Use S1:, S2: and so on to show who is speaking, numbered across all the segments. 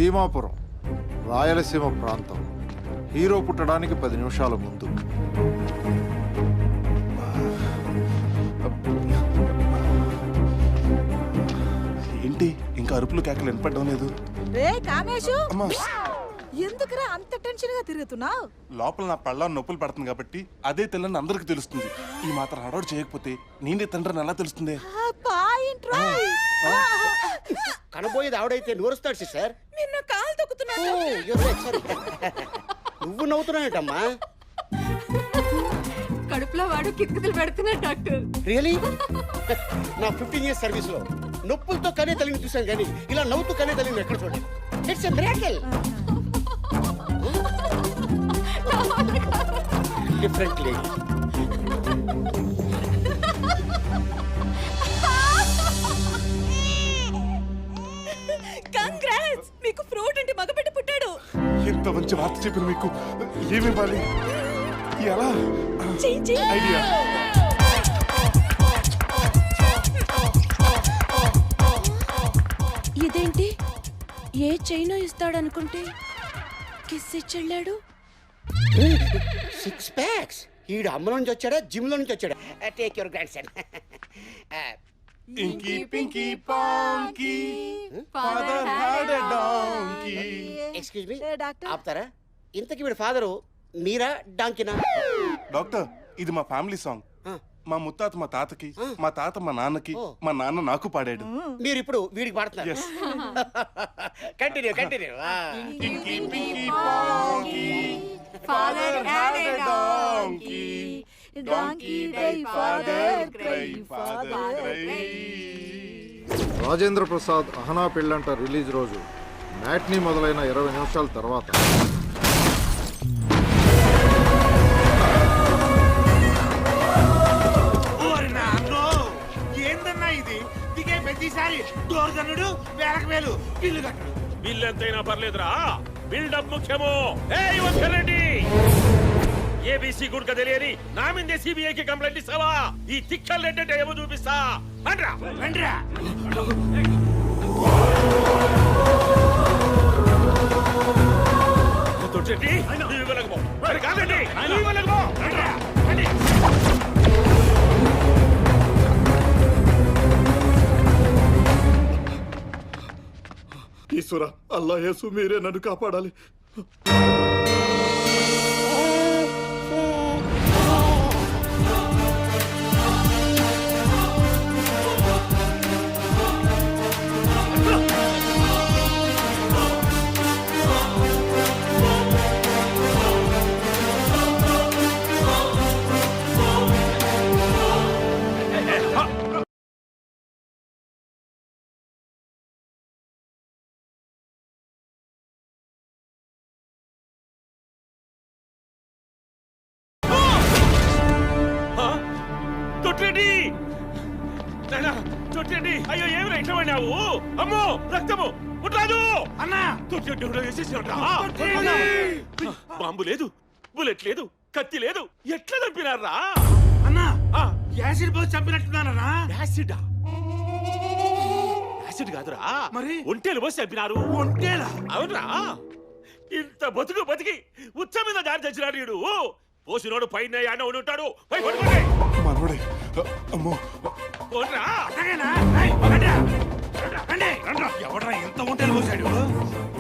S1: భీమాపురం, రాయలసీమ ప్రాంతం. హీరో పుట్టడానికి 10 నిమిషాల ముందు.
S2: ఏంటి ఇంకా అరుపులు కేకలు వినపడడం లేదు?
S3: రే కామేశు,
S2: అమ్మా,
S3: ఎందుకురా అంత టెన్షన్ గా తిరుగుతున్నావు?
S2: లోపల నా పళ్ళ నొప్పులు పడుతుంది కాబట్టి అదే తెల్లని అందరికి తెలుస్తుంది. ఈ మాత్రం హడావుడు చేయకపోతే నేనే తండ్రిని ఎలా తెలుస్తుంది?
S4: కనబోయేది ఆవిడైతే నూరుస్తాడు సిస్టర్.
S3: నిన్న కాలు తొక్కుతున్నాను.
S4: నువ్వు నవ్వుతున్నావేంటమ్మా?
S5: కడుపులో వాడు కితకితలు పెడుతున్నాడు డాక్టర్.
S4: రియలీ? నా 15 years సర్వీస్ లో నొప్పులతో కనే తల్లిని చూశాను కానీ ఇలా నవ్వుతూ కనే తల్లిని ఎక్కడ చూడండి. It's a miracle. Different lady.
S3: Congrats, మీకు ఫ్రూట్ అంటే మగబిడ్డ పుట్టాడు.
S2: ఎంత మంచి వార్త చెప్పిన మీకు ఏమి ఇవ్వాలి? ఎలా ఐడియా?
S5: ఇదేంటి ఏ చైనా ఇస్తాడనుకుంటే కిస్ ఇచ్చెళ్ళాడు.
S4: 6 packs. ఈడు అమ్మ నుంచి వచ్చాడా జిమ్ లో నుంచి వచ్చాడా? Take your grandson.
S2: Inky Pinky Ponky, father had a donkey.
S4: Excuse me,
S3: doctor.
S4: ఆపుతారా? ఇంతకీ వీడి ఫాదరు మీరా డాంకినా?
S2: డాక్టర్, ఇది మా ఫ్యామిలీ సాంగ్. మా ముత్తాత మా తాతకి, మా తాత మా నాన్నకి, మా నాన్న నాకు పాడాడు.
S4: మీరు ఇప్పుడు వీడికి పాడుతున్నారు.
S2: Yes.
S4: Continue continue.
S2: Inky Pinky Ponky, father had a donkey. Donkey died, father cry, father cry.
S1: Rajendra Prasad Ahana Pellanta release రోజు మ్యాట్నీ మొదలైన 20 నిమిషాల తర్వాత
S6: బిల్లు ఎంతైనా పర్లేదురా, బిల్డప్ ముఖ్యమో. ఏబీసీ గుడ్క తెలియని నా మీదే సిబిఐకి కంప్లైంట్ ఇస్తావా? ఈ తిక్కలు రెడ్డి ఏమో చూపిస్తా. రండ్రా రండ్రా. తొట్టి నువ్వు ఇవ్వలేకపో, కాదండి నువ్వు ఇవ్వలేకపో. రండ్రా రండి.
S2: ఈశ్వర, అల్లా యేసు మీరే నన్ను కాపాడాలి.
S6: తొట్టి అయ్యో ఏమి ఇట్లా పడినావు? అమ్మో రక్తము ముట్రాదు అన్నా. బాంబు లేదు, బుల్లెట్ లేదు, కత్తి లేదు, ఎట్లా చంపినారా
S7: అన్నా? యాసిడ్ పోసి చంపినట్టున్నారా?
S6: యాసిడ్ యాసిడ్ కాదురా,
S7: మరి
S6: ఒంటేలు పోసి చంపినారు.
S7: ఒంటేలా?
S6: అవునరా, ఇంత బతికి ఉచ్చ మీద దారి తెచ్చినాడు వీడు. పోసినోడు పైన యాడ ఉంటాడు. పై పడుకోండి.
S2: మనోడే. అమ్మో,
S7: ఎవడరా ఎంత ఒంటేలు పోసాడు?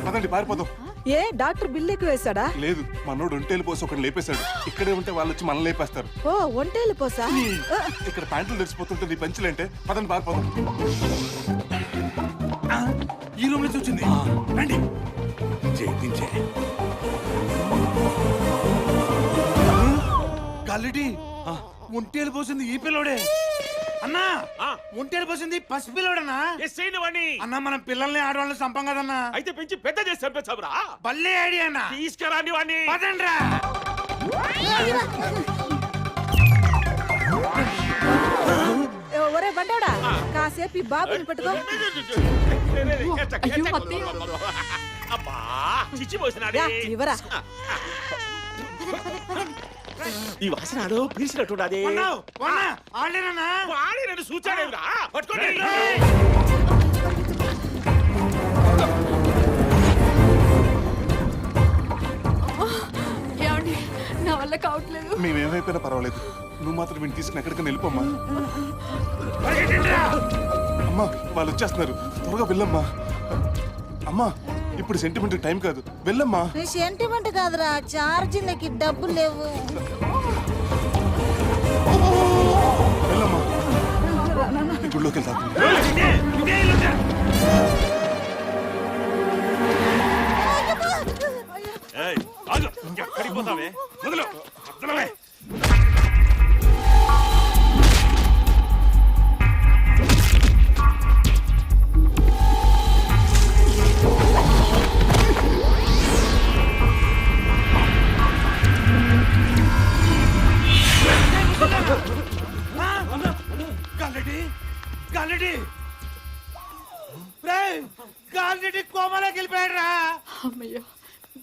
S2: పదండి పారిపోదాం.
S3: ఏ డాక్టర్ బిల్లు ఎక్కువ వేశాడా?
S2: లేదు, మనోడు ఒంటేలు పోసి ఒకటి లేపేశాడు. ఇక్కడే ఉంటే వాళ్ళు వచ్చి మనల్ని లేపేస్తారు.
S3: ఓ ఒంటేలు పోసా?
S2: ఇక్కడ ప్యాంట్లు తెరిచిపోతుంటే నీ పెంచులేంటే పదండి పారిపోదాం.
S7: ఈ రూమ్ నుంచి వచ్చింది. రండి. కల్లిటి ఒంటేలు పోసింది ఈ పిల్లోడే. అన్నా ఒంటేలు పోసింది పసి పిల్లోడన్నా? అన్నా మనం పిల్లల్ని ఆడవాళ్ళని చంపం కదన్నా.
S6: అయితే పెంచి పెద్ద చేసి చంపేసావురా.
S7: బల్లే ఐడియా అన్నా.
S6: తీసుకురాని వాడిని.
S7: పదండ్రా.
S3: ఒరే బండోడా, కాసేపు ఈ బాబుని పెట్టుకో.
S6: అబ్బా చిచ్చి పోసినాడే.
S3: ఇవరా
S6: ఈ వాసనాడు పీల్చినట్టున్నది. వాడి నన్ను సూచాడేవిరా. పట్టుకోండి.
S5: వల్ల కావట్లేదు.
S2: మేమేమైపోయినా పర్వాలేదు, నువ్వు మాత్రం వీడిని తీసుకుని ఎక్కడికైనా వెళ్ళిపోమ్మా. అమ్మా వాళ్ళు వచ్చేస్తున్నారు, త్వరగా వెళ్ళమ్మా. అమ్మా ఇప్పుడు సెంటిమెంట్ టైం కాదు, వెళ్ళమ్మా.
S3: సెంటిమెంట్ కాదురా, ఛార్జీలకి డబ్బులు లేవు.
S2: వెళ్ళమ్మా, గుళ్ళోకి వెళ్తా.
S6: ఎక్కడికి పోతావే? వదలు, వదలవే.
S7: గాలిరెడ్డి కోమలోకి వెళ్ళిపోయాడు రా.
S5: అమ్మయ్యా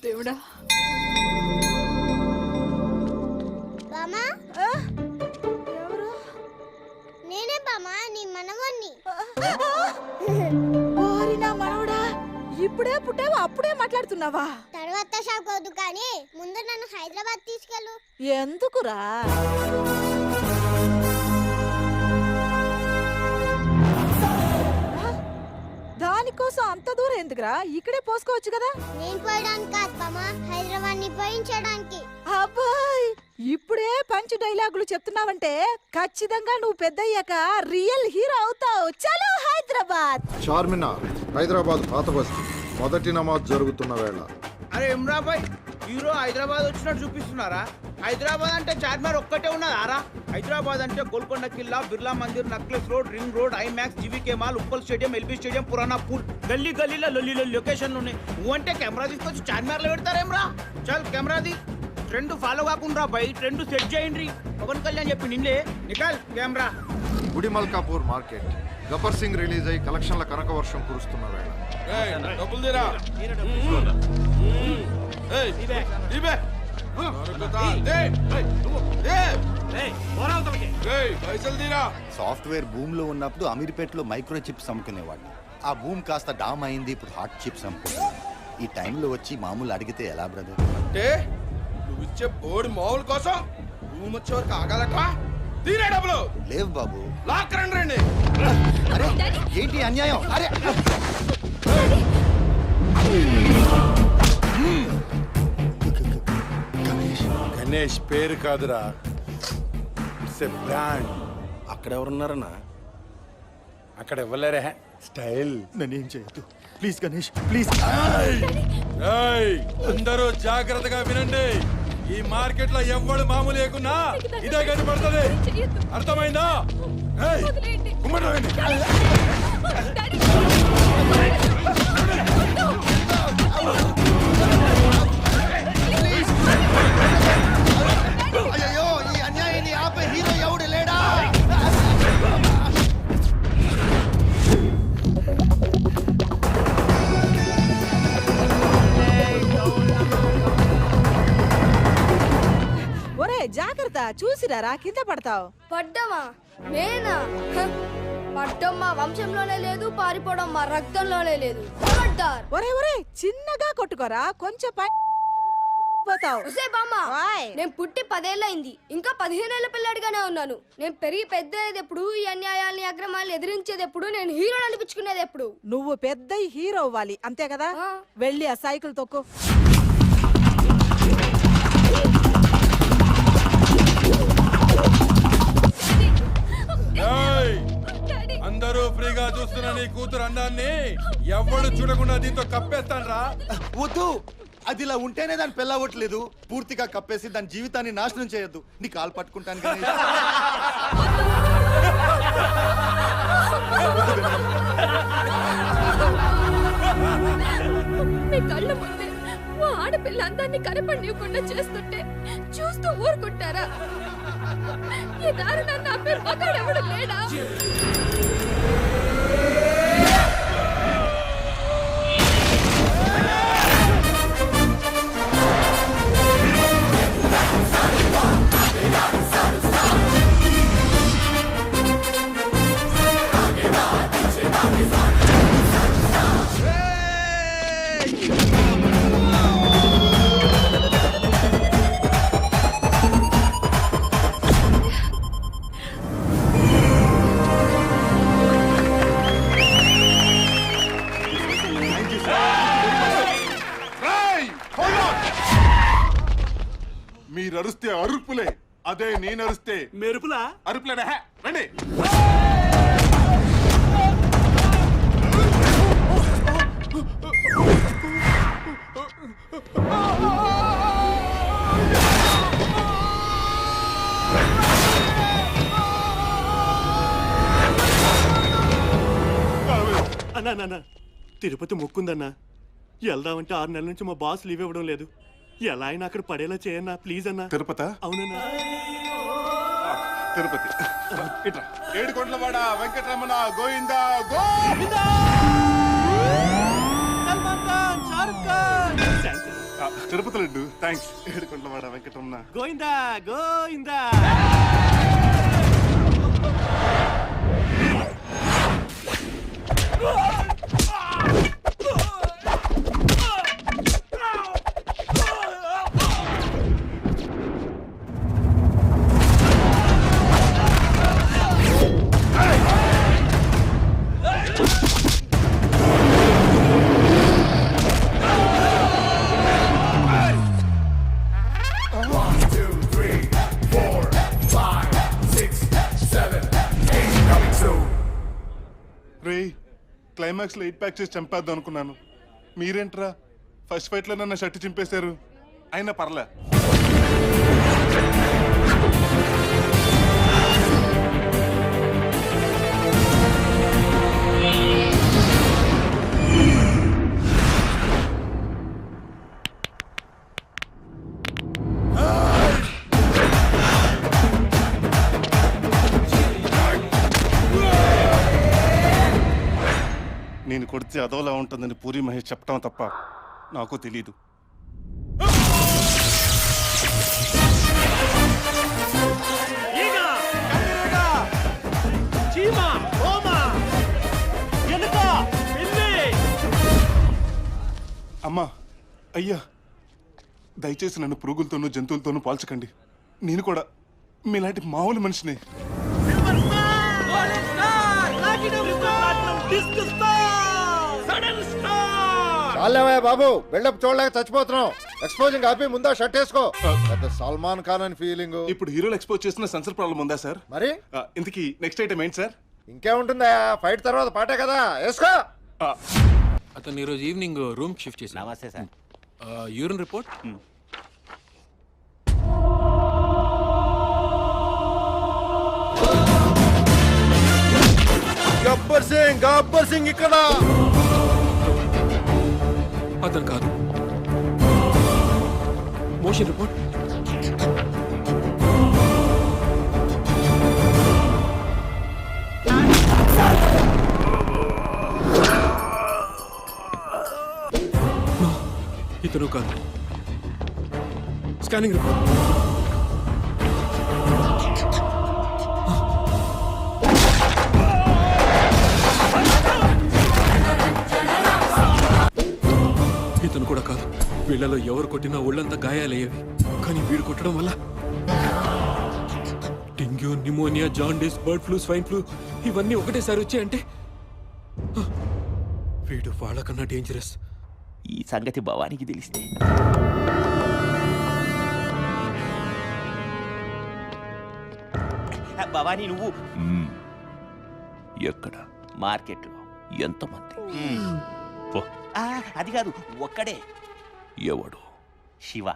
S5: దేవుడా.
S8: బామా
S3: ఎవరు?
S8: నేనే బామా, నీ మనవన్ని.
S3: ఓరి నా మనవడా, ఇప్పుడే పుట్టావా, అప్పుడే మాట్లాడుతున్నావా?
S8: తర్వాత షాక్ వద్దు కానీ ముందు నన్ను హైదరాబాద్ తీసుకెళ్ళు.
S3: ఎందుకురా? దానికోసం అంత దూరం ఎందుకురా? ఇక్కడే పోసుకోవచ్చు కదా.
S8: నేను పోయడానికి కాదు బామా, హైదరాబాద్ ని పోయించడానికి.
S3: అబ్బాయ్, ఇప్పుడే పంచ్ డైలాగులు చెప్తున్నావంటే ఖచ్చితంగా నువ్వు పెద్దయ్యాక రియల్ హీరో అవుతావు. చలో హైదరాబాద్.
S1: చార్మినార్, హైదరాబాద్ పాత బస్తీ. మొదటి నమాజ్ జరుగుతున్న వేళ.
S7: అరే ఇమ్రాబాయ్, హీరో హైదరాబాద్ వచ్చినట్టు చూపిస్తున్నారా? హైదరాబాద్ అంటే చార్మినార్ ఒక్కటే ఉన్నదారా? హైదరాబాద్ అంటే గోల్కొండ కిల్లా, Birla Mandir, necklace road, ring road, IMAX, GVK mall, Uppal stadium, LB stadium, Purana Pul, గల్లీ గల్లీలో లొల్లి లొకేషన్లు ఉన్నాయి. నువ్వంటే కెమెరా తీసుకొచ్చి చార్మినార్ లో పెడతారేమ్రా? చల్ కెమెరాది ట్రెండ్ ఫాలో కాకుండా బై ట్రెండ్ సెట్ చేయండి. పవన్ కళ్యాణ్ చెప్పి నిన్నే నికాల్ కెమెరా.
S1: గుడి మల్కాపూర్ మార్కెట్. గబ్బర్ సింగ్ రిలీజ్ అయి కలెక్షన్ల కనక వర్షం కురుస్తున్న వేళ.
S9: సాఫ్ట్వేర్ భూమ్ లో ఉన్నప్పుడు అమీర్పేటలో మైక్రో చిప్స్ అమ్ముకునేవాడిని. ఆ భూమ్ కాస్త డామ్ అయింది, ఇప్పుడు హాట్ చిప్స్ అమ్ముకుంటున్నాను. ఈ టైంలో వచ్చి మామూలు అడిగితే ఎలా బ్రదర్?
S2: అంటే నువ్వు ఇచ్చే బోర్డు మామూలు కోసం భూమి వచ్చే వరకు ఆగాలట. తీరే డబ్బులు
S9: లేవు బాబు.
S2: లాక్ రండి రండి.
S9: అరే ఏంటి అన్యాయం? అరే
S10: గణేష్ పేరు కాదురా, ఇట్స్ ఎ బ్రాండ్.
S9: అక్కడ ఎవరున్నారన్నా?
S10: అక్కడ ఇవ్వలేరే స్టైల్.
S9: నన్నేం చేయొద్దు ప్లీజ్ గణేష్, ప్లీజ్.
S10: అందరూ జాగ్రత్తగా వినండి. ఈ మార్కెట్ లో ఎవ్వడు మామూలు లేకున్నా ఇదే కనపడుతుంది. అర్థమైందా?
S9: అయ్యో ఈ అన్యాయాన్ని ఆపే హీరో ఎవడు లేడా?
S3: ఒరే జాగ్రత్త, చూసిరారా, కింద పడతావు.
S5: పడ్డమా? నేనా? పడ్డం మా వంశంలోనే లేదు, పారిపోవడం మా రక్తంలోనే లేదు.
S3: ఒరే ఒరే, చిన్నగా కొట్టుకోరా, కొంచెం పోతావు.
S5: నేను పుట్టి 10 ఏళ్ళైంది, ఇంకా 15 ఏళ్ల పిల్లాడిగానే ఉన్నాను. నేను పెరిగి పెద్ద ఎప్పుడు, ఈ అన్యాయాల్ని అక్రమాలను ఎదిరించేది ఎప్పుడు, నేను హీరో అనిపించుకునేది ఎప్పుడు.
S3: నువ్వు పెద్ద హీరో అవ్వాలి, అంతే కదా? వెళ్ళి ఆ సైకిల్ తొక్కు.
S10: అందరూ ఫ్రీగా చూస్తున్న నీ కూతురు అందాన్ని ఎవడు చూడకుండా దీంతో కప్పేస్తాను రా.
S9: వద్దు, అది ఇలా ఉంటేనే దాన్ని పెళ్ళవట్లేదు. పూర్తిగా కప్పేసి దాని జీవితాన్ని నాశనం చేయొద్దు. నీ కాలు పట్టుకుంటాను గణేష్.
S5: మీ కళ్ళ ముందే మా ఆడపిల్ల అందాన్ని కనపడివ్వకుండా చేస్తుంటే చూస్తూ ఊరుకుంటారా? ఈ దారుణాన్ని ఆపే మగాడెవడు లేడా?
S2: మీరు అరుస్తే అరుపులే, అదే నేను అరుస్తే
S6: మెరుపులా?
S2: అరుపులేనా? రండి.
S6: అన్నా తిరుపతి మొక్కుందన్నా, వెళ్దామంటే 6 నెలల నుంచి మా బాస్ లీవ్ ఇవ్వడం లేదు. ఎలా అయినా అక్కడ పడేలా చేయన్నా ప్లీజ్ అన్నా.
S2: తిరుపతి?
S6: అవునన్నా.
S2: తిరుపతి ఇట్రా. ఏడుకొండలవాడ వెంకటరమణ గోవిందా గోవిందా. తిరుపతి లడ్డు థ్యాంక్స్. ఏడుకొండలవాడ వెంకటరమణ
S6: గోవిందా గోవిందా.
S2: రే, క్లైమాక్స్ లో 8 ప్యాక్ చేసి చంపేద్దాం అనుకున్నాను. మీరేంట్రా ఫస్ట్ ఫైట్ లో నన్ను షర్ట్ చింపేశారు. అయినా పర్లే. నేను కొడితే అదోలా ఉంటుందని పూరి మహేష్ చెప్పడం తప్ప నాకు తెలీదు. అమ్మా, అయ్యా, దయచేసి నన్ను పురుగులతోనూ జంతువులతోనూ పోల్చకండి. నేను కూడా మీలాంటి మామూలు మనిషిని.
S1: చాలేవయ్య బాబు, బిల్డప్ చూడలేక చచ్చిపోతున్నాం. ఎక్స్పోజింగ్ ఆపి ముందా షర్ట్ వేసుకో. పెద్ద సల్మాన్ ఖాన్ అని ఫీలింగ్.
S2: ఇప్పుడు హీరోలు ఎక్స్పోజ్ చేసిన సెన్సర్ ప్రాబ్లం ఉందా సార్?
S1: మరి
S2: ఇంతకీ నెక్స్ట్ ఐటమ్ ఏంటి సార్?
S1: ఇంకేముంటుందా, ఫైట్ తర్వాత పాటే కదా, వేసుకో.
S10: అతను ఈరోజు ఈవినింగ్ రూమ్ షిఫ్ట్ చేసి.
S4: నమస్తే sir.
S10: Urine report.
S1: Gabbar Singh ఇక్కడ.
S10: అతను కాదు. Motion report. ఇతను కాదు. Scanning report. ఇతను కూడా కాదు. వీళ్ళలో ఎవరు కొట్టినా ఒళ్ళంతా గాయాలయ్యేవి, కానీ వీడు కొట్టడం వల్ల dengue, pneumonia, jaundice, bird flu, swine flu ఇవన్నీ ఒకటేసారి వచ్చాయంటే వీడు వాళ్ళకన్నా డేంజరస్.
S6: ఈ సంగతి భవానికి తెలిస్తే భవానీ నువ్వు
S11: ఎక్కడ?
S6: మార్కెట్లో
S11: ఎంతమంది?
S6: అది కాదు, ఒక్కడే.
S11: ఎవడు?
S6: శివ.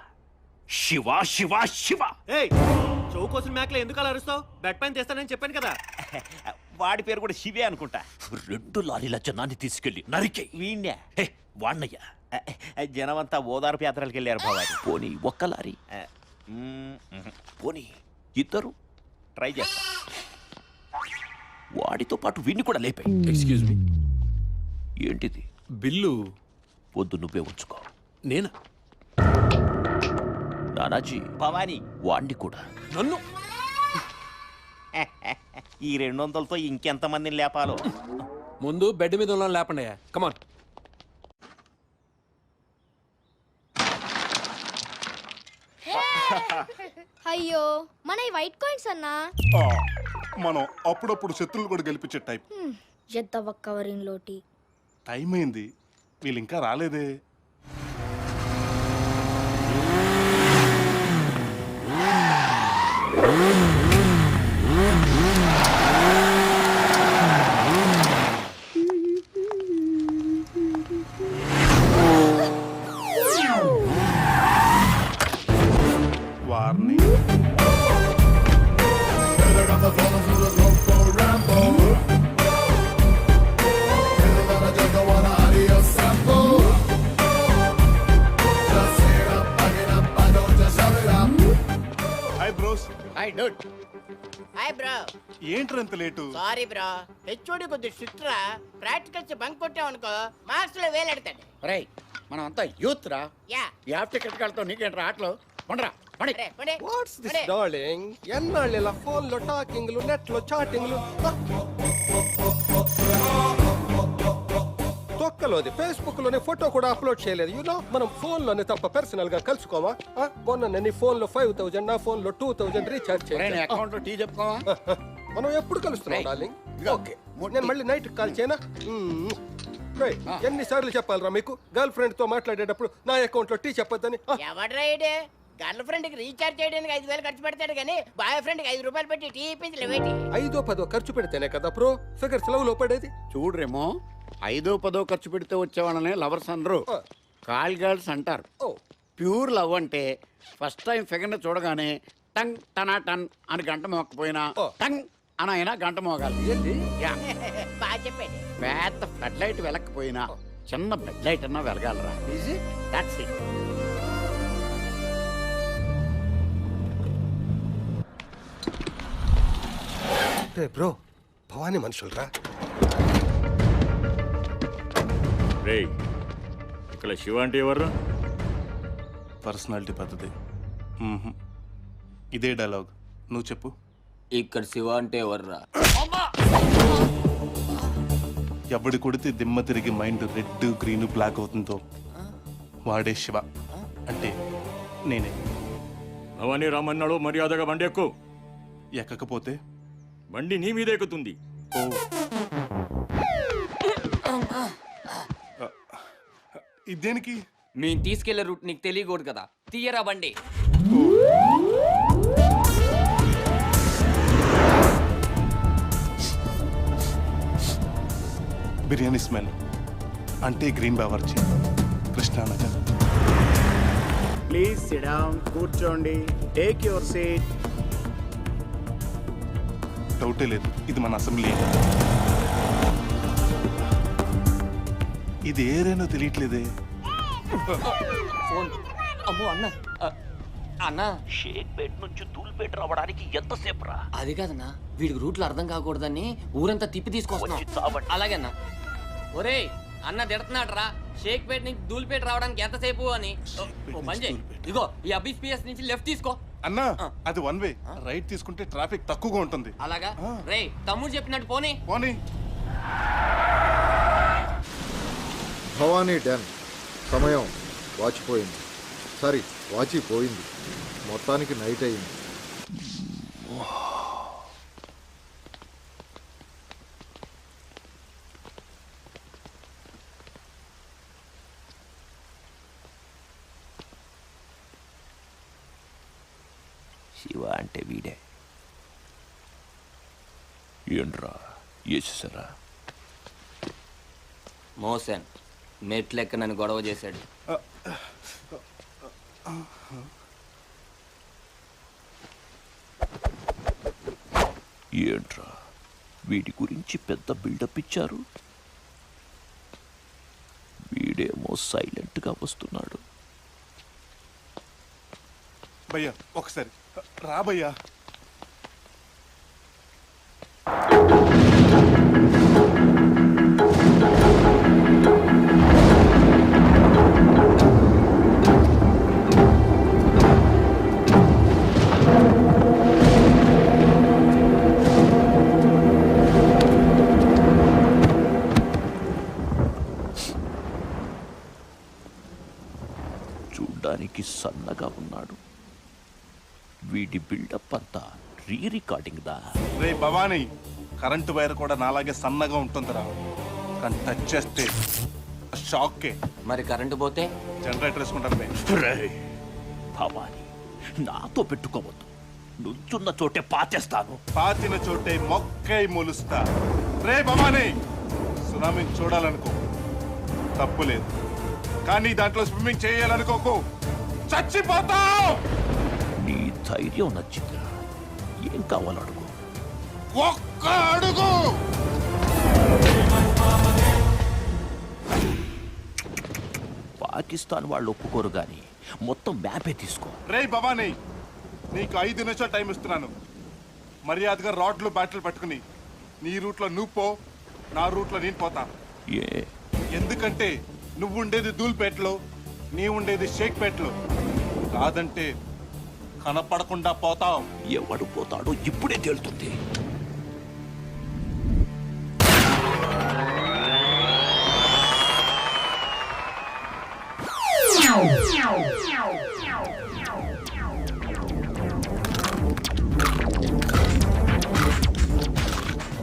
S11: శివ శివ శివ.
S6: చౌకోసిన మేకలు ఎందుకు అలా అరుస్తావు? బెడ్ పైన తెస్తానని చెప్పాను కదా. వాడి పేరు కూడా శివే అనుకుంటా.
S11: 2 లారీల జనాన్ని తీసుకెళ్లి నరికే.
S6: వీణ్యా?
S11: వాణ్ణయ్యా.
S6: జనమంతా ఓదార్పు యాత్రలకు వెళ్ళారు భవాని.
S11: పోనీ 1 లారీ, పోనీ 2
S6: ట్రై చేస్తా.
S11: వాడితో పాటు వీణ్ణి కూడా లేపే.
S10: ఎక్స్క్యూజ్ మీ,
S11: ఏంటిది?
S10: బిల్లు
S11: వద్దు, నువ్వే ఉంచుకో.
S10: నేనా?
S11: నానాజీ,
S6: భవాని
S11: వాణ్ణి కూడా.
S10: నన్ను
S6: ఈ 200లతో ఇంకెంతమందిని లేపాలో.
S10: ముందు బెడ్ మీద ఉన్న లేపండి. కమాన్.
S8: అయ్యో, మన ఈ వైట్ కాయిన్స్ అన్నా.
S2: మనం అప్పుడప్పుడు శత్రువులు కూడా గెలిపించే టైప్.
S8: జద్దవ కవరింగ్ లోటి.
S2: టైం అయింది, వీళ్ళు ఇంకా రాలేదే. వార్ని hi bros.
S4: Hi dude. Hi bro.
S2: ఏంట్రా ఇంత లేటు?
S4: సారీ బ్రో, హెచ్ఓడి కొద్ది స్ట్రిక్ట్ రా. ప్రాక్టికల్స్ బంక్ కొట్టామనుకో మార్క్స్ లో వేలెడతాడు.
S7: రై మనం అంతా యూత్ రా.
S4: యా
S7: యాప్ టికెట్ కడతావు నీకేంట్రా ఆటలు పండరా పండి.
S12: What's this darling? ఎన్నాళ్ళు ఇలా ఫోన్లో టాకింగ్లు నెట్లో చాటింగ్లు తొక్కలోది ఫేస్బుక్ లోనే ఫోటో కూడా అప్లోడ్ చేయలేదు. యూనో మనం ఫోన్ లోనే తప్ప పర్సనల్ గా కలుసుకోమా? మొన్న నీ ఫోన్ లో 5000 నా ఫోన్ లో 2000 రీఛార్జ్ చేయాలి.
S7: అకౌంట్ లో టీ చెప్పుకోవా?
S12: మనం ఎప్పుడు కలుస్తున్నాం డార్లింగ్? ఓకే నేను మళ్ళీ నైట్ కాల్ చేయనా? ఎన్నిసార్లు చెప్పాలరా మీకు గర్ల్ ఫ్రెండ్ తో మాట్లాడేటప్పుడు నా అకౌంట్ లో టీ చెప్పొద్దని?
S4: ఎవడ్రా ఇడే గర్ల్ ఫ్రెండ్ కి రీఛార్జ్ చేయడానికి 5000 ఖర్చు పెడతాడు కానీ బాయ్ ఫ్రెండ్ కి 5 రూపాయలు పెట్టి టీ ఇప్పించలేవేటి?
S12: 5-10 ఖర్చు పెడితేనే కదా బ్రో ఫిగర్స్ లవ్ లో పడేది.
S7: చూడరేమో 5-10 ఖర్చు పెడితే వచ్చేవాళ్ళనే లవర్స్ అనరు, కాల్ గర్ల్స్ అంటారు. ప్యూర్ లవ్ అంటే ఫస్ట్ టైం ఫిగర్ ని చూడగానే టంగ్ టనా టన్ అని గంట మోకపోయినా టంగ్ అని అయినా గంట మోగాలి. యా.
S4: బాగా చెప్పాడు.
S7: పెద్ద ఫ్లడ్ లైట్ వెలకపోయినా చిన్న బెడ్ లైట్ అన్నా వెలగాలరా. Easy, that's it.
S12: Bro Bhavani మనుషులరా.
S6: రేయ్ ఇక్కడ శివ అంటే ఎవర్రా?
S2: పర్సనాలిటీ పద్ధతి. ఇదే డైలాగ్ నువ్వు చెప్పు.
S11: ఇక్కడ శివ అంటే ఎవర్రా?
S2: ఎవడి కొడితే దిమ్మ తిరిగి మైండ్ రెడ్ గ్రీన్ బ్లాక్ అవుతుందో వాడే శివ అంటే నేనే.
S6: అవన్నీ రమ్మన్నాడు, మర్యాదగా బండి ఎక్కు.
S2: ఎక్కకపోతే
S6: బండి నీ మీద ఎక్కుతుంది.
S2: ఓ ఇదేనికి?
S11: మేము తీసుకెళ్లే రూట్ నీకు తెలియకూడదు కదా, తీయరా బండి.
S2: బిర్యానీ స్మెల్ అంటే green Bawarchi, Krishna Nagar.
S7: Please SIT down, కూర్చోండి, టేక్ యువర్ సీట్.
S2: డౌటే లేదు, ఇది మన అసెంబ్లీ. ఇది ఏరేనో తెలియట్లేదే.
S11: ఫోన్. అమ్మో అన్న, అన్న షేక్పేట్ నుంచి దూల్పేట రావడానికి ఎంతసేపు రా? అది కాదన్నా, వీడికి రూట్లు అర్థం కాకూడదని ఊరంతా తిప్పి తీసుకొస్తున్నాం. అలాగే అన్న. ఒరేయ్ అన్న తిడుతున్నాడు రా, షేక్పేట్ నుంచి దూల్పేట రావడానికి ఎంతసేపు అని. ఓ పని చేయి, ఇగో ఈ అబిస్పిఎస్ నుంచి లెఫ్ట్ తీసుకో.
S2: అన్నా అది వన్ వే, రైట్ తీసుకుంటే ట్రాఫిక్ తక్కువగా ఉంటుంది.
S11: అలాగా? రేయ్ తమ్ముడు చెప్పినట్టు పోనీ.
S2: పోనీ.
S1: భవానీ డన్. సమయం వాచిపోయింది. సారీ, వాచిపోయింది. మొత్తానికి నైట్ అయింది.
S11: శివ అంటే వీడే. ఏంట్రా వేసేసారా? మోసన్ మెట్లెక్క నన్ను గొడవ చేశాడు. ఏంట్రా వీడి గురించి పెద్ద బిల్డప్ ఇచ్చారు, వీడేమో సైలెంట్ గా వస్తున్నాడు.
S2: భయ్యా ఒకసారి రా భయ్యా.
S11: చూడ్డానికి సన్నగా ఉన్నాడు. వీడి బిల్డప్ అంతా రీ రికార్డింగ్ దా.
S2: రే భవానీ, కరెంటు వైర్ కూడా నాలాగే సన్నగా ఉంటుందిరా, కానీ టచ్ చేస్తే షాక్కే.
S11: మరి కరెంటు పోతే
S2: జనరేటర్ వేసుకుంటారు.
S11: భవానీ నాతో పెట్టుకోవద్దు, నుంచున్న చోటే పాచేస్తాను.
S2: పాతిన చోటే మొక్కై మొలుస్తా. రే భవానీ, సునామీని చూడాలనుకో తప్పులేదు, కానీ దాంట్లో స్విమ్మింగ్ చేయాలనుకోకు, చచ్చిపోతావు.
S11: నీ
S6: ధైర్యం నచ్చిందిరా. ఏం కావాలో అడుగు.
S2: ఒక్క అడుగు.
S6: పాకిస్తాన్ వాళ్ళు ఒప్పుకోరు గాని మొత్తం మ్యాపే తీసుకో.
S2: రే భవానీ, నీకు 5 నిమిషాలు టైం ఇస్తున్నాను. మర్యాదగా రాడ్లు బ్యాట్లు పట్టుకుని నీ రూట్లో నువ్వు పో, నా రూట్లో నేను పోతా. ఎందుకంటే నువ్వు ఉండేది ధూల్పేటలో, నీ ఉండేది షేక్పేటలో. కాదంటే కనపడకుండా పోతావు.
S6: ఎవడు పోతాడో ఇప్పుడే తేలుతుంది.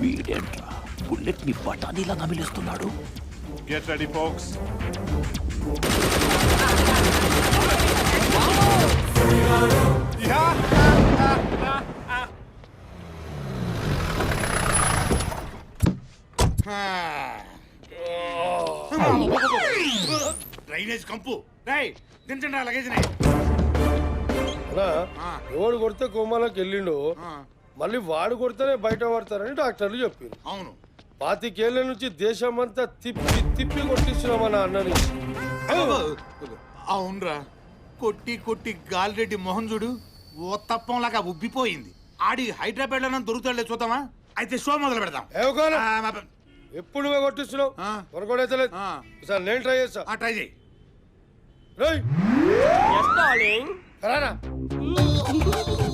S6: వీడేంట్రా బుల్లెట్ ని బఠానీలా నమిలేస్తున్నాడు.
S2: Get ready folks.
S4: డ్రైనేజ్ కంపు. రైట్, దించండి లగేజ్.
S12: ఎవడు కొడితే కోమాలోకి వెళ్ళిండు, మళ్ళీ వాడు కొడితేనే బయట పడతారని డాక్టర్లు చెప్పారు.
S4: అవును,
S12: 25 ఏళ్ల నుంచి దేశమంతా తిప్పి తిప్పి కొట్టిస్తున్నామన్న అన్నని.
S4: అవునరా, కొట్టి కొట్టి గాలిరెడ్డి మోహన్ చూడు ఓ తప్పంలాగా ఉబ్బిపోయింది. ఆడి హైదరాబాద్ లో దొరుకుతాడులే, చూద్దామా? అయితే షో మొదలు పెడదాం.
S12: ఎప్పుడు నువ్వే కొట్టిస్తున్నావు, కొనకొడైతలేదు. సార్ నేను ట్రై చేస్తా.
S4: ట్రై చేయి.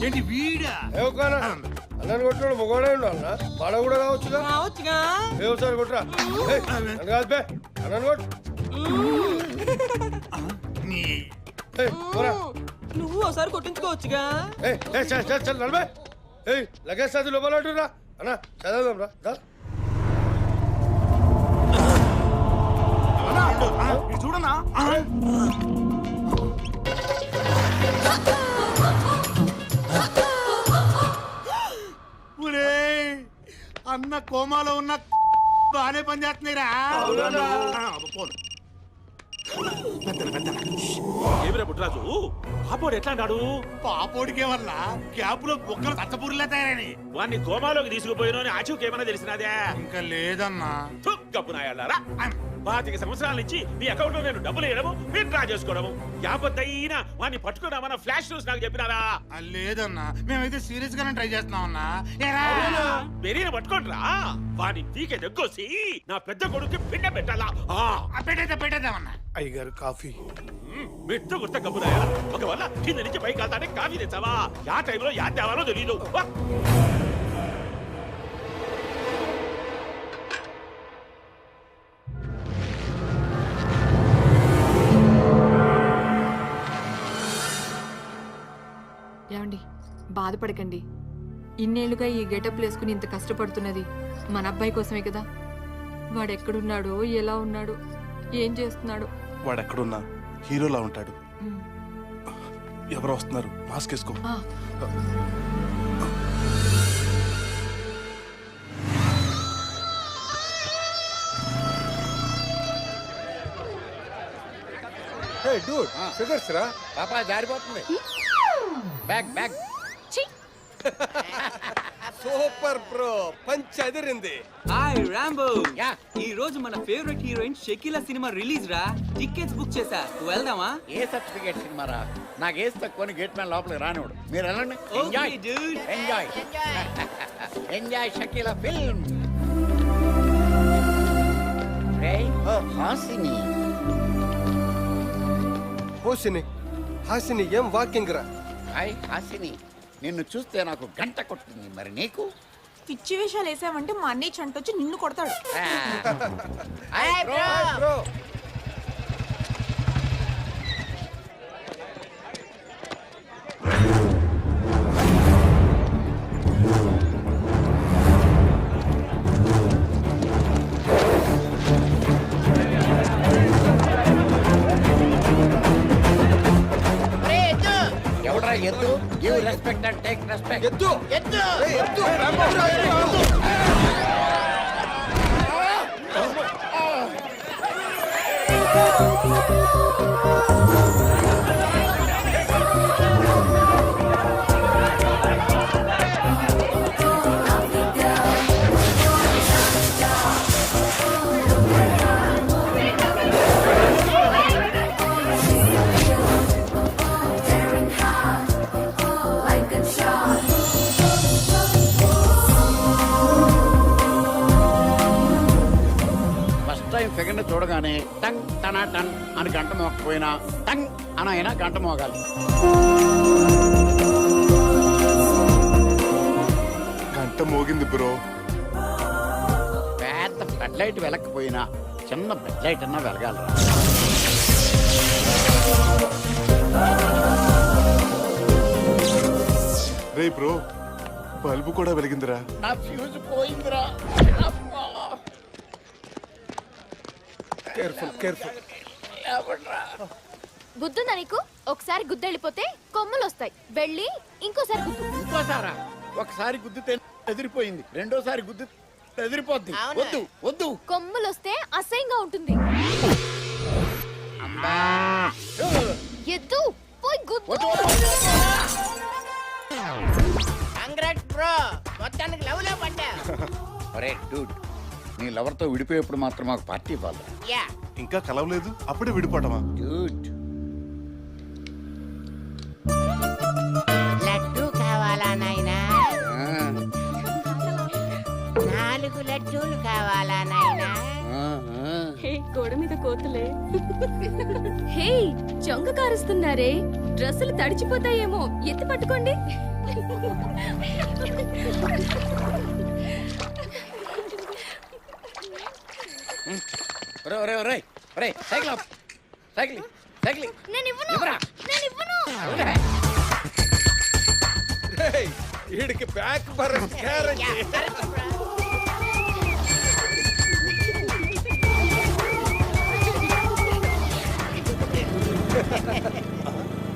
S4: ఏంటి వీడా?
S12: అన్నని కొట్టినాడు మొగోడే ఉండాలన్నా, వాడ కూడా కావచ్చుగా. ఒకసారి కొట్టరా. కాదు బే, అన్నని కొట్టు.
S11: నువ్వు ఒకసారి కొట్టించుకోవచ్చుగా.
S12: నలభై లగేజ్ అది లోపల రా అన్న, చదవదాం రా.
S4: చూడనా అన్న కోమాలో ఉన్న బానే పనిచేస్తున్నాయిరా.
S6: ఏమిరా పుట్టరాజు, పాపోడు ఎట్లా అన్నాడు?
S4: పాపోడికే వల్ల గ్యాప్ లో బొక్కలు తచ్చపూరిలా తయారని
S6: వాడిని కోమాలోకి తీసుకుపోయిన ఆచూకి ఏమైనా తెలిసినదే?
S4: ఇంకా లేదన్నా.
S6: కప్పునాయాలారా, 25 సంవత్సరాల నుంచి నీ అకౌంట్ లో నేను డబ్బులు వేయడము, మీరు డ్రా చేసుకోవడము, యాపత్తైనా వాడిని పట్టుకున్నామన్న ఫ్లాష్ న్యూస్ నాకు చెప్పినారా?
S4: లేదన్నా, మేమైతే సీరియస్ గానే ట్రై చేస్తున్నామన్నా.
S6: పెరిగిన పట్టుకోండిరా, వాడిని పీకే దగ్గొసి నా పెద్ద కొడుకు పిండ పెట్టాలా?
S4: పెట్టేద్దామన్నా.
S12: అయ్యగారు కాఫీ.
S6: మెట్టు గుర్త కప్పునాయాల ఒకవేళ కింద నుంచి పైకి వెళ్తానే కాఫీ తెచ్చావా? యా టైంలో యా తేవాలో తెలీదు.
S5: ఏమండి, బాధపడకండి. ఇన్నేళ్లుగా ఈ గెటప్ వేసుకుని ఇంత కష్టపడుతున్నది మన అబ్బాయి కోసమే కదా. వాడెక్కడున్నాడో, ఎలా ఉన్నాడు, ఏం చేస్తున్నాడు?
S2: వాడెక్కడున్నా హీరోలా ఉంటాడు. ఎవరు వస్తున్నారు? మాస్క్ వేసుకో.
S12: ఫిగర్స్ రా
S4: పాపా, జారిపోతుంది. Bag bag.
S12: Super bro, punch అదిరింది.
S11: హాయ్ రాంబో, ఈ రోజు మన favourite heroine Shakeela cinema release రా. టికెట్స్ బుక్ చేసా, వెళ్దామా?
S4: ఏ సర్టిఫికేట్ సినిమా రా? నాకు ఏసి తక్కువ గేట్ మ్యాన్ లోపలికి రానివాడు. మీరు వెళ్ళండి. Enjoy enjoy enjoy Shakeela film.
S12: Hasini ఏం వాకింగ్ రా.
S4: హాయ్ హాసిని, నిన్ను చూస్తే నాకు గంట కొట్టింది. మరి నీకు?
S3: పిచ్చి వేషాలు వేసావంటే మా అన్నయ్య చంటొచ్చి నిన్ను కొడతాడు.
S4: ఎవడరా ఎద్దు? Give respect and take respect. ఎద్దు ఎద్దు ఎద్దు. చూడగానే టంగ్ టనా టన్ అని గంట మోకపోయినా టంగ్ అనైనా గంట మోగాలి.
S2: గంట మోగింది బ్రో.
S4: పెద్ద బెడ్ లైట్ వెలకపోయినా చిన్న బెడ్ లైట్ అన్నా వెలగాలరా.
S2: రే బ్రో, బల్బు కూడా వెలిగిందిరా.
S4: నా ఫ్యూజ్ పోయిందిరా.
S13: బుద్ధుందా నీకు? ఒకసారి గుద్దెళ్ళిపోతే కొమ్ములు వస్తాయి. వెళ్ళి ఇంకోసారి గుద్దు.
S4: ఇంకోసారా? ఒకసారి గుద్దితే ఎదిరిపోయింది, రెండోసారి గుద్ది ఎదిరిపోద్ది. వద్దు వద్దు.
S13: కొమ్ములు వస్తే అసహ్యంగా ఉంటుంది. ఎద్దు పోయి గుద్దు.
S7: కంగ్రాట్స్ బ్రో, మొత్తానికి లవ్ లో పడ్డా.
S4: అరే డూడ్, నీ లవర్తో విడిపోయేప్పుడు మాత్రం మాకు పార్టీ ఇవ్వాలి.
S7: యా,
S2: ఇంకా కలవలేదు, అప్పుడే విడిపోవటమా?
S4: డూడ్,
S7: లడ్డు కావాలా నాయనా? 4 లడ్డూలు కావాలా నాయనా?
S13: గోడ మీద కోతులే. హే, చొంగ కారుస్తున్నారే, డ్రెస్సులు తడిచిపోతాయేమో, ఎత్తి పట్టుకోండి.
S4: Cycle cycle cycle.
S13: నేను ఇవ్వను. నేను ఇవ్వను.
S12: వీడికి బ్యాక్ బర్రె carrot.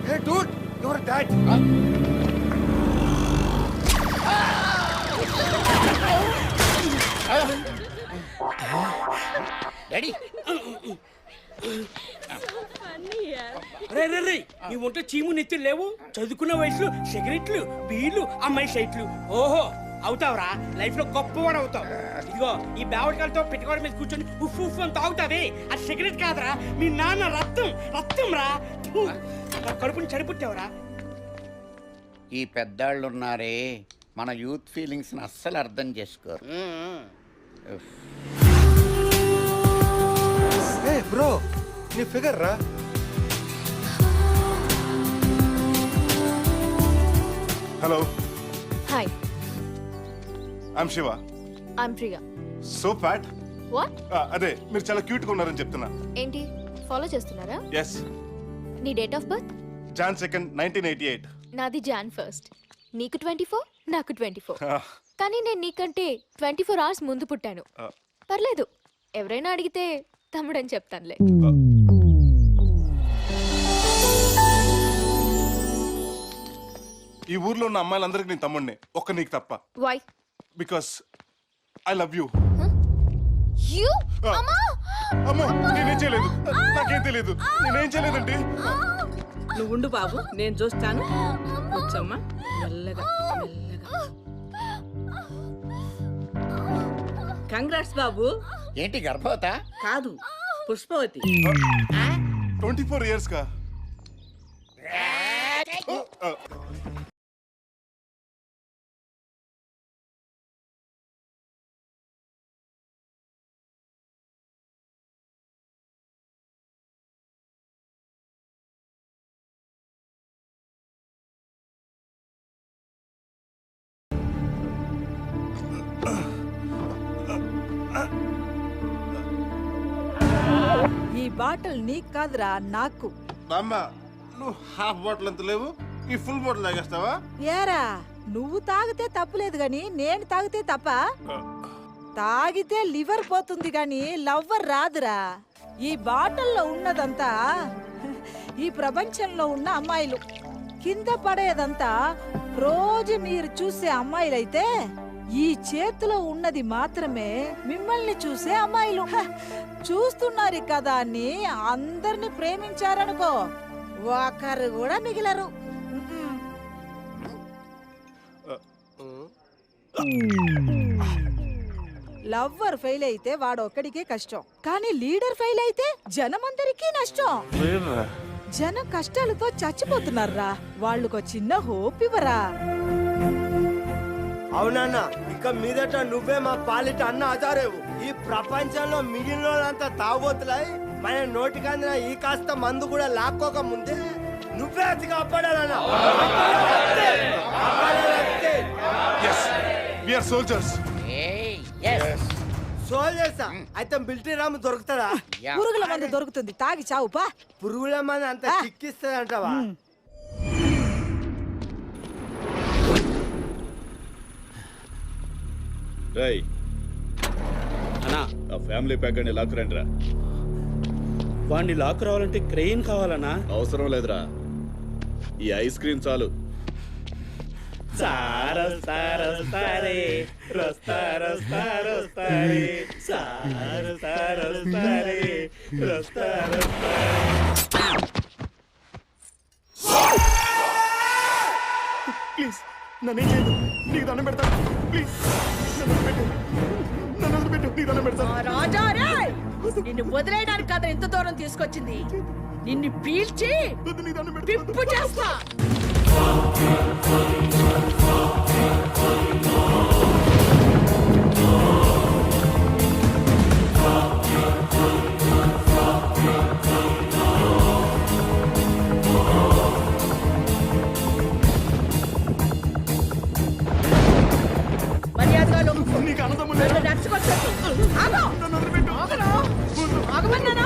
S12: Hey dude, you're dead.
S4: Daddy,
S11: రే రే రే, నీ ఒంట్లో చీము నెత్తులు లేవు? చదువుకున్న వయసులో సిగరెట్లు, బీర్లు, అమ్మాయి సైట్లు. ఓహో, అవుతావురా, లైఫ్ లో గొప్పవాడు అవుతావు. ఇదిగో ఈ బేవడికాలతో పెట్టుకోవడం మీద కూర్చొని ఉఫ్ ఉఫ్ అని తాగుతావే, అది సిగరెట్ కాదురా, మీ నాన్న రక్తం. రక్తం రా, కడుపుని చడిపుట్టావురా.
S4: ఈ పెద్దాళ్ళు ఉన్నారే, మన యూత్ ఫీలింగ్స్ అస్సలు అర్థం చేసుకోరు.
S12: Hey bro, నీ ఫిగర్ రా.
S2: Hello,
S13: hi,
S2: I'm Shiva.
S13: I'm Priya.
S2: So fat.
S13: What?
S2: అదే, మీరు చాలా క్యూట్ గా ఉన్నారని చెప్తున్నా.
S13: ఏంటి ఫాలో చేస్తున్నారా?
S2: ఎస్.
S13: నీ date of birth?
S2: Jan 2nd, 1988.
S13: నాది Jan 1st. నీకు 24, నాకు 24. కానీ నేను నీకంటే 24 hours ముందు పుట్టాను. పర్లేదు, ఎవరైనా అడిగితే తమ్ముడని చెప్తానులే.
S2: ఈ ఊర్లో ఉన్న అమ్మాయిలందరికీ నేను తమ్ముడిని, ఒక్క నీకు తప్ప.
S13: Why?
S2: Because I love you.
S13: You? అమ్మా!
S2: అమ్మో, నేనేం చేయలేదు, నాకేం తెలియదు, నేనేం చేయలేదండి.
S3: నువ్వు ఉండు బాబు, నేను చూస్తాను. కూర్చోమ్మా, మెల్లగా మెల్లగా. కంగ్రాట్స్ బాబు.
S4: ఏంటి గర్భవతా?
S3: కాదు, పుష్పవతి.
S2: 24 years కా?
S3: ఈ బాటిల్ నీకు కాదురా, నాకు.
S2: బామ్మ, నువ్వు హాఫ్ బాటిల్ అంత లేవు, ఈ ఫుల్ బాటిల్ తాగేస్తావా?
S3: ఏరా, నువ్వు తాగితే తప్పులేదు గాని నేను తాగితే తప్ప? తాగితే లివర్ పోతుంది గాని లవ్వర్ రాదురా. ఈ బాటిల్లో ఉన్నదంతా ఈ ప్రపంచంలో ఉన్న అమ్మాయిలు, కింద పడేదంతా రోజు మీరు చూసే అమ్మాయిలైతే ఈ చేతిలో ఉన్నది మాత్రమే మిమ్మల్ని చూసే అమ్మాయిలు. చూస్తున్నారు కదా అని అందరిని ప్రేమించారనుకో, ఒకరు కూడా మిగిలరు. లవ్వర్ ఫెయిల్ అయితే వాడొక్కడికే కష్టం, కానీ లీడర్ ఫెయిల్ అయితే జనమందరికీ నష్టం. జనం కష్టాలతో చచ్చిపోతున్నారా, వాళ్ళకు చిన్న హోప్ ఇవ్వరా?
S14: అవునన్నా ఇక మీదట నువ్వే మా పాలిట అన్న ఆచారేవు. ఈ ప్రపంచంలో మిగిలిన వాళ్ళంతా తాగోతులై మన నోటికందిన ఈ కాస్త మందు కూడా లాక్కోక ముందే నువ్వే అతి కాపాడాలన్నా. సోల్జర్సా అయితే మిలిటరీ రాము దొరుకుతారా?
S3: పురుగుల మందు దొరుకుతుంది, తాగి చావుపా.
S14: పురుగుల మంది అంత చిక్కిస్తుంది అంటావా?
S6: అన్నా ఆ ఫ్యామిలీ ప్యాక్ అని లాక్ రండి రా. వాడిని లాక్ రావాలంటే క్రెయిన్ కావాలన్నా. అవసరం లేదురా, ఈ ఐస్ క్రీమ్ చాలు.
S2: ప్లీజ్ నన్ను ఏం చేయదు, నీకు దండం పెడతాను. ప్లీజ్ నన్ను పెట్టు, నీకు దండం పెడతాను.
S3: రాజా రే, నిన్ను వదిలేయడానికి కదా ఎంత దూరం తీసుకొచ్చింది. నిన్ను పీల్చి పిప్పు చేస్తా. మర్యాదగా నీకు అన్నదమ్ములు నడుచుకొచ్చాను. ఆగమన్నానా?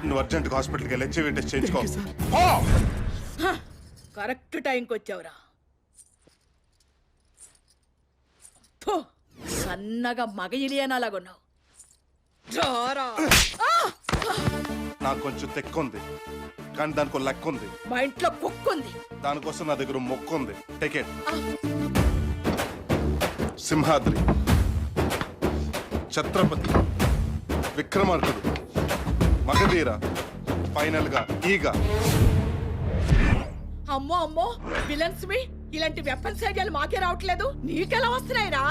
S2: నువ్వు అర్జెంట్ హాస్పిటల్కి వెళ్ళి హెచ్ఐవి టెస్ట్ చేయించుకో.
S3: కరెక్ట్ టైంకి వచ్చావురా. సన్నగా మగ ఇలియనాలాగున్నావు.
S2: నాకు కొంచెం తెక్కుంది, కానీ దానికి లెక్క ఉంది.
S3: మా ఇంట్లో కుక్కుంది,
S2: దానికోసం నా దగ్గర మొక్కు ఉంది. టికెట్ సింహాద్రి, ఛత్రపతి, విక్రమార్కుడు, మగధీర, ఫైనల్ గా ఈగ.
S3: అమ్మో అమ్మో, విలన్స్ మీ ఇలాంటి వెపన్స్ ఐడియాలు మాకే రావట్లేదు. నీకెలా వస్తున్నాయిరా?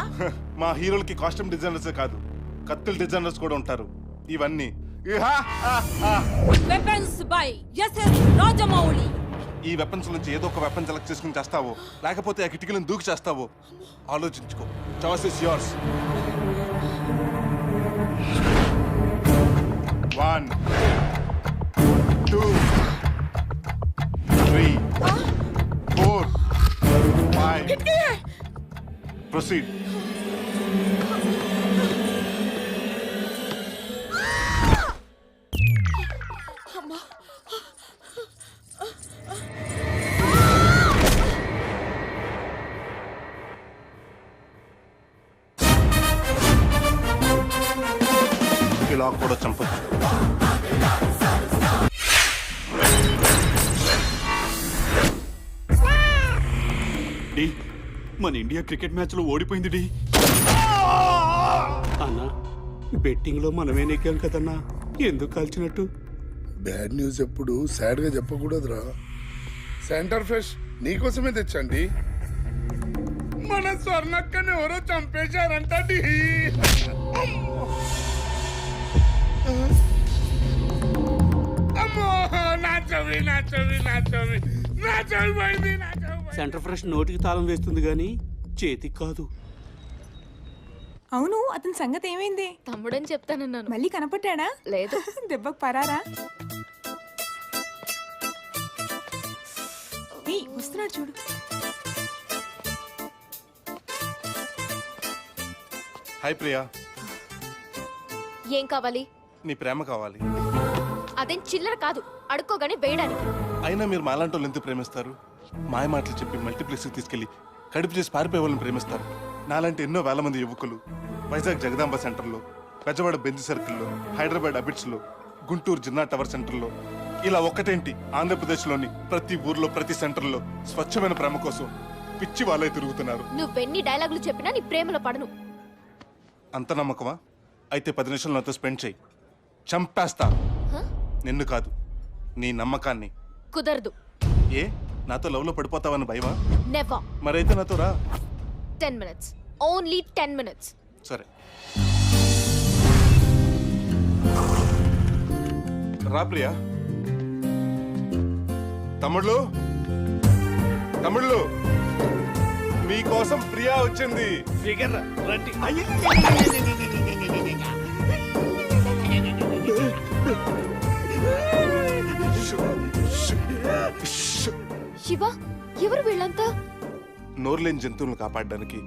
S2: మా హీరోలకి కాస్ట్యూమ్ డిజైనర్స్ కాదు, కత్తుల డిజైనర్స్ కూడా ఉంటారు. ఇవన్నీ
S3: వెపన్స్ బై ఎస్ఎస్ రాజమౌళి.
S2: ఈ వెపన్స్ నుంచి ఏదో ఒక వెపన్ సెలెక్ట్ చేసుకుని చేస్తావో, లేకపోతే ఆ కిటికీలను దూకి చేస్తావో ఆలోచించుకో. Choice is yours. 1 2 3 4 5 ప్రొసీడ్. లాక్ కూడా చంపొచ్చు.
S6: మన ఇండియా క్రికెట్ మ్యాచ్ లో ఓడిపోయింది డి. అన్నా బెట్టింగ్ లో మనమే నెగ్గాం కదన్నా, ఎందుకు కాల్చినట్టు?
S15: బ్యాడ్ న్యూస్ ఎప్పుడు సాడ్ గా చెప్పకూడదురా. సెంటర్ ఫ్రెష్ నీకోసమే తెచ్చండి. మన స్వర్ణక్కని ఎవరో చంపేశారంట.
S6: సెంటర్ ఫ్రెష్ నోటికి తాళం వేస్తుంది గాని చేతికి కాదు.
S5: అవును, అతని సంగతి ఏమైంది?
S13: తమ్ముడని చెప్తానన్నాను.
S5: మళ్ళీ కనపడ్డా?
S13: లేదు.
S5: దెబ్బకు పరారా? వస్తున్నాడు చూడు.
S2: హాయ్ ప్రియా.
S13: ఏం కావాలి?
S2: నీ ప్రేమ కావాలి.
S13: అదేం చిల్లర కాదు, అడుక్కోగానే వేయడానికి.
S2: అయినా మీరు మాలాంటి వాళ్ళు ఎందుకు ప్రేమిస్తారు? మాయ మాటలు చెప్పి మల్టీప్లెక్స్కి తీసుకెళ్లి కడుపు చేసి పారిపోయే వాళ్ళని ప్రేమిస్తారు. నాలాంటి ఎన్నో వేల మంది యువకులు వైజాగ్ జగదాంబ సెంటర్లో, పెద్దవాడ బెంచ్ సర్కిల్లో, హైదరాబాద్ అబిట్స్లో, గుంటూరు జిన్నా టవర్ సెంటర్లో, ఇలా ఒక్కటేంటి ఆంధ్రప్రదేశ్లోని ప్రతి ఊర్లో ప్రతి సెంటర్లో స్వచ్ఛమైన ప్రేమ కోసం పిచ్చి వాళ్ళే తిరుగుతున్నారు.
S13: నువ్వెన్ని డైలాగులు చెప్పినా నీ ప్రేమలో పడను.
S2: అంత నమ్మకమా? అయితే 10 నిమిషాలు నాతో స్పెండ్ చేయి, చంపేస్తా. నిన్ను కాదు, నీ నమ్మకాన్ని.
S13: కుదరదు.
S2: ఏ నాతో లవ్ లో పడిపోతావని భయమా?
S13: నెవర్.
S2: మరైతే నాతో రా.
S13: 10 minutes. Only 10 minutes.
S2: సరే రా ప్రియా. తమ్ముళ్ళు తమ్ముళ్ళు మీకోసం ప్రియా వచ్చింది.
S6: ఫిగర్ రండి.
S13: శివ, ఎవరు వీళ్ళంతా?
S2: నోరులేని జంతువులను కాపాడడానికి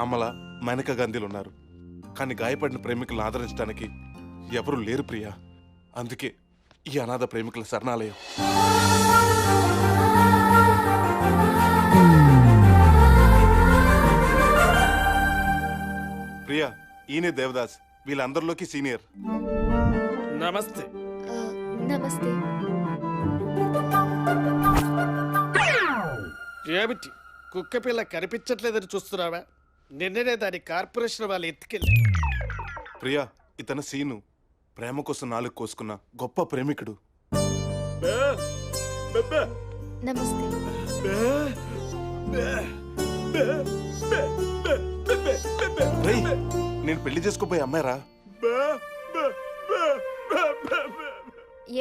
S2: అమల, మేనకా గాంధీలు ఉన్నారు. కానీ గాయపడిన ప్రేమికులను ఆదరించడానికి ఎవరు లేరు ప్రియా. అందుకే ఈ అనాథ ప్రేమికుల శరణాలయం. ప్రియా, ఈయనే దేవదాస్, వీళ్ళందరిలోకి సీనియర్.
S6: నమస్తే.
S13: నమస్తే.
S6: ఏమిటి కుక్క పిల్ల కనిపించట్లేదని చూస్తున్నావా? నిన్ననే దాని కార్పొరేషన్ వాళ్ళు ఎత్తుకెళ్ళి.
S2: ప్రియా, ఇతను సీను, ప్రేమ కోసం 4 కోసుకున్న గొప్ప ప్రేమికుడు.
S13: నమస్తే.
S2: రేయ్, నేను పెళ్లి చేసుకోపోయే అమ్మాయిరా.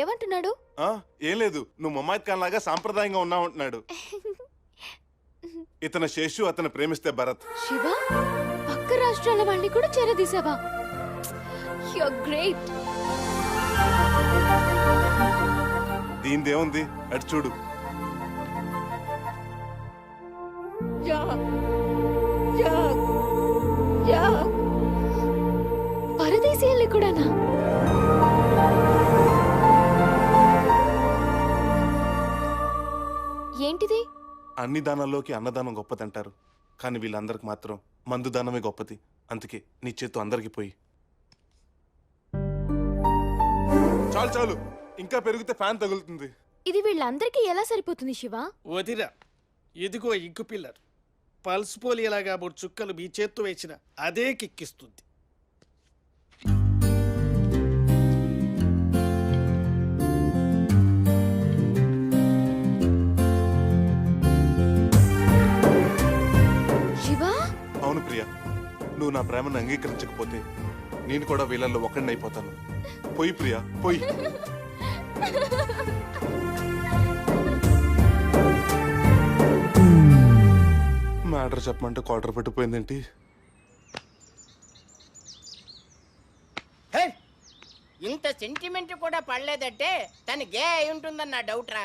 S13: ఏమంటున్నాడు?
S2: ఏం లేదు, నువ్వు మమ్మాయిత్ ఖాన్ లాగా సాంప్రదాయంగా ఉన్నావు అంటున్నాడు. ఇతను శేషు, అతను ప్రేమిస్తే భరత్.
S13: శివ, పక్క రాష్ట్రాల వాళ్ళని కూడా చేరదీసావా? You are great.
S2: దీనిదేముంది, అటు చూడు.
S13: పరదేశీయుల్ని కూడానా? ఏంటిది?
S2: అన్ని దానాల్లోకి అన్నదానం గొప్పదంటారు, కానీ వీళ్ళందరికి మాత్రం మందు దానమే గొప్పది. అందుకే నీ చేతు అందరికి పోయి. చాలు చాలు, ఇంకా పెరిగితే ఫ్యాన్ తగులుతుంది.
S13: ఇది వీళ్ళందరికీ ఎలా సరిపోతుంది శివ?
S6: వదిరా, ఇదిగో ఇంకు పిల్లర్. పల్స్ పోలియలాగా 3 చుక్కలు మీ చేత్తో వేసిన అదే కిక్కిస్తుంది.
S2: అవును ప్రియా, నువ్వు నా ప్రేమను అంగీకరించకపోతే నేను కూడా వీళ్ళల్లో ఒకడిని అయిపోతాను. పోయి ప్రియా, పోయి. మ్యాటర్ చెప్పమంటే క్వార్టర్ పెట్టిపోయిందేంటి?
S4: ఇంత సెంటిమెంట్ కూడా పడలేదంటే తను గే అయి ఉంటుందన్న డౌట్ రా.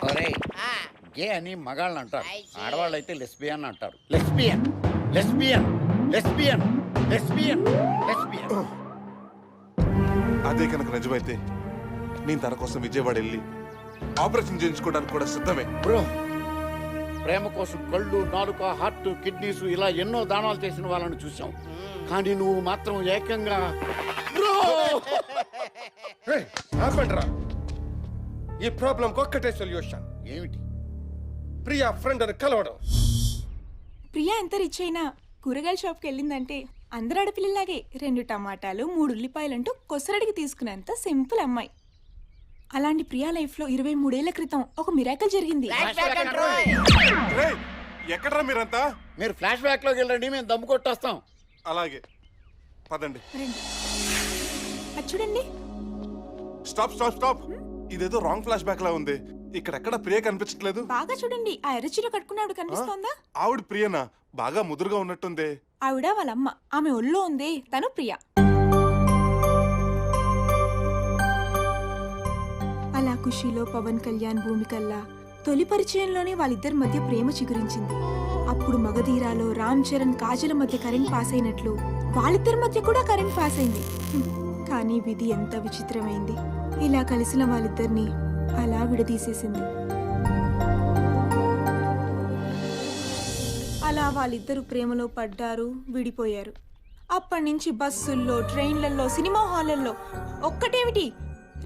S4: గే అని మగాళ్ళని అంటారు, ఆడవాళ్ళు అయితే లెస్బియన్ అంటారు. Lesbian lesbian lesbian lesbian lesbian.
S2: అదే కనుక నిజమైతే నేను తన కోసం విజయవాడ వెళ్ళి ఆపరేషన్ చేయించుకోవడానికి కూడా సిద్ధమే.
S4: బ్రో, ప్రేమ కోసం కళ్ళు, నాలుక, హార్ట్, కిడ్నీస్ ఇలా ఎన్నో దానాలు చేసిన వాళ్ళని చూసాం. కానీ నువ్వు మాత్రం ఏకంగా
S12: ఈ ప్రాబ్లం ఒక్కటే సొల్యూషన్.
S4: ఏమిటి?
S12: ప్రియా ఫ్రెండ్ అని కలవడం.
S16: ప్రియా ఎంత రిచ్ అయినా కూరగాయల షాప్కి వెళ్ళిందంటే అందరు ఆడపిల్లలాగే 2 టమాటాలు 3 ఉల్లిపాయలంటూ కొసరడికి తీసుకునేంత సింపుల్ అమ్మాయి. అలాంటి ప్రియా లైఫ్ లో 23 ఏళ్ల క్రితం ఒక మిరాకల్ జరిగింది.
S2: ఎక్కడ్రా మీరంతా?
S4: మీరు ఫ్లాష్ బ్యాక్ లోకి వెళ్ళండి, మేము దమ్ము కొట్టేస్తాం.
S2: అలాగే పదండి.
S16: అది చూడండి.
S2: స్టాప్ స్టాప్ స్టాప్, ఇదేదో రాంగ్ ఫ్లాష్ బ్యాక్ లా ఉంది. ఇక్కడెక్కడ ప్రియ కనిపించట్లేదు.
S16: బాగా చూడండి, ఆ ఎర్రచీర కట్టుకున్నాడు కనిపిస్తోందా?
S2: ఆవిడ ప్రియనా? బాగా ముదురుగా ఉన్నట్టుంది.
S16: ఆవిడ వాళ్ళమ్మ, ఆమె ఒళ్ళో ఉంది, తను ప్రియా. అలా ఖుషీలో పవన్ కళ్యాణ్ భూమికల్లా తొలి పరిచయంలోనే వాళ్ళిద్దరి మధ్య ప్రేమ చిగురించింది. అప్పుడు మగధీరాలో రామ్ చరణ్ కాజల మధ్య కరెంట్ పాస్ అయినట్లు వాళ్ళిద్దరి మధ్య కూడా కరెంట్ పాస్ అయింది. కానీ విధి ఎంత విచిత్రమైంది, ఇలా కలిసిన వాళ్ళిద్దరిని అలా విడదీసేసింది. అలా వాళ్ళిద్దరూ ప్రేమలో పడ్డారు, విడిపోయారు. అప్పటి నుంచి బస్సుల్లో, ట్రైన్లలో, సినిమా హాళ్లలో ఒక్కటేమిటి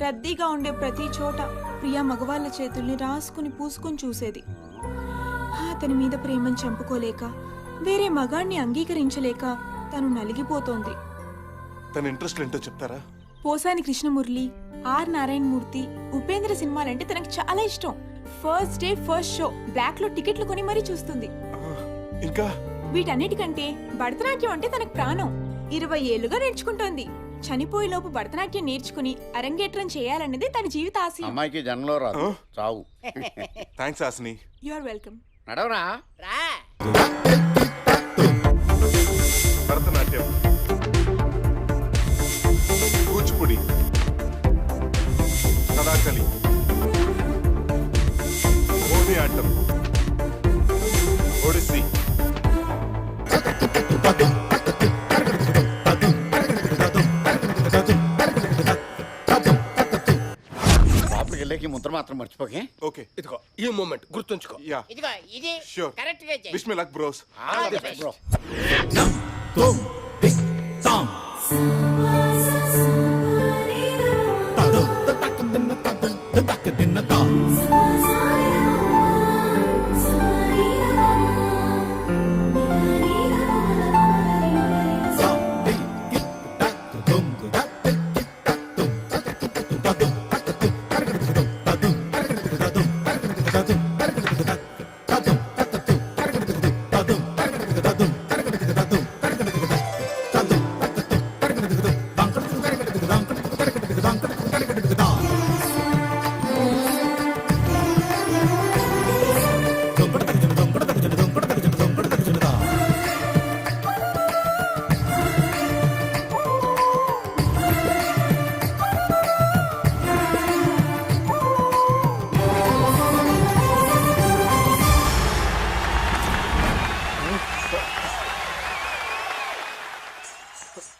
S16: రద్దీగా ఉండే ప్రతి చోట ప్రియా మగవాళ్ళ చేతుల్ని రాసుకుని పూసుకుని చూసేది. అతని మీద ప్రేమను చంపుకోలేక, వేరే మగాణ్ణి అంగీకరించలేక తను నలిగిపోతోంది.
S2: తన ఇంట్రెస్ట్ ఏంటో చెప్తారా?
S16: పోసాని కృష్ణమురళి, ఆర్ నారాయణమూర్తి, ఉపేంద్ర సినిమాలంటే తనకు చాలా ఇష్టం. First day first show black లో టికెట్లు కొని మరీ చూస్తుంది.
S2: ఇంకా
S16: వీటన్నిటికంటే భరతనాట్యం అంటే తనకు ప్రాణం. 20 ఏళ్లుగా నేర్చుకుంటోంది. చనిపోయేలోపు భరతనాట్యం నేర్చుకుని అరంగేట్రం చేయాలన్నది తన జీవిత ఆశయం.
S4: అమ్మాయికి జన్మలో రాదు, చావు.
S2: Thanks Hasini.
S16: You are welcome.
S4: నడవరా?
S2: భరతనాట్యం, కూచిపూడి, కథాకళి, మోహినియాట్టం, ఒడిస్సీ,
S4: లోపలికి వెళ్ళేకి ముద్ర మాత్రం మర్చిపోకే.
S2: ఓకే,
S12: ఇదిగో ఈ మూమెంట్ గుర్తుంచుకో.
S2: యా
S4: ఇదిగో ఇది
S2: ష్యూర్.
S4: కరెక్ట్ గా చెయ్.
S2: Wish me luck bros.
S4: All the best bro.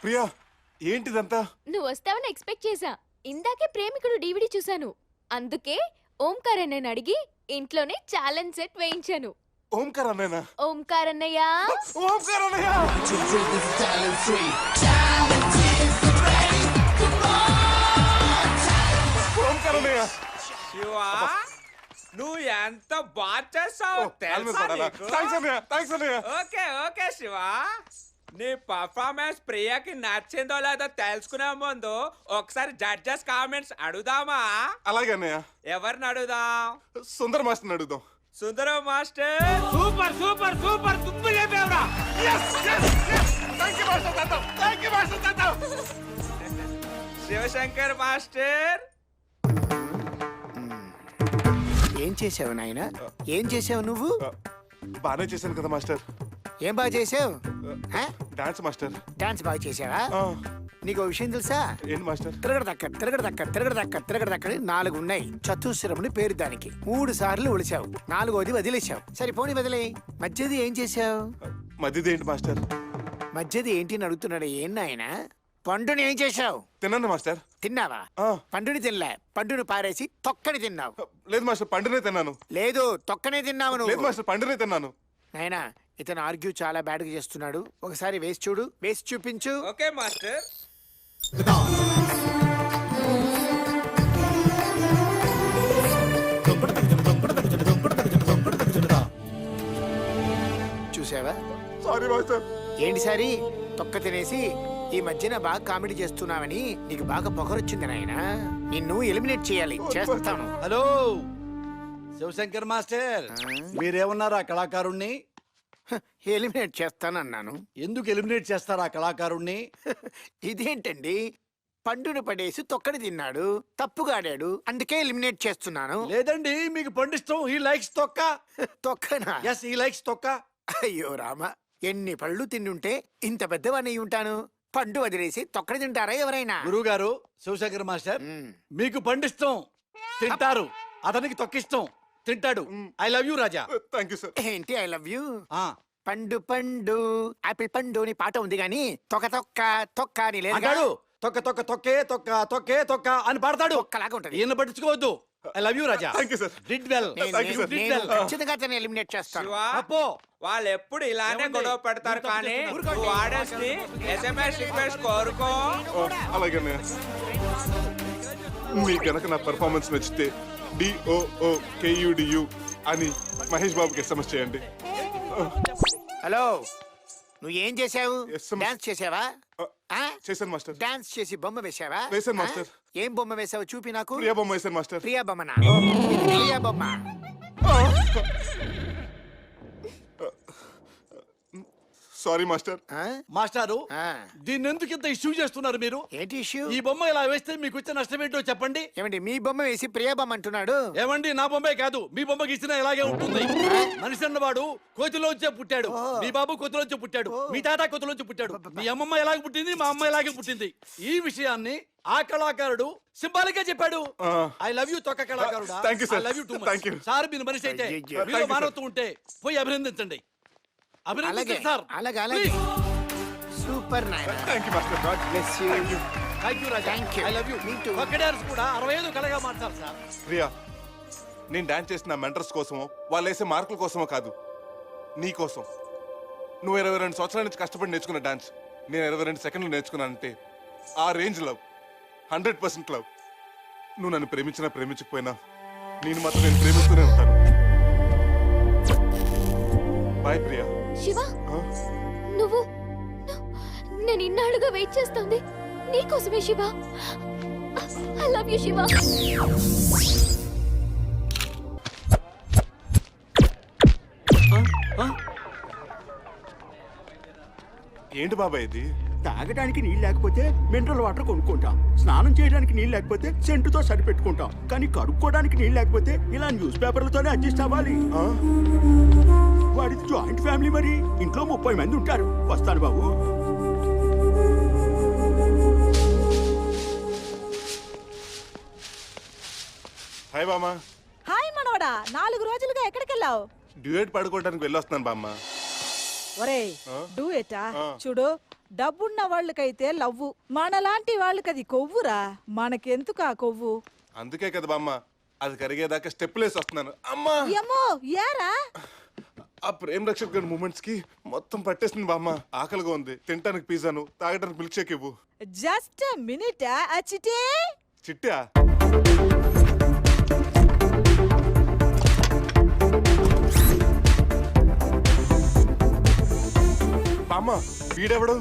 S2: Priya, ఏంటిదంతా?
S13: నువ్వు వస్తావని ఎక్స్పెక్ట్ చేశా. ఇందాకే ప్రేమికుడు డివిడి చూశాను. అందుకే ఓంకార్ అన్నయ్యని అడిగి ఇంట్లోనే ఛాలెంజ్ సెట్ వేయించాను.
S2: ఓంకార్ అన్నయ్యనా?
S13: ఓంకార్ అన్నయ్య,
S2: ఓంకార్ అన్నయ్య! ఓంకార్ అన్నయ్య!
S7: శివా, నువ్వు ఎంత బాగా చేసావు తెలుసా నీకు?
S2: థాంక్స్ అన్నయ్య.
S7: ఓకే ఓకే శివా, నీ పర్ఫార్మెన్స్ ప్రియాకి నచ్చిందో లేదో తెలుసుకునే ముందు ఒకసారి జడ్జెస్ కామెంట్స్ అడుగుదామా?
S2: అలాగే అన్నయ్య.
S7: ఎవరిని అడుగుదాం?
S2: సుందర్ మాస్టర్ని అడుగుదాం.
S7: సుందరం మాస్టర్, సూపర్ సూపర్ సూపర్, తుప్పు లేపేవరా! శివశంకర్ మాస్టర్,
S14: ఏం చేసావు నాయన? ఏం చేసావు నువ్వు?
S2: బాగానే చేశాను కదా మాస్టర్.
S14: ఏం బాగా చేసావు?
S2: Dance master.
S14: డాన్స్ బాగా చేసావా? నీకు విషయం తెలుసా?
S2: ఏంటి మాస్టర్?
S14: తిరగడదక్క 4 ఉన్నాయి. చతుశ్రముని పేరు దానికి. 3 సార్లు ఒలిచావు, 4వది వదిలేశావు. సరే పోనీ వదిలే. మధ్యది ఏం చేసావు?
S2: మధ్యది ఏంటి మాస్టర్?
S14: మధ్యది ఏంటి అని అడుగుతున్నాడు. ఏం నాయన? పండుని ఏం చేసావు?
S2: తిన్నాను మాస్టర్.
S14: తిన్నావా? పండుని తినలే, పండుని పారేసి తొక్కని తిన్నావు.
S2: లేదు మాస్టర్, పండునే తిన్నాను.
S14: లేదు, తొక్కనే తిన్నావు నువ్వు.
S2: లేదు మాస్టర్, పండునే తిన్నాను.
S14: నాయనా, ఇతను ఆర్గ్యూ చాలా బ్యాడ్ గా చేస్తున్నాడు. ఒకసారి వేసి చూడు, వేసి చూపించు.
S7: Okay master.
S14: చూసావా?
S2: Sorry master.
S14: ఏంటి సారీ? తొక్క తినేసి ఈ మధ్యన బాగా కామెడీ చేస్తున్నావని నీకు బాగా పొగరొచ్చింది నాయనా. నిన్ను ఎలిమినేట్ చేయాలి. చేస్తాను.
S17: హలో శివశంకర్ మాస్టర్, మీరేమన్నారు ఆ కళాకారుణ్ణి?
S14: ఎలిమినేట్ చేస్తానన్నాను.
S17: ఎందుకు ఎలిమినేట్ చేస్తారు ఆ కళాకారుణ్ణి?
S14: ఇదేంటండి, పండును పడేసి తొక్కని తిన్నాడు, తప్పుగా ఆడాడు, అందుకే ఎలిమినేట్ చేస్తున్నాను.
S17: లేదండి, మీకు పండు ఇష్టం. హీ లైక్స్ తొక్క.
S14: తొక్కనా?
S17: ఎస్, హీ లైక్స్ తొక్క.
S14: అయ్యో రామ, ఎన్ని పళ్ళు తిండుంటే ఇంత పెద్దవాణ్ణి ఉంటాను. పండు వదిలేసి తొక్కని తింటారా ఎవరైనా?
S17: గురువు గారు, శివశంకర్ మాస్టర్, మీకు పండు ఇష్టం, తింటారు. అతనికి తొక్కిష్టం, తింటాడు. I love you Raja.
S2: Thank you sir.
S14: ఏంటి ఐ లవ్ యూ? పండు పండు ఆపిల్ పండు అని పాట ఉంది గాని తొక్క తొక్క తొక్క అని లేదు.
S17: తొక్క తొక్క తొక్కే తొక్క తొక్కే తొక్క అని పాడతాడు.
S14: ఒక్కలాగా ఉంటది.
S17: ఈయన పట్టించుకోవద్దు. I love you Raja.
S2: Thank you sir.
S17: Did well.
S14: ఖచ్చితంగా అతన్ని ఎలిమినేట్ చేస్తాను.
S17: అప్పో,
S7: వాళ్ళు ఎప్పుడు ఇలానే గొడవ పెడతారు కానీ నువ్వు ఆడేసి SMS రిక్వెస్ట్ కోరుకో.
S2: అలాగే అన్నయ్య. మీకు గనక నా పెర్ఫార్మెన్స్ నచ్చితే DOOKUDU అని మహేష్ బాబుకి SMS చేయండి.
S18: హలో, నువ్వు ఏం చేసావు? డాన్స్ చేసావా?
S2: చేశాను మాస్టర్.
S18: డాన్స్ చేసి బొమ్మ వేసావా?
S2: వేశాను మాస్టర్.
S18: ఏం బొమ్మ వేసావు చూపి నాకు.
S2: ప్రియా బొమ్మ వేశాను మాస్టర్.
S18: ప్రియా బొమ్మనా? ప్రియా బొమ్మ.
S2: Sorry master.
S17: మాస్టారు, దీన్ని ఎందుకు ఇంత ఇష్యూ చేస్తున్నారు మీరు?
S18: ఏంటి ఇష్యూ?
S17: ఈ బొమ్మ ఇలా వేస్తే మీకు వచ్చే నష్టం ఏంటో చెప్పండి.
S18: ఏమండి మీ బొమ్మ వేసి ప్రియా బొమ్మ అంటున్నాడు?
S17: ఏమండి, నా బొమ్మే కాదు, మీ బొమ్మకి ఇచ్చినా ఇలాగే ఉంటుంది. మనిషి అన్నవాడు కోతిలోంచే పుట్టాడు. మీ బాబు కోతిలోంచి పుట్టాడు. మీ తాత కోతిలోంచి పుట్టాడు. మీ అమ్మమ్మ ఎలాగ పుట్టింది, మా అమ్మ ఎలాగే పుట్టింది. ఈ విషయాన్ని ఆ కళాకారుడు సింబాలిక్ గా చెప్పాడు. ఐ లవ్ యూ తొక్క కళాకారుడా. I love you too much. Sir మీరు మనిషి అయితే మీలో మానవత్వం ఉంటే పోయి అభినందించండి.
S18: అలాగే అలాగే అలాగే. సూపర్ నాయనా.
S2: Thank you master. God bless you.
S17: Thank you Raja. I love you. ఒక్క డాన్స్ కూడా 65 కళగా మార్చాలి సార్.
S2: ప్రియా, నేను డాన్స్ చేసిన మెంటర్స్ కోసమో వాళ్ళు వేసే మార్కుల కోసమో కాదు, నీ కోసం. నువ్వు 22 సంవత్సరాల నుంచి కష్టపడి నేర్చుకున్న డాన్స్ నేను 22 సెకండ్లు నేర్చుకున్నానంటే ఆ రేంజ్ లవ్, 100% లవ్. నువ్వు నన్ను ప్రేమించినా ప్రేమించకపోయినా నేను మాత్రం నేను ప్రేమిస్తూనే ఉంటాను. బాయ్ ప్రియా.
S13: శివ, నువ్వు నేను ఇన్నాళ్ళుగా వెయిట్ చేస్తుంది నీకోసమే Shiva. I love you Shiva.
S2: ఏంటి బాబాయ్ ఇది?
S19: తాగడానికి నీళ్ళు లేకపోతే మినరల్ వాటర్ కొనుక్కుంటాం. స్నానం చేయడానికి నీళ్ళు లేకపోతే సెంటుతో సరిపెట్టుకుంటాం. కానీ కడుక్కోవడానికి నీళ్ళు లేకపోతే ఇలా న్యూస్ పేపర్లతోనే అడ్జస్ట్ అవ్వాలి. వాడిది జాయింట్ ఫ్యామిలీ, మరి ఇంట్లో 30 మంది ఉంటారు. వస్తాను బాబు.
S2: హాయ్ బామ్మ.
S3: హాయ్ మనవడా, 4 రోజులుగా ఎక్కడికి వెళ్ళావు?
S2: డ్యూయట్ పాడుకోవడానికి వెళ్ళొస్తున్నాను బామ్మ.
S3: ఒరేయ్, డూయటా? చూడు, డబ్బున్న వాళ్ళకైతే లవ్వు, మనలాంటి వాళ్ళకి అది కొవ్వురా. మనకెందుకు ఆ కొవ్వు?
S2: అందుకే కదా బామ్మ అది కరిగేదాకా స్టెప్లేసి వస్తున్నాను. అమ్మా
S3: ఏమో ఏరా,
S2: ఆ ప్రేమ్ రక్షక్ గారి మూమెంట్స్ కి మొత్తం పట్టేసింది బామ్మ. ఆకలిగా ఉంది, తినడానికి పిజ్జాను, తాగడానికి మిల్క్ షేక్ ఇవ్వు.
S3: Just minute. చిటే
S2: చిట్టా? బామ్మ వీడెవడు?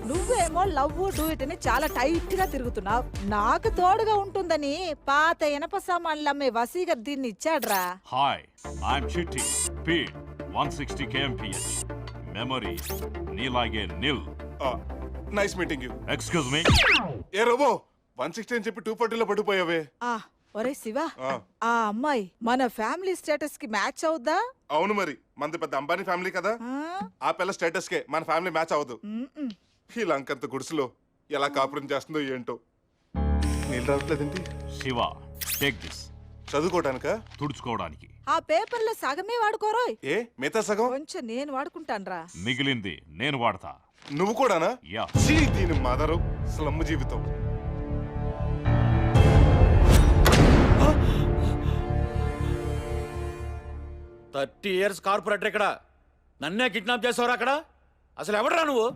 S3: నువ్వేమో లవ్ డూయిట్ అని చాలా టైట్ గా తిరుగుతున్నావు. నాకు తోడుగా ఉంటుందని పాత ఇనప సామాన్లు అమ్మే వసీగర్ దీన్ని ఇచ్చాడ్రా.
S20: Hi, I'm Chitti. Speed 160 kmph. Memory నీలాగే nil.
S2: Nice meeting you.
S20: Excuse me.
S2: ఏ రోబో, 160 అని చెప్పి 240 లో పడిపోయావే.
S3: ఒరే శివ, ఆ అమ్మాయి మన ఫ్యామిలీ స్టేటస్ కి మ్యాచ్ అవుద్దా?
S2: అవును, మరి మనది పెద్ద అంబానీ ఫ్యామిలీ కదా. ఆ పిల్ల స్టేటస్ కే మన ఫ్యామిలీ మ్యాచ్ అవ్వదు. ఈ లంకంత గుడిసెలో ఎలా కాపురం చేస్తుందో ఏంటో. నీళ్ళు రావట్లేదండి.
S20: Shiva, take this.
S2: చదువుకోవడానికా?
S20: తుడుచుకోవడానికి.
S3: ఆ పేపర్లో సగమే వాడుకోరోయ్.
S2: ఏ మిగతా సగం?
S3: కొంచెం నేను వాడుకుంటానురా.
S20: మిగిలింది నేను వాడతా.
S2: నువ్వు కూడానా?
S20: యా.
S2: దీని మదరు స్లమ్ జీవితం.
S17: థర్టీ ఇయర్స్ కార్పొరేటర్ ఇక్కడ నన్నే కిడ్నాప్ చేసావురా? అక్కడ అసలు ఎవడరా నువ్వు?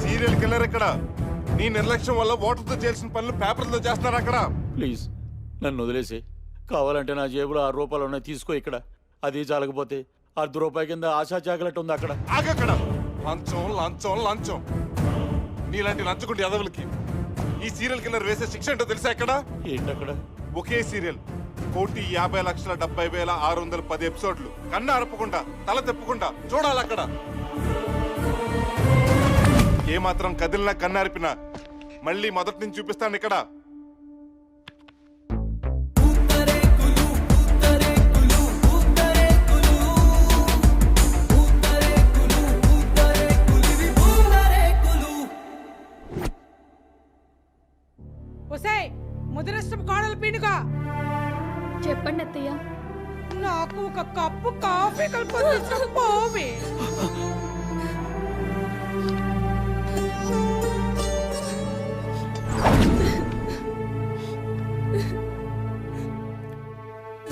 S2: సీరియల్ కిల్లర్ ఇక్కడ. నీ నిర్లక్ష్యం వల్ల ఓటర్తో చేయాల్సిన పనులు పేపర్లతో చేస్తున్నారు అక్కడ.
S17: ప్లీజ్ నన్ను వదిలేసి, కావాలంటే నా జేబులో 6 రూపాయలు ఉన్నాయి, తీసుకో. ఇక్కడ అది చాలకపోతే 10 రూపాయల కింద ఆశా చాకలెట్ ఉంది అక్కడ.
S2: ఆగక్కడ. లంచం లంచం లంచం. నీలాంటి లంచకుండి ఎదవులకి ఈ సీరియల్ కిల్లర్ వేసే శిక్ష ఏంటో తెలుసా? ఎక్కడ
S17: ఏంటక్కడ?
S2: ఒకే సీరియల్ 1,50,70,610 ఎపిసోడ్లు. కన్ను అరపకుండా తల తెప్పకుండా చూడాలి అక్కడ. ఏమాత్రం కదిలినా కన్ను అరిపినా మళ్ళీ మొదటి నుంచి చూపిస్తాను ఇక్కడ.
S3: ముదిరిష్టం కోడలు పీనుగా.
S13: చెప్పండి అత్తయ్య.
S3: నాకు ఒక కప్పు కాఫీ కలుపుకోవే.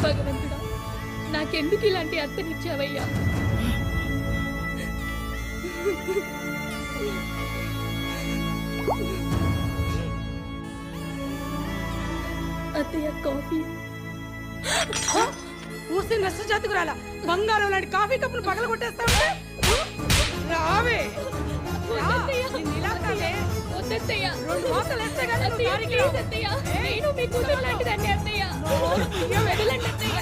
S13: భగవంతుడా, నాకెందుకు ఇలాంటి అత్తనిచ్చావయ్యా?
S5: అత్తయ్య కాఫీ.
S3: ఊసి నష్ట జాతకురాల బంగారం లాంటి కాఫీ కప్పును పగల కొట్టేస్తావు. రావే
S5: వద్దత్తయ్య.
S3: 2 మోసలు వేస్తే కానీ నువ్వు దారికి రావు.
S5: అత్తయ్య, నేను మీ కూతురు లాంటిదండి అత్తయ్య. వదలండి అత్తయ్య.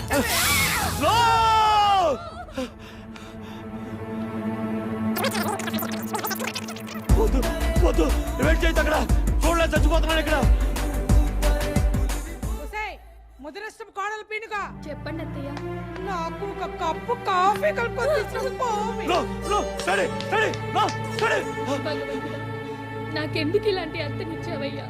S17: వద్దు వెయిట్ చేయి అక్కడ చూడలే చచ్చిపోతున్నాను ఇక్కడ.
S3: ముదిరష్టం కోడలు పీనుగా
S5: చెప్పండి అత్తయ్య.
S3: నాకు ఒక కప్పు కాఫీ కలుపుకొని
S5: భగవంతుడా, నాకెందుకు ఇలాంటి అత్తనిచ్చావయ్యా?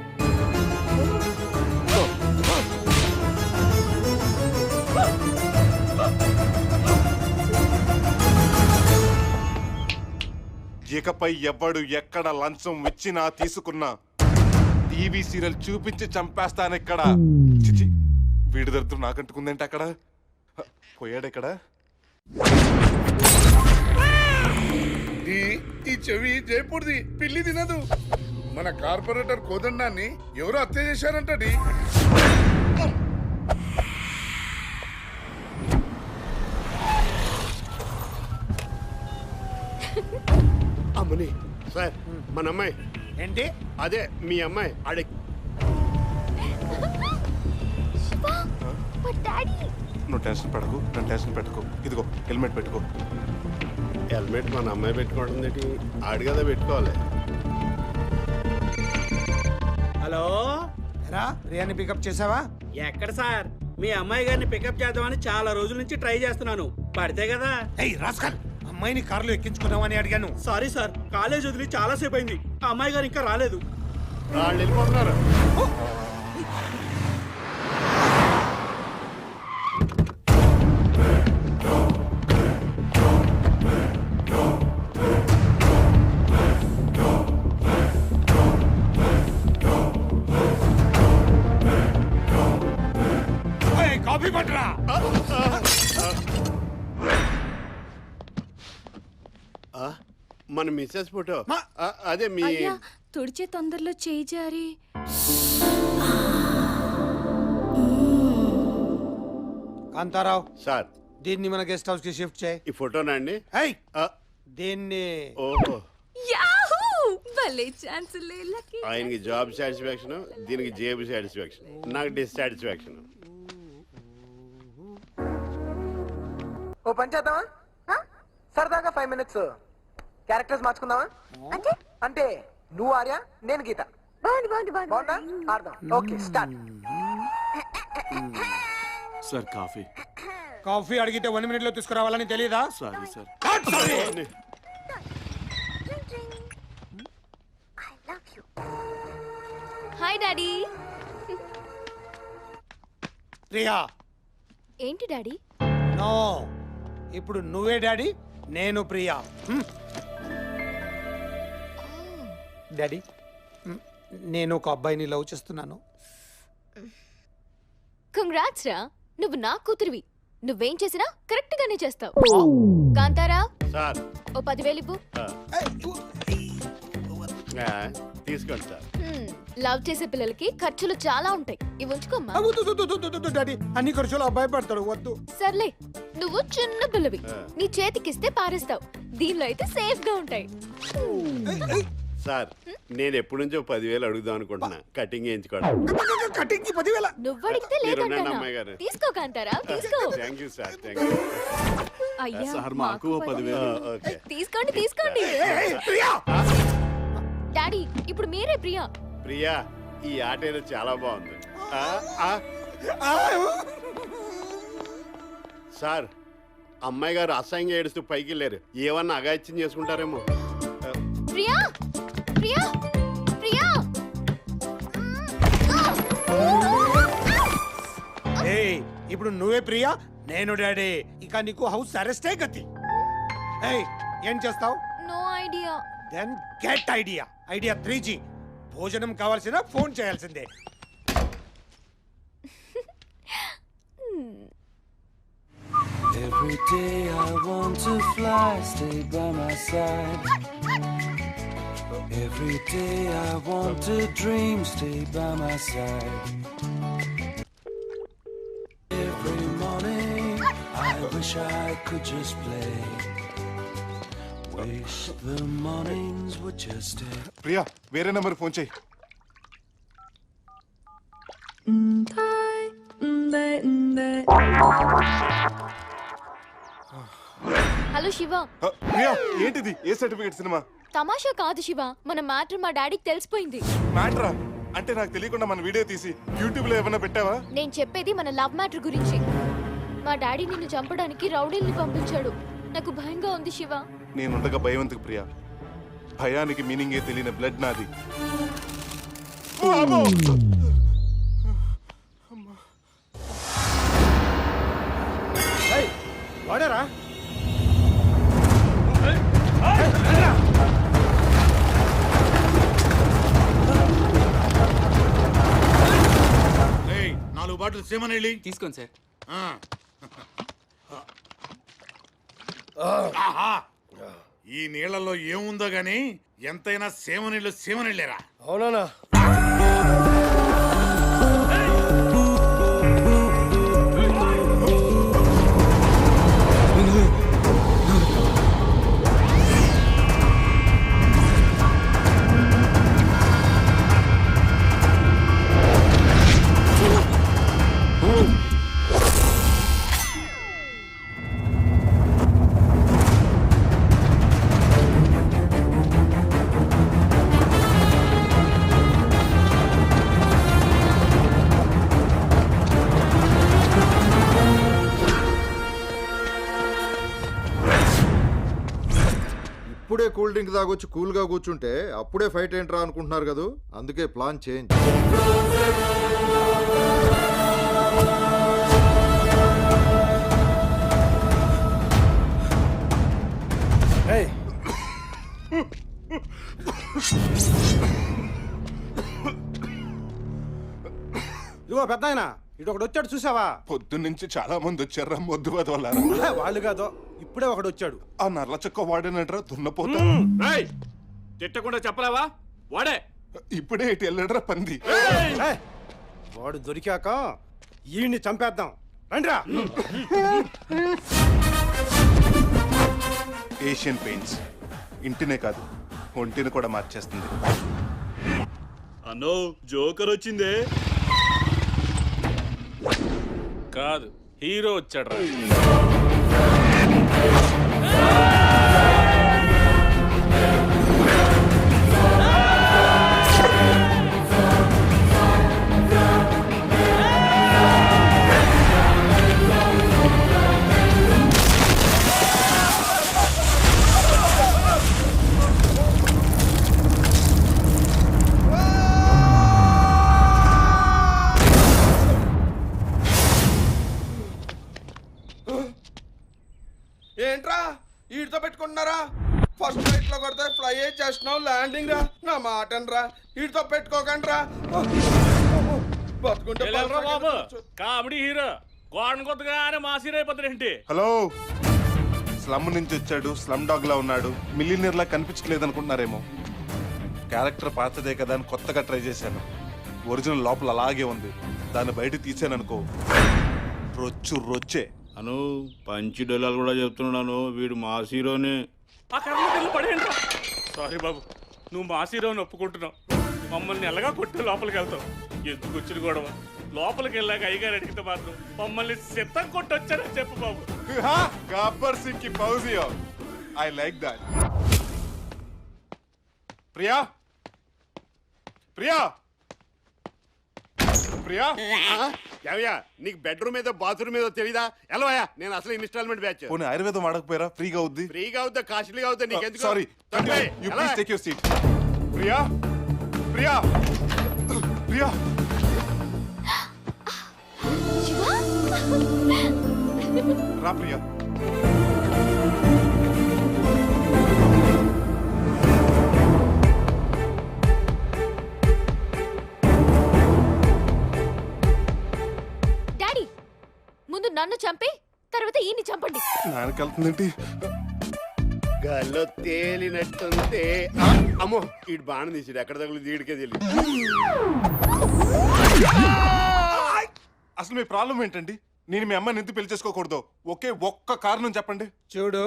S2: ఇకపై ఎవడు ఎక్కడ లంచం ఇచ్చినా తీసుకున్నా టీవీ సీరియల్ చూపించి చంపేస్తానిక్కడ. చిచి, వీడి దరిద్రం నాకంటుకుందేంటి అక్కడ? పోయాడెక్కడ?
S15: ఈ చెవి జైపూర్ది పిల్లి తినదు. మన కార్పొరేటర్ కోదండాన్ని ఎవరో హత్య చేశారంటది.
S19: అమ్మని సార్ మన అమ్మాయి
S18: ఏంటి?
S19: అదే మీ అమ్మాయి అడే.
S2: నువ్వు టెన్షన్ పడకు, నన్ను టెన్షన్ పెట్టుకో. ఇదిగో హెల్మెట్ పెట్టుకో.
S19: హెల్మెట్ మన అమ్మాయి పెట్టుకోవడం ఏంటి? ఆడు కదా పెట్టుకోవాలి.
S7: హలో
S14: రా, ప్రియాని పికప్ చేసావా?
S7: ఎక్కడ సార్? మీ అమ్మాయి గారిని పికప్ చేద్దామని చాలా రోజుల నుంచి ట్రై చేస్తున్నాను. పడితే కదా.
S14: ఏయ్ రాస్కల్, అమ్మాయిని కారులో ఎక్కించుకున్నావని అడిగాను.
S7: సారీ సార్, కాలేజ్ వదిలి చాలా సేపు అయింది. ఆ అమ్మాయి గారు ఇంకా రాలేదు.
S19: వాళ్ళు వెళ్ళిపోతున్నారు.
S14: కాఫీ పట్టరా.
S19: మన మిస్సెస్ ఫోటో అదే మీ
S13: అయ్యా, తుడిచే తొందరలో చేయి జారి.
S14: కాంతారావు
S19: సార్,
S14: దీన్ని మన గెస్ట్ హౌస్ కి షిఫ్ట్ చేయి.
S19: ఈ ఫోటోనా అండి?
S14: దీన్ని.
S19: ఓహో,
S13: యాహూ! భలే ఛాన్స్ లేలకి.
S19: ఆయనకి జాబ్ సాటిస్ఫాక్షన్, దీనికి జేబు సాటిస్ఫాక్షన్, నాకు డిస్సాటిస్ఫాక్షన్.
S14: ఓ పని చేద్దామా? సరదాగా 5 minutes క్యారెక్టర్స్ మార్చుకుందామా? అంటే నువ్వు ఆర్య, నేను గీత. బాగుందా? ఆడదాం. Okay, start.
S10: Sir coffee.
S14: Coffee అడిగితే 1 minute లో తీసుకురావాలని తెలియదా?
S10: Sorry sir.
S13: Hi daddy.
S14: Priya.
S13: ఏంటి డాడీ?
S14: నో, ఇప్పుడు నువ్వే డాడీ, నేను ప్రియా. డాడీ, నేను ఒక అబ్బాయిని లవ్ చేస్తున్నాను.
S13: కంగ్రాట్స్ రా, నువ్వు నా కూతురివి. నువ్వేం చేసినా కరెక్ట్ గానే చేస్తావు. కాంతారా,
S19: సార్
S13: ఓ 10,000 ఇవ్వు.
S19: తీసుకోండి సార్.
S13: లవ్ చేసే పిల్లలకి ఖర్చులు చాలా ఉంటాయి. ఇవి ఉంచుకోమ్మా.
S14: డాడీ, అన్ని ఖర్చులు అబ్బాయి పడతాడు, వద్దు.
S13: సర్లే, నువ్వు చిన్న పిల్లవి, నీ చేతికిస్తే పారేస్తావు. దీనిలో అయితే సేఫ్ గా ఉంటాయి.
S19: సార్, నేను ఎప్పటి నుంచో 10,000 అడుగుదాం అనుకుంటున్నా, కటింగ్ చేయించుకోవడం.
S14: కటింగ్ 10,000?
S13: నువ్వు అడిగితే లేదంటానా?
S19: అమ్మాయి గారు
S13: తీసుకో కాంతారా, తీసుకో.
S19: Thank you sir, thank you.
S13: అయ్యా,
S10: సార్ మాకు 10,000.
S13: తీసుకోండి, తీసుకోండి. డాడీ, ఇప్పుడు మీరే ప్రియా.
S19: ప్రియా, ఈ ఆట ఏదో చాలా బాగుంది. సార్, అమ్మాయి గారు అసహ్యంగా ఏడుస్తూ పైకి వెళ్ళారు. ఏమన్నా అగాయిత్యం చేసుకుంటారేమో.
S13: ప్రియా, ప్రియా, ప్రియా.
S14: ఏయ్, ఇప్పుడు నువ్వే ప్రియా, నేను డాడీ. ఇక నీకు హౌస్ అరెస్టే గతి. ఏయ్, ఏం చేస్తావు?
S13: No idea.
S14: Then get idea. Idea 3G. భోజనం కావాల్సిన ఫోన్ చేయాల్సిందే.
S21: Every day I want to fly, stay by my side. Every day I want to dream, stay by my side. wish I could just play. Wish the mornings would just stay.
S2: Priya వేరే number phone చేయి.
S13: Hello Shiva,
S2: Priya ఏంటిది? ఏ certificate cinema?
S13: తమాషా కాదు శివ, మన matter మా డాడీకి తెలిసిపోయింది.
S2: మ్యాటరా? అంటే నాకు తెలియకుండా మన వీడియో తీసి యూట్యూబ్ లో ఏమైనా పెట్టావా?
S13: నేను చెప్పేది మన లవ్ మ్యాటర్ గురించి. మా డాడీ నిన్ను చంపడానికి రౌడీల్ని పంపించాడు. నాకు భయంగా ఉంది శివ.
S2: నేనుండగా భయవంతుకు ప్రియా. భయానికి మీనింగే తెలియని బ్లడ్ నాది.
S12: వాడారా?
S9: నాలుగు బాటిల్ సేమనెళ్ళి
S11: తీసుకోండి సార్.
S9: ఈ నీళ్లలో ఏముందో గాని ఎంతైనా సేమనెళ్ళేరా.
S12: అవునా?
S1: ఇప్పుడే కూల్ డ్రింక్ తాగొచ్చి కూల్ గా కూర్చుంటే అప్పుడే ఫైట్ ఏంట్రా అనుకుంటున్నారు కదా, అందుకే ప్లాన్ చేంజ్.
S12: ఇదిగో పెద్ద ఆయన, ఇటు ఒకడు వచ్చాడు చూసావా?
S2: పొద్దున్నుంచి చాలా మంది వచ్చారా మొద్దు వదలారా?
S12: వాళ్ళు కాదు, ఇప్పుడే ఒకడు వచ్చాడు.
S2: ఆ నల్ల చొక్క వాడేనంటారా దున్నపోతా?
S6: తిట్టకుండా చెప్పలేవా? వాడే
S2: ఇప్పుడే ఇటు వెళ్ళడరా పంది.
S12: వాడు దొరికాక ఈయన్ని చంపేద్దాం రండిరా.
S2: ఏషియన్ పెయింట్స్ ఇంటినే కాదు ఒంటిని కూడా మార్చేస్తుంది.
S6: అన్నో జోకర్ వచ్చిందే. కాదు, హీరో వచ్చాడు.
S12: ఏంట్రా వీటితో పెట్టుకుంటున్నారా? ఫస్ట్ ఫ్లైట్ లో కొడితే ఫ్లై చేస్తున్నావు, ల్యాండింగ్ రా. నా మాట రా, వీటితో పెట్టుకోకండి రా. బతుకుంటే
S6: కామెడీ హీరో గోడను కొత్తగానే మాసిరైపోతాడేంటి?
S2: హలో, స్లమ్ నుంచి వచ్చాడు, స్లమ్ డాగ్ లా ఉన్నాడు, మిలియనీర్ లా కనిపించలేదు అనుకుంటున్నారేమో. క్యారెక్టర్ పాతదే కదా అని కొత్తగా ట్రై చేశాను. ఒరిజినల్ లోపల అలాగే ఉంది. దాన్ని బయట తీసాననుకో రొచ్చే.
S9: అను పంచి డొల్లాలు కూడా చెప్తున్నాను, వీడు మా హీరోనే.
S6: సారీ బాబు, నువ్వు మా హీరోని ఒప్పుకుంటున్నావు. మమ్మల్ని ఎలాగా కొట్టి లోపలికి వెళ్తావు. ఎందుకు వచ్చిన గొడవ? లోపలికి వెళ్ళాక అయ్యగారు అడిగితే మాత్రం మమ్మల్ని సిద్ధం కొట్టొచ్చారని చెప్పు బాబు.
S2: గబ్బర్ సింగ్ కి ఫౌజియో, I like that. Priya, Priya, Priya.
S9: ఏవయ్యా, నీకు బెడ్రూమ్ ఏదో బాత్రూమ్ ఏదో తెలీదా? ఎలవయ్యా, నేను అసలు ఇన్స్టాల్మెంట్ బ్యాచ్.
S2: పోనీ ఆయుర్వేదం వాడకపోయారా? ఫ్రీగా అవుద్ది.
S9: ఫ్రీగా అవుతా కాస్ట్లీగా అవుతా, నీకు ఎందుకు?
S2: Sorry, you please take your seat. Priya, Priya, Priya. రా ప్రియా.
S13: డాడీ, ముందు నన్ను చంపి తర్వాత ఈయన్ని చంపండి.
S2: నాన్నకెళ్తుందేంటి?
S9: గాల్లో తేలినట్టుంటే. అమ్మో, ఇటు బాణం తీసాడు, ఎక్కడ తగులు దీడికే తెలియదు.
S2: అసలు మీ ప్రాబ్లం ఏంటండి? నేను మీ అమ్మాయిని ఎందుకు పెళ్లి చేసుకోకూడదు ఒకే ఒక్క కారణం చెప్పండి.
S12: చూడు,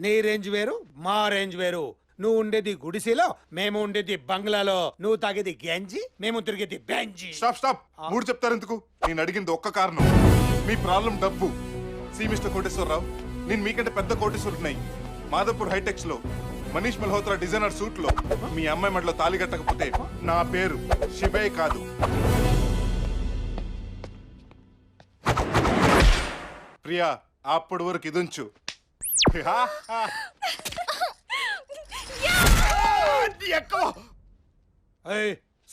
S12: నీ రేంజ్ వేరు, మా రేంజ్ వేరు. నువ్వు ఉండేది గుడిసెలో, మేము ఉండేది బంగ్లాలో. నువ్వు తాగేది గంజి, మేము తిరిగేది బెంజి.
S2: స్టాప్. మూడు చెప్తారు ఎందుకు? నేను అడిగింది ఒక్క కారణం. మీ ప్రాబ్లం డబ్బు. సి మిస్టర్ కోటేశ్వరరావు, నేను మీకంటే పెద్ద కోటేశ్వరుడినై మాధవపూర్ హైటెక్స్ లో మనీష్ మల్హోత్రా డిజైనర్ సూట్ లో మీ అమ్మాయి మెడలో తాళి కట్టకపోతే నా పేరు శివే కాదు. ప్రియా, అప్పటి వరకు ఇదుంచు.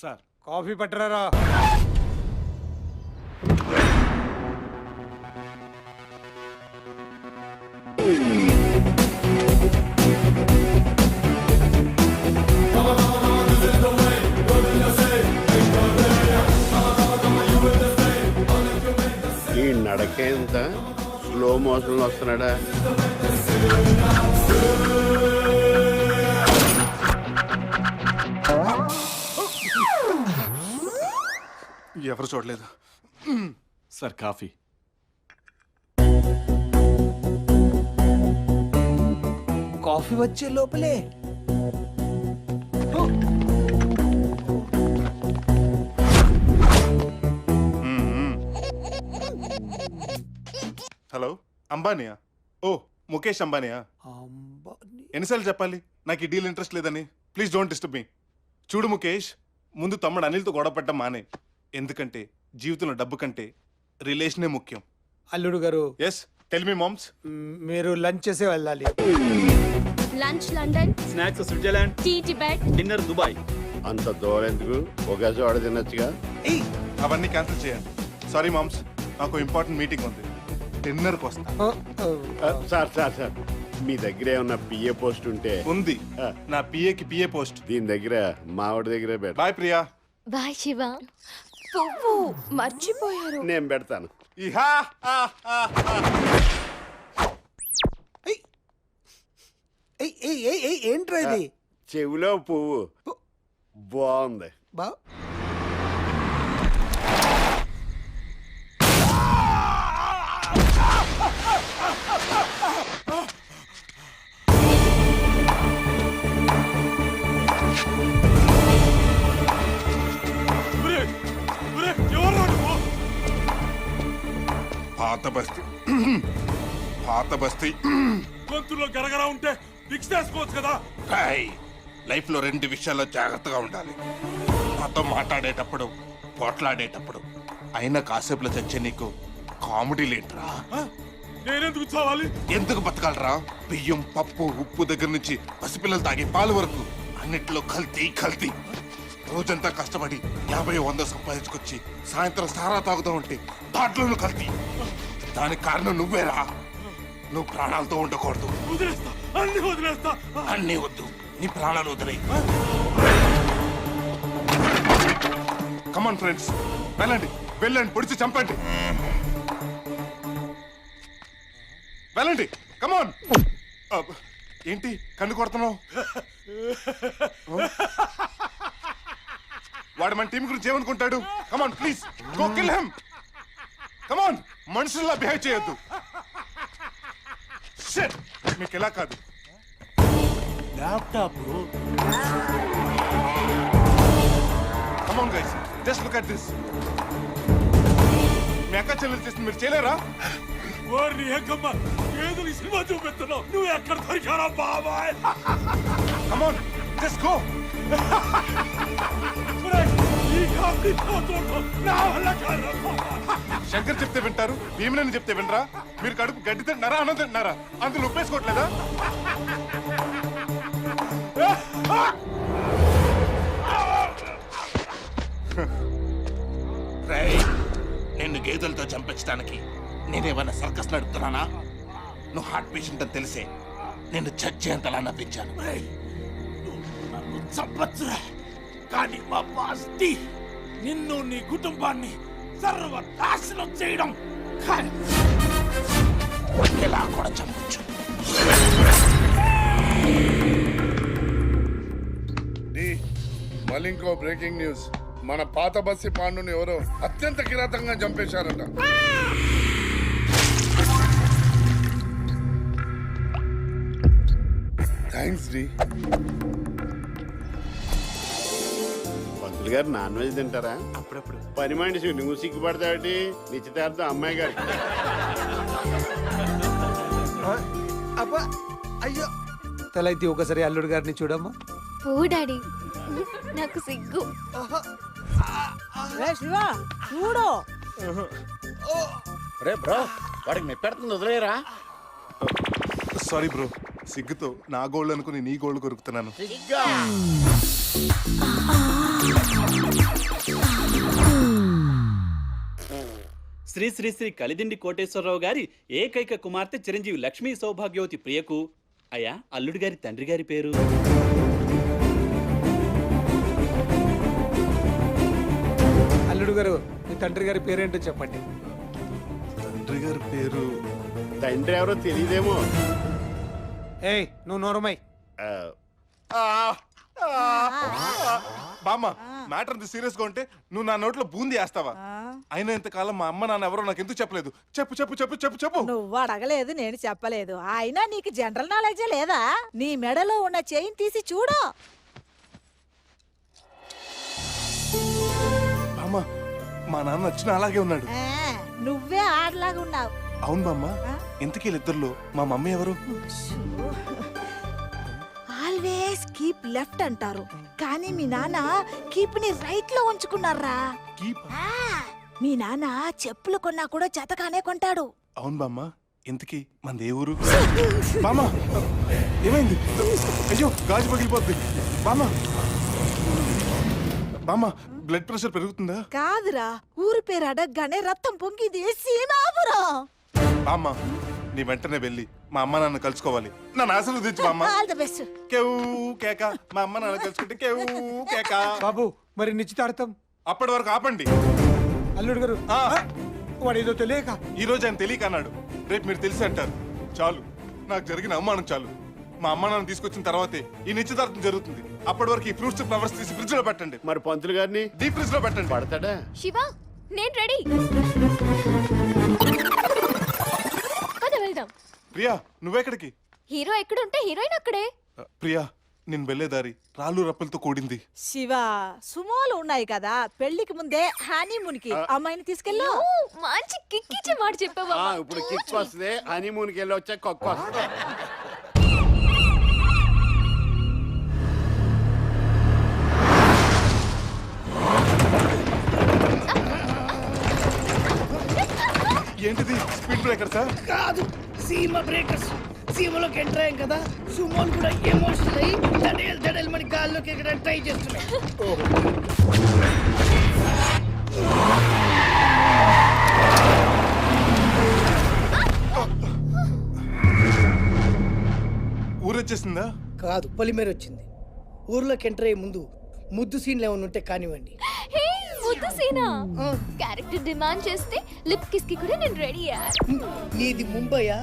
S12: Sir, coffee పట్టరారా?
S9: ఈ నడకే ఎంత స్లో మోషన్ వస్తున్నాడా?
S2: ఎవరు చూడలేదు
S6: సార్. కాఫీ.
S12: కాఫీ వచ్చే లోపలే
S2: హలో, అంబానీయా? ఓ, ముఖేష్ అంబానీయా? ఎన్నిసార్లు చెప్పాలి నాకు ఈ డీల్ ఇంట్రెస్ట్ లేదని? Please don't disturb me. చూడు ముఖేష్, ముందు తమ్ముడు అనిల్తో గొడవ పెట్టడం మానే. ఎందుకంటే జీవితంలో డబ్బు కంటే రిలేషనే ముఖ్యం.
S12: అల్లుడు గారు.
S2: Yes, tell me moms.
S12: మీరు లంచ్ చేసే వెళ్ళాలి.
S13: Lunch London,
S17: snacks Switzerland,
S13: tea Tibet,
S17: dinner Dubai.
S9: అంత దూరం ఎందుకు? ఒక చోట తినొచ్చుగా.
S2: అవన్నీ క్యాన్సిల్ చేయండి. సారీ మామ్స్, నాకు ఇంపార్టెంట్ మీటింగ్ ఉంది. డిన్నర్కి వస్తా.
S9: సార్ మీ దగ్గర ఏమన్నా పిఏ పోస్ట్ ఉంటే?
S2: ఉంది, నా పిఏకి పిఏ పోస్ట్.
S9: దీని దగ్గర మావిడి దగ్గర పెడతా.
S2: బాయ్ ప్రియా.
S13: బాయ్ శివ. పువ్వు మర్చిపోయారు.
S9: నేను పెడతాను.
S12: ఏంట్రా ఇది?
S9: చెవిలో పువ్వు బాగుంది.
S2: పాత బస్తీ
S6: గొంతులో గరగర ఉంటే ఫిక్స్ చేసుకోవచ్చు కదా.
S2: లైఫ్ లో రెండు విషయాల్లో జాగ్రత్తగా ఉండాలి. నాతో మాట్లాడేటప్పుడు, పోట్లాడేటప్పుడు. అయినా కాసేపులో చచ్చే నీకు కామెడీ లేంట్రా.
S6: నేనెందుకు చావాలి?
S2: ఎందుకు బతకాలరా? బియ్యం, పప్పు, ఉప్పు దగ్గర నుంచి పసిపిల్లలు తాగే పాలు వరకు అన్నిట్లో కల్తీ. రోజంతా కష్టపడి 50-100 సంపాదించుకొచ్చి సాయంత్రం సారా తాగుతూ ఉంటే దాంట్లోనూ కల్తీ. దానికి కారణం నువ్వేరా. నువ్వు ప్రాణాలతో ఉండకూడదు.
S6: వదిలేస్తా.
S2: అన్నీ వద్దు, నీ ప్రాణాలు వదిలే. కమాన్ ఫ్రెండ్స్, వెళ్ళండి, పొడిచి చంపండి. వెళ్ళండి, కమాన్. ఏంటి కన్ను కొడుతున్నావు? వాడు మన టీం గురించి ఏమనుకుంటాడు? Come on please, go kill him. Come on, మనుషుల్లా బిహేవ్ చేయొద్దు. షిట్, మీకు ఎలా కాదు.
S6: Laptop.
S2: Come on guys, just look at this. మీ అక్క చెల్లెలు చేసింది మీరు చేయలేరా?
S6: వారిని ఏకమ్మ ఏదో సినిమా చూపిస్తున్నావు. నువ్వు ఎక్కడ దొరికారా బాబాయ్?
S2: కమాన్, జస్ట్ గో. శంకర్ చెప్తే వింటారు, భీమనని చెప్తే వినరా? మీరు కడుపు గడ్డి తింటున్నారా, అన్నం తింటున్నారా? అందులో ఉప్పేసుకోవట్లేదా? నిన్ను గేదెలతో చంపించడానికి నేనేమన్నా సర్కస్ నడుపుతున్నానా? నువ్వు హార్ట్ పేషెంట్ అని తెలిసే నిన్ను చచ్చేంతలా నవ్వించాను.
S6: నన్ను చంపచ్చురా, కానీ మా బాస్తి నిన్ను, నీ కుటుంబాన్ని సర్వనాశనం చేయడం
S2: ఇలా కూడా చంపచ్చు.
S15: మళ్ళీ ఇంకో బ్రేకింగ్ న్యూస్. మన పాత బస్సి పాండుని ఎవరో అత్యంత కిరాతంగా చంపేశారట. Thanks D.
S9: పంతులు గారు నాన్ వెజ్ తింటారా?
S2: అప్పుడప్పుడు.
S9: పని మనిషి నువ్వు సిగ్గుపడతావుటి? నిశ్చితార్థం అమ్మాయి గారు.
S12: అబ్బా అయ్యో తలైతే ఒకసారి అల్లుడు గారిని చూడమ్మా.
S13: పో డాడీ, నాకు సిగ్గు.
S3: శివ చూడు.
S4: రే బ్రో, వాడికి మెప్పెడుతుంది, వదిలేరా.
S2: సారీ బ్రో, సిగ్గుతో నా గోల్డ్ అనుకుని నీ గోల్డ్ కొరుకుతున్నాను.
S8: శ్రీ శ్రీ శ్రీ కలిదిండి కోటేశ్వరరావు గారి ఏకైక కుమార్తె చిరంజీవి లక్ష్మీ సౌభాగ్యవతి ప్రియకు అయ్యా అల్లుడి గారి తండ్రి గారి పేరు.
S12: అల్లుడు గారు, మీ తండ్రి గారి పేరేంటో చెప్పండి.
S2: తండ్రి గారి పేరు
S9: తండ్రి ఎవరో తెలియదేమో.
S12: ఏయ్ నువ్వు నోరమై.
S2: బామ్మ, మ్యాటర్ అంత సీరియస్ గా ఉంటే నువ్వు నా నోట్లో బూంది వేస్తావా? అయినా ఇంతకాలం మా అమ్మ నాన్న ఎవరో నాకు ఎందుకు చెప్పలేదు? చెప్పు చెప్పు చెప్పు చెప్పు చెప్పు.
S3: నువ్వు అడగలేదు, నేను చెప్పలేదు. అయినా నీకు జనరల్ నాలెడ్జే లేదా? నీ మెడలో ఉన్న చైన్ తీసి చూడు.
S2: బామ్మ, మా నాన్న వచ్చిన అలాగే ఉన్నాడు.
S3: నువ్వే ఆడలాగా ఉన్నావు.
S2: అవును బామ్మ, ఇంతకీ వీళ్ళిద్దరిలో మా మమ్మీ ఎవరు?
S3: ఆల్వేస్ కీప్ లెఫ్ట్ అంటారు, కానీ మీ నాన్న కీప్ ని రైట్ లో ఉంచుకున్నారా. మీ నాన్న చెప్పులు కొన్నా కూడా జతగానే కొంటాడు.
S2: అవును బామ్మ, ఇంతకీ మనది ఏ ఊరు? బామ్మ ఏమైంది? అయ్యో గాజు పగిలిపోద్ది. బామ్మ బామ్మ, బ్లడ్ ప్రెషర్ పెరుగుతుందా?
S3: కాదురా, ఊరి పేరు అడగగానే రక్తం పొంగింది. సీనాపురం.
S2: బామ్మ, నీ వెంటనే వెళ్ళి మా అమ్మ నాన్న కలుసుకోవాలి. నన్ను ఆశీర్వదించు బామ్మ.
S3: All the best.
S2: కేవ్ కేక. మా అమ్మ నాన్న కలుసుకుంటే కేవ్ కేక.
S12: బాబు, మరి నిశ్చితార్థం
S2: అప్పటి వరకు ఆపండి.
S12: అల్లుడు గారు, వాడు ఏదో తెలియక
S2: ఈ రోజు ఆయన తెలియక అన్నాడు, రేపు మీరు తెలిసి అంటారు. చాలు, నాకు జరిగిన అవమానం చాలు. మా అమ్మ నాన్న తీసుకొచ్చిన తర్వాతే ఈ నిశ్చితార్థం జరుగుతుంది. అప్పటి వరకు ఈ ఫ్రూట్స్ ఫ్లవర్స్ తీసి ఫ్రిడ్జ్ లో పెట్టండి.
S9: మరి పంతులు గారిని
S2: డీప్ ఫ్రిడ్జ్ లో పెట్టండి.
S9: పడతాడా?
S13: శివ, నేను రెడీ. పద వెళ్దాం.
S2: ప్రియా, నువ్వెక్కడికి?
S13: హీరో ఎక్కడుంటే హీరోయిన్ అక్కడే.
S2: ప్రియా, నేను వెళ్లే దారి రాళ్ళు రప్పలతో కూడింది.
S3: శివ, సుమోలు ఉన్నాయి కదా, పెళ్లికి ముందే హనీమూన్ కి అమ్మాయిని తీసుకెళ్ళు.
S13: మంచి కిక్కిచ్చే మాట చెప్పావా?
S9: ఇప్పుడు కిక్ వస్తుంది, హనీమూన్కి వెళ్ళి వచ్చా కొక్క వస్తుంది.
S2: ఏంటిది స్పీడ్ బ్రేకర్ సార్?
S22: కాదు, సీమ బ్రేకర్స్. సీమలోకి ఎంటర్ అయ్యాం కదా, సుమోలు కూడా ఎమోషనల్ అయ్యి దడేలు మన గాల్లోకి ఎక్కడానికి ట్రై చేస్తున్నాయి.
S2: ఊరొచ్చేసిందా?
S22: కాదు, పొలిమేర వచ్చింది. ఊర్లోకి ఎంటర్ అయ్యే ముందు ముద్దు సీన్లు ఏమైనా ఉంటే కానివ్వండి.
S13: ముద్దు సీనా? క్యారెక్టర్ డిమాండ్ చేస్తే లిప్ కిస్ కి కూడా నేను రెడీ.
S22: నీది ముంబయా?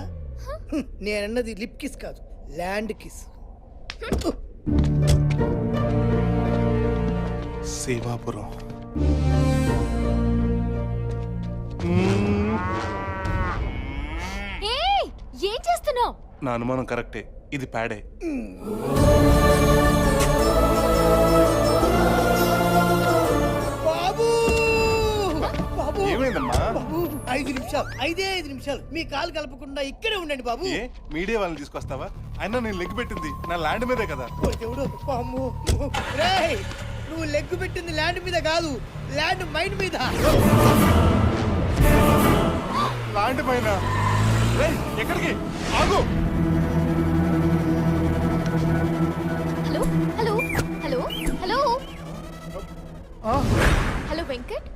S22: నేనన్నది లిప్ కిస్ కాదు, ల్యాండ్ కిస్.
S2: సేవాపురం.
S13: ఏం చేస్తున్నావు?
S2: నా అనుమానం కరెక్టే, ఇది ప్యాడే. ఏమైందమ్మా?
S22: 5 నిమిషాలు, 5 నిమిషాలు మీ కాలు కలపకుండా ఇక్కడే ఉండండి బాబు.
S2: మీడియా వాళ్ళని తీసుకొస్తావా? అయినా నేను లెగ్ పెట్టింది నా ల్యాండ్ మీదే కదా.
S22: నువ్వు లెగ్ పెట్టింది ల్యాండ్ మీద కాదు, ల్యాండ్ మైండ్ మీద.
S2: ల్యాండ్ పైన? ఎక్కడికి? ఆగు.
S13: Hello hello hello hello hello Venkat,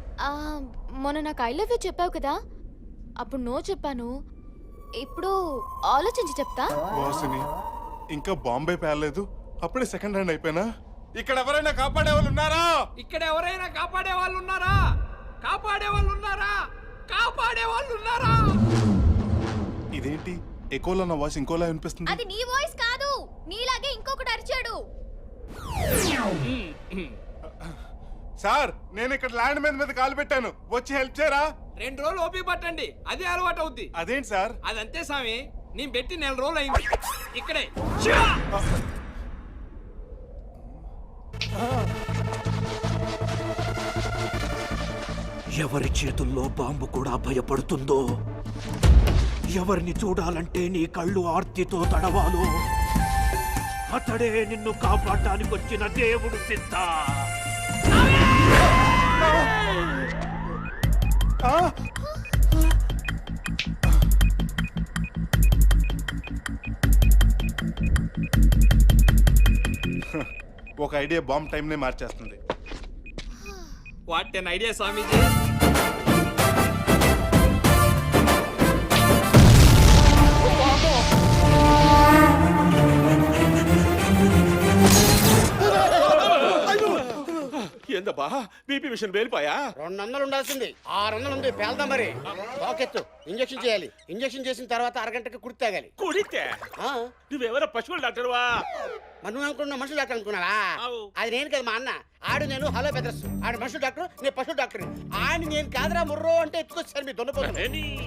S13: మొన్న నాకు ఐ లవ్ యూ చెప్పావు కదా, అప్పుడు నో చెప్పాను. ఇప్పుడు ఆలోచించి చెప్తా.
S2: వాసిని, ఇంకా బాంబే పేర్లేదు, అప్పుడే సెకండ్ హ్యాండ్ అయిపోయినా. ఇక్కడ ఎవరైనా కాపాడే వాళ్ళు ఉన్నారా?
S17: ఇక్కడ ఎవరైనా కాపాడే వాళ్ళు ఉన్నారా? కాపాడే వాళ్ళు ఉన్నారా? కాపాడే వాళ్ళు ఉన్నారా?
S2: ఇదేంటి ఎకోలో నా వాయిస్ ఇంకోలా వినిపిస్తుంది?
S13: అది నీ వాయిస్ కాదు, నీలాగే ఇంకొకటి అరిచాడు.
S2: సార్, నేను ఇక్కడ ల్యాండ్ మీద కాలు పెట్టాను, వచ్చి హెల్ప్ చేయరా?
S17: 2 రోజులు ఓపి పట్టండి, అదే అలవాటు అవుద్ది.
S2: అదేంటి సార్?
S17: అదంతే స్వామి, నేను పెట్టి 4 రోజులు అయింది ఇక్కడే.
S19: ఎవరి చేతుల్లో బాంబు కూడా భయపడుతుందో, ఎవరిని చూడాలంటే నీ కళ్ళు ఆర్తితో తడవాలో, అతడే నిన్ను కాపాడటానికి వచ్చిన దేవుడు సిద్ధ.
S2: ఒక ఐడియా బాంబ్ టైం నే మార్చేస్తుంది.
S17: వాట్ ఎన్ ఐడియా స్వామీజీ.
S9: ఏందబ్బా బీపీ మిషన్ పేలిపోయా?
S4: 200 ఉండాల్సింది 600 ఉంది. పేల్దాం మరి. రాకెత్తు ఇంజెక్షన్ చేయాలి. ఇంజెక్షన్ చేసిన తర్వాత అరగంటకి కుడి తాగాలి.
S9: కుడితే నువ్వెవరో పశువుల డాక్టర్వా?
S4: మరి నువ్వు అనుకున్న మనుషులు డాక్టర్ అనుకున్నావా? అది నేను కదా, మా అన్న. ఆడు నేను హలో బెదర్స్. ఆడు మనుషులు డాక్టర్, నేను పశువు డాక్టర్. ఆడి నేను కాదురా ముర్రో అంటే ఎత్తుకొచ్చారు మీ దొన్నపోతాను.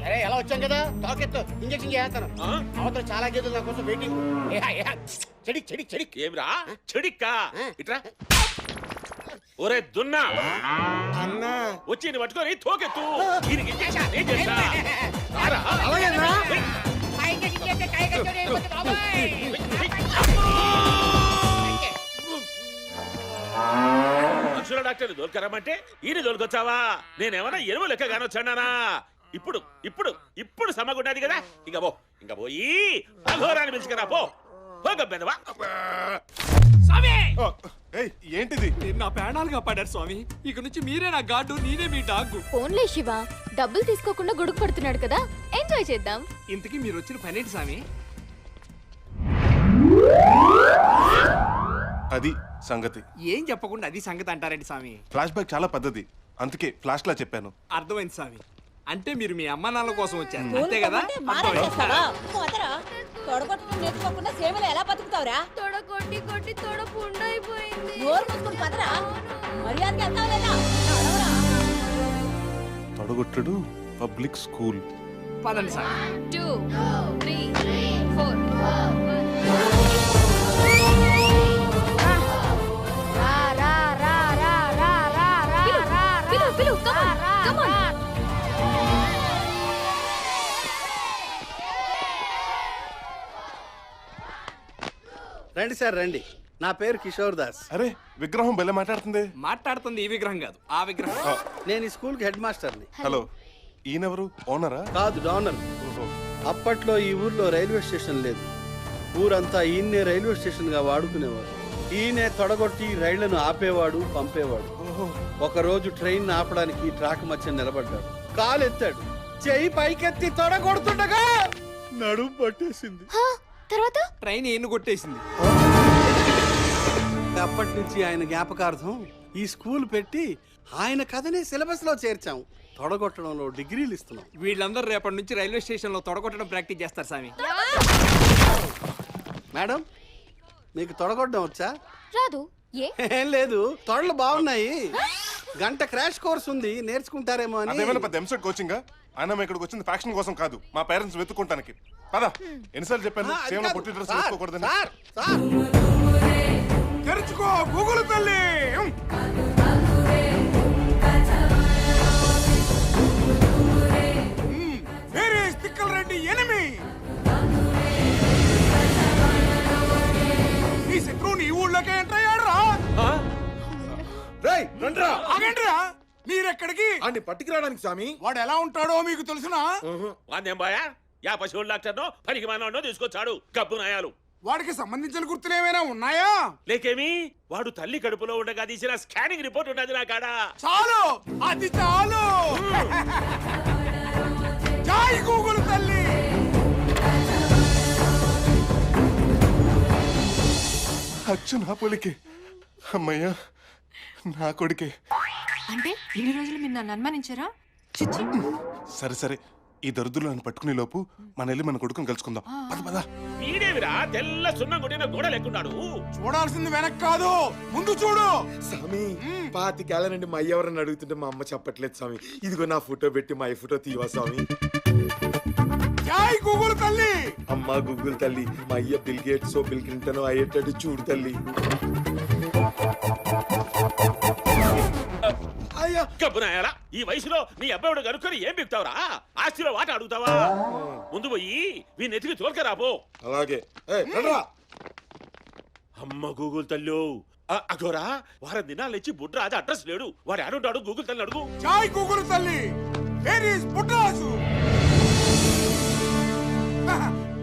S4: సరే ఎలా వచ్చాం కదా, తాకెత్తు ఇంజెక్షన్ చేస్తాను. అవతల చాలా గేదెలు నా కోసం వెయిటింగ్. చెడిక్ చెడిక్ చెడిక్.
S9: ఏమిరా చెడిక్కా? ఇట్రా. ఒరే దున్నా
S4: అన్నా,
S9: వచ్చి నీ పట్టుకొని తోకెత్తు. దీనికి ఇంజెక్షన్ నేను చేస్తా. మనుషుల డాక్టర్ దొరకరమ్మంటే ఈయన దొరకొచ్చావా? నేనేమన్నా ఎరువు లెక్క కానొచ్చానా? ఇప్పుడు ఇప్పుడు ఇప్పుడు సమగుండది కదా. ఇంకా పోయి అఘోరాన్ని పిలుచుకురా పో.
S2: ఏంటిది?
S17: నా ప్రాణాలు కాపాడారు స్వామి. ఇక నుంచి మీరే నా గాడు, నేనే మీ డాగ్.
S13: ఫోన్లే శివ, డబ్బులు తీసుకోకుండా గొడుగు పడుతున్నాడు కదా, ఎంజాయ్ చేద్దాం.
S17: ఇంతకీ మీరు వచ్చిన పనేంటి స్వామి?
S2: అది సంగతి.
S17: ఏం చెప్పకుండా అది సంగతి అంటారండి స్వామి?
S2: ఫ్లాష్ బ్యాక్ చాలా పెద్దది, అందుకే ఫ్లాష్ లా చెప్పాను.
S17: అర్థమైంది స్వామి. అంటే మీరు మీ అమ్మ నాన్నల కోసం వచ్చారు అంతే కదా?
S3: తొడగొట్టడం నేర్చుకోకుండా సేవలు ఎలా బతుకుతావురా?
S13: తొడ కొట్టి కొట్టి తొడ పుండైపోయింది.
S3: నోరు మూసుకుని పదరా. మర్యాదకి వెళ్తావు లేదా?
S2: తొడగొట్టుడు పబ్లిక్ స్కూల్.
S17: పదండి సార్.
S13: 2 3 4
S16: రండి సార్ రండి. నా పేరు కిషోర్ దాస్.
S2: అరే విగ్రహం బెల్ల మాట్లాడుతుంది.
S17: మాట్లాడుతుంది ఈ విగ్రహం కాదు, ఆ విగ్రహం.
S16: నేను ఈ స్కూల్ కి హెడ్ మాస్టర్ని.
S2: హలో, ఈయనెవరు? ఓనరా?
S16: కాదు, డోనర్. అప్పట్లో ఈ ఊర్లో రైల్వే స్టేషన్ లేదు. ఊరంతా ఈయన్నే రైల్వే స్టేషన్ గా వాడుకునేవారు. ఈయనే తొడగొట్టి రైళ్లను ఆపేవాడు, పంపేవాడు. ఒకరోజు ట్రైన్ ఆపడానికి ట్రాక్ మధ్య నిలబడ్డాడు. కాలెత్తాడు, చెయ్యి పైకెత్తి తొడగొడుతుండగా నడుము పట్టేసింది.
S13: తర్వాత
S17: ట్రైన్ ఏను కొట్టేసింది.
S16: అప్పటి నుంచి ఆయన జ్ఞాపకార్థం ఈ స్కూల్ పెట్టి ఆయన కథనే సిలబస్ లో చేర్చాం. తొడగొట్టడంలో డిగ్రీలు ఇస్తున్నాం.
S17: వీళ్ళందరూ రేపటి నుంచి రైల్వే స్టేషన్ లో తొడగొట్టడం ప్రాక్టీస్ చేస్తారు స్వామి.
S16: మేడం, మీకు తొడగొట్టడం వచ్చా?
S13: రాదు.
S16: ఏం లేదు, తొడలు బాగున్నాయి. గంట క్రాష్ కోర్స్ ఉంది, నేర్చుకుంటారేమో అని.
S2: అదేమైనా పెద్ద ఎంసెట్ కోచింగ్? ఆయన ఇక్కడికి వచ్చింది ఫ్యాక్షన్ కోసం కాదు, మా పేరెంట్స్ వెతుక్కుంటానికి. పదా, ఎన్నిసార్లు చెప్పాను సేవలో పొట్టి డ్రెస్ వేసుకోకూడదని.
S15: తెరుచుకో గూగుల్ తల్లి. వేరే స్టిక్కర్ రెడ్డి ఎనిమి. ఈ శత్రువుని ఈ ఊళ్ళోకి ఎంటర్ అయ్యాడురా. ఆగండిరా, మీరెక్కడికి?
S1: అన్ని పట్టుకురావడానికి స్వామి.
S15: వాడు ఎలా ఉంటాడో మీకు తెలుసునా?
S9: వాదేం బాయా? యా పశువుల డాక్టర్నో పనికి మానో తీసుకొచ్చాడు గబ్బు నాయాలు.
S15: వాడికి సంబంధించిన గుర్తులు ఏమైనా ఉన్నాయా?
S9: లేకేమి, వాడు తల్లి కడుపులో ఉండగా తీసిన స్కానింగ్ రిపోర్ట్ ఉన్నది నా కాడ.
S15: చాలు, అది చాలు. జై గూగుల్ తల్లి.
S2: అచ్చు నా పొలికి. అమ్మయ్యా, నా కొడుకే.
S5: అంటే ఇన్ని రోజులు మీరు నన్ను అనుమానించారా? చిచ్చి.
S2: సరే సరే, ఈ దరిద్రులు నన్ను పట్టుకునే లోపు మన వెళ్ళి మన కొడుకుని కలుసుకుందాం. పద పద.
S9: వీడేవిరా తెల్ల సున్నం కొట్టిన గోడ లెక్కున్నాడు.
S15: చూడాల్సింది వెనక్ కాదు, ముందు చూడు.
S1: స్వామి, 25 ఏళ్ల నుండి మా అయ్య ఎవరని అడుగుతుంటే మా అమ్మ చెప్పట్లేదు స్వామి. ఇదిగో నా ఫోటో పెట్టి మా అయ్య ఫోటో తీవా స్వామి.
S15: జై గూగుల్ తల్లి.
S1: అమ్మ గూగుల్ తల్లి, మా అయ్య బిల్ గేట్స్ బిల్ క్లింటన్ అయ్యేటట్టు చూడు తల్లి.
S9: గబ్బునాయాలా ఈ వయసులో నీ అబ్బాయిడు కనుక్కొని ఏం బిగుతావురా? ఆస్తిలో వాట అడుగుతావా? ముందు పోయి వీ నెతికి తోలుకరాపో.
S15: అలాగే
S9: అమ్మ గూగుల్ తల్లు అగోరా వారం దినాలు ఇచ్చి బుడ్రాజు అడ్రస్ లేడు. వాడు ఆడుంటాడు గూగుల్ తల్లి అడుగు.
S15: చాయ్ గూగుల్ తల్లి వేర్ ఇస్ బుడ్రాజు?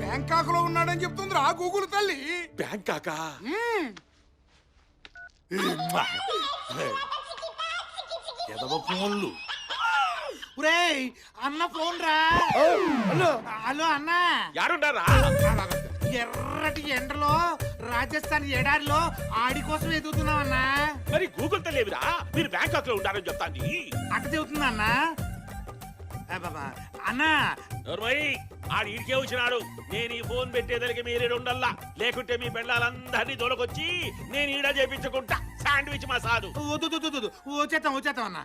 S15: బ్యాంకాక్ లో ఉన్నాడని చెప్తుంది ఆ గూగుల్ తల్లి.
S9: బ్యాంకాకా?
S15: ఎదవ ఫోన్లు.
S22: అన్న ఫోన్ రా. హలో హలో అన్న,
S9: యారుండారా?
S22: ఎర్రటి ఎండలో రాజస్థాన్ ఎడారిలో ఆడి కోసం ఎదుగుతున్నాం అన్న.
S9: మరి గూగుల్ తల్లి ఏమిరా? మీరు బ్యాంకాక్ లో ఉండాలని చెప్తాంది.
S22: అక్క చెబుతుందా అన్న? అన్న
S9: ఆడు ఇడికే వచ్చినాడు. నేను ఈ ఫోన్ పెట్టేదలికి మీరే ఉండల్లా, లేకుంటే మీ పెళ్ళాలందరినీ దొరకొచ్చి నేను ఈడ చేపించుకుంటా శాండ్విచ్ మసాదు.
S22: వచ్చేస్తాం అన్న.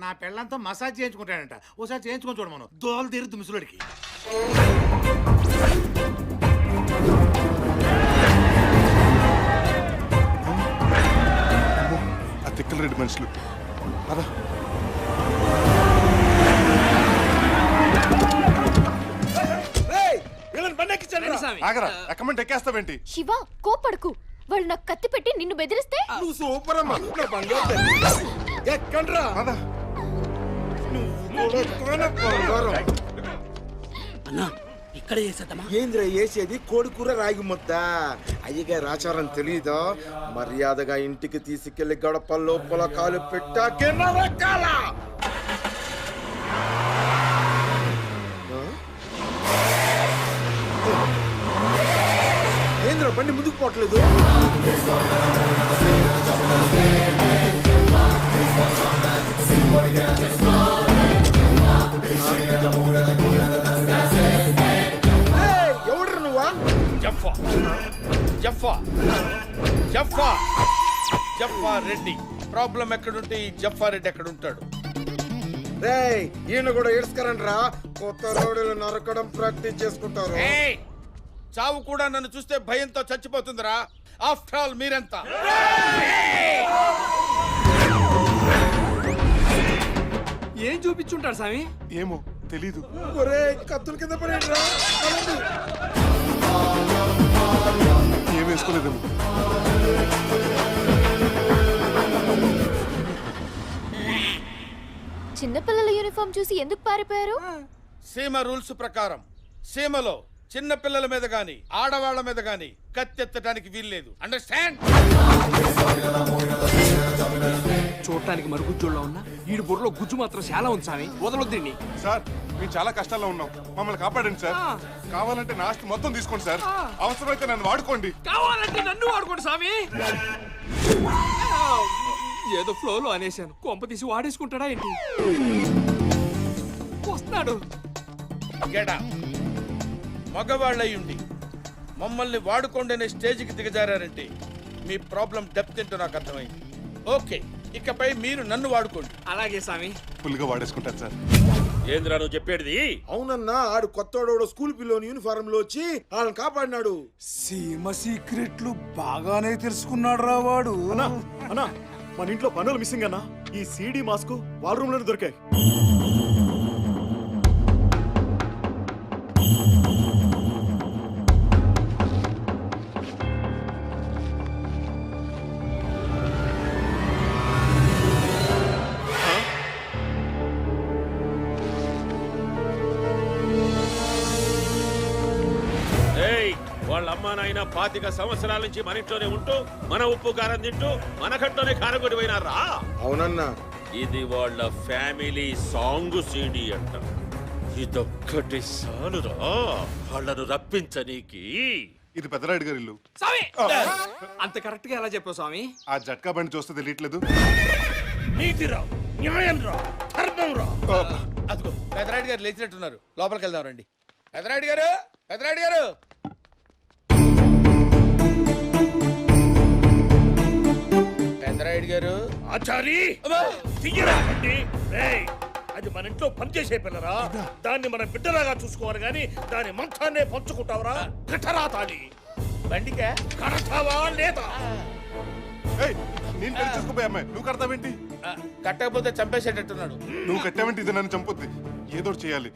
S22: నా పెళ్ళంతో మసాజ్ చేయించుకుంటాడంట, ఓసారి చేయించుకొని చూడమను. దోలు తీరుద్దు ముసలుడికి.
S2: ఆ తిక్కల రెడ్డి మనుషులు అదా. ఆగరా, ఎక్కమంటే ఎక్కేస్తావేంటి?
S13: శివ కోపడకు. వాళ్ళు నాకు కత్తి పెట్టి నిన్ను బెదిరిస్తే
S15: నువ్వు సూపర్ అమ్మా. ఎక్కండ్రా.
S22: అన్నా ఇక్కడ చేసేద్దామా?
S14: ఏంద్ర వేసేది కోడి కూర రాగి ముద్ద. అయ్యగారు ఆచారం తెలీదా? మర్యాదగా ఇంటికి తీసుకెళ్లి గడప లోపల కాలు పెట్టాకే నరకాల. ఏంద్ర బండి ముందుకు పోవట్లేదు? ఎవడ్రు నువ్వా?
S17: జఫా జఫా జఫా జఫా రెడ్డి. ప్రాబ్లం ఎక్కడుంటే ఈ జఫా రెడ్డి ఎక్కడ ఉంటాడు?
S14: రేయ్ ఈయన కూడా ఏడ్స్కరండి రా. కొత్త రోడ్లు నరకడం ప్రాక్టీస్ చేసుకుంటారు.
S17: చావు కూడా నన్ను చూస్తే భయంతో చచ్చిపోతుందిరా. ఆఫ్టర్ ఆల్ మీరెంత?
S12: ఏం చూపించుంటాడు స్వామి?
S2: ఏమో తెలీదు.
S14: ఒరే కత్తుల కింద పడేయండి రా.
S2: ఏం వేసుకోలేదేమో.
S13: చిన్నపిల్లల యూనిఫామ్ చూసి ఎందుకు పారిపోయారు?
S17: సీమ రూల్స్ ప్రకారం సీమలో చిన్న పిల్లల మీద గాని ఆడవాళ్ల మీద గాని కత్తెత్తడానికి వీల్లేదు. అండర్స్టాండ్?
S12: చూడటానికి మరుగుజ్జోళ్ళ ఉన్నా ఈడు బుర్రలో గుజ్జు మాత్రం చాలా ఉంది స్వామి. వదలొద్దండి
S2: సార్, మేము చాలా కష్టాల్లో ఉన్నాం, మమ్మల్ని కాపాడండి సార్. కావాలంటే నా ఆస్తి మొత్తం తీసుకోండి సార్. అవసరమైతే నన్ను వాడుకోండి.
S12: కావాలంటే నన్ను వాడుకోండి స్వామి. ఏదో ఫ్లోలో అనేశాను, కొంప తీసి వాడేసుకుంటాడా ఏంటి? వస్తున్నాడు.
S17: మగవాళ్ళయ్యుండి మమ్మల్ని వాడుకోండి స్టేజ్కి దిగజారంటే మీ ప్రాబ్లం డెప్త్ ఏంటో నాకు అర్థమైంది. ఓకే, ఇకపై మీరు నన్ను వాడుకోండి.
S12: అలాగే స్వామి.
S2: ఫుల్గా వాడేసుకుంటాను సార్.
S9: ఏంద్రా నువ్వు చెప్పేది?
S14: అవునన్నా, ఆడు కొత్తోడు స్కూల్ పిల్లోని యూనిఫారం లో వచ్చి వాళ్ళని కాపాడినాడు.
S15: సీమ సీక్రెట్లు బాగానే తెలుసుకున్నాడు రా వాడు.
S18: అన్నా మన ఇంట్లో పనులు మిస్సింగ్ అన్నా. ఈ సీడీ మాస్క్ వాళ్ళ రూమ్ లోనే దొరికాయి.
S9: వాళ్ళ అమ్మా నాయన 25 సంవత్సరాల నుంచి మన ఇంట్లోనే ఉంటూ మన ఉప్పు కారం తింటూ మన కట్లోనే కారం కొట్టి పోయినారా?
S14: అవునన్నా.
S9: ఇది వాళ్ళ ఫ్యామిలీ సాంగ్ సీడీ అంట. ఇదొక్కటి సాలురా వాళ్ళను రప్పించనీకి.
S2: ఇది పెద్దరాయుడు గారి ఇల్లు.
S12: అంత కరెక్ట్ గా ఎలా చెప్పావు స్వామి?
S2: ఆ జట్కా బండి చూస్తే తెలియట్లేదు.
S17: అదిగో పెదరాయుడు గారు లేచినట్టున్నారు. లోపలికి వెళ్దాం రండి. పెదరాయుడు గారు, పెదరాయుడు గారు. పెదరాయుడు గారు.
S9: ఆచారి అది మన ఇంట్లో పనిచేసే పిల్లరా. దాన్ని మన బిడ్డలాగా చూసుకోవాలి గాని దాని మంచాన్నే పంచుకుంటావరా? కట్టరా తాళి.
S17: బండికే
S9: కడతావా లేదా?
S2: ఏయ్, నేను పెళ్లి చేసుకోపోయే అమ్మాయి నువ్వు కడతావేంటి?
S9: కట్టకపోతే చంపేసేటట్టున్నాడు.
S2: నువ్వు కట్టావేంటి? ఇది నన్ను చంపుద్ది. ఏదో ఒకటి చేయాలి.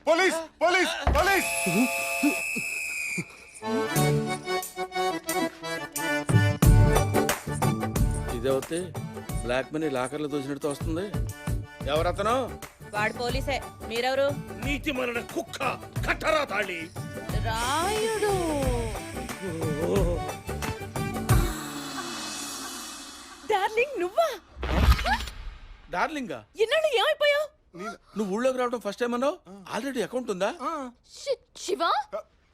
S2: Police police police!
S17: ఇదేవతే బ్లాక్ మనీ లాకర్లో దోచినట్టు వస్తుంది. ఎవరతను?
S7: వాడు పోలీసే. మీరెవరు?
S6: నీతి మరణ కుక్క కట్టరా తాళి.
S7: రాయుడు. డార్లింగ్ నువ్వా?
S17: డార్లింగా?
S7: ఎన్నాళ్ళు ఏమైపోయావు?
S17: నువ్వు ఊళ్ళోకి రావడం ఫస్ట్ టైం అన్నావు. ఆల్రెడీ అకౌంట్ ఉందా?
S7: శివ,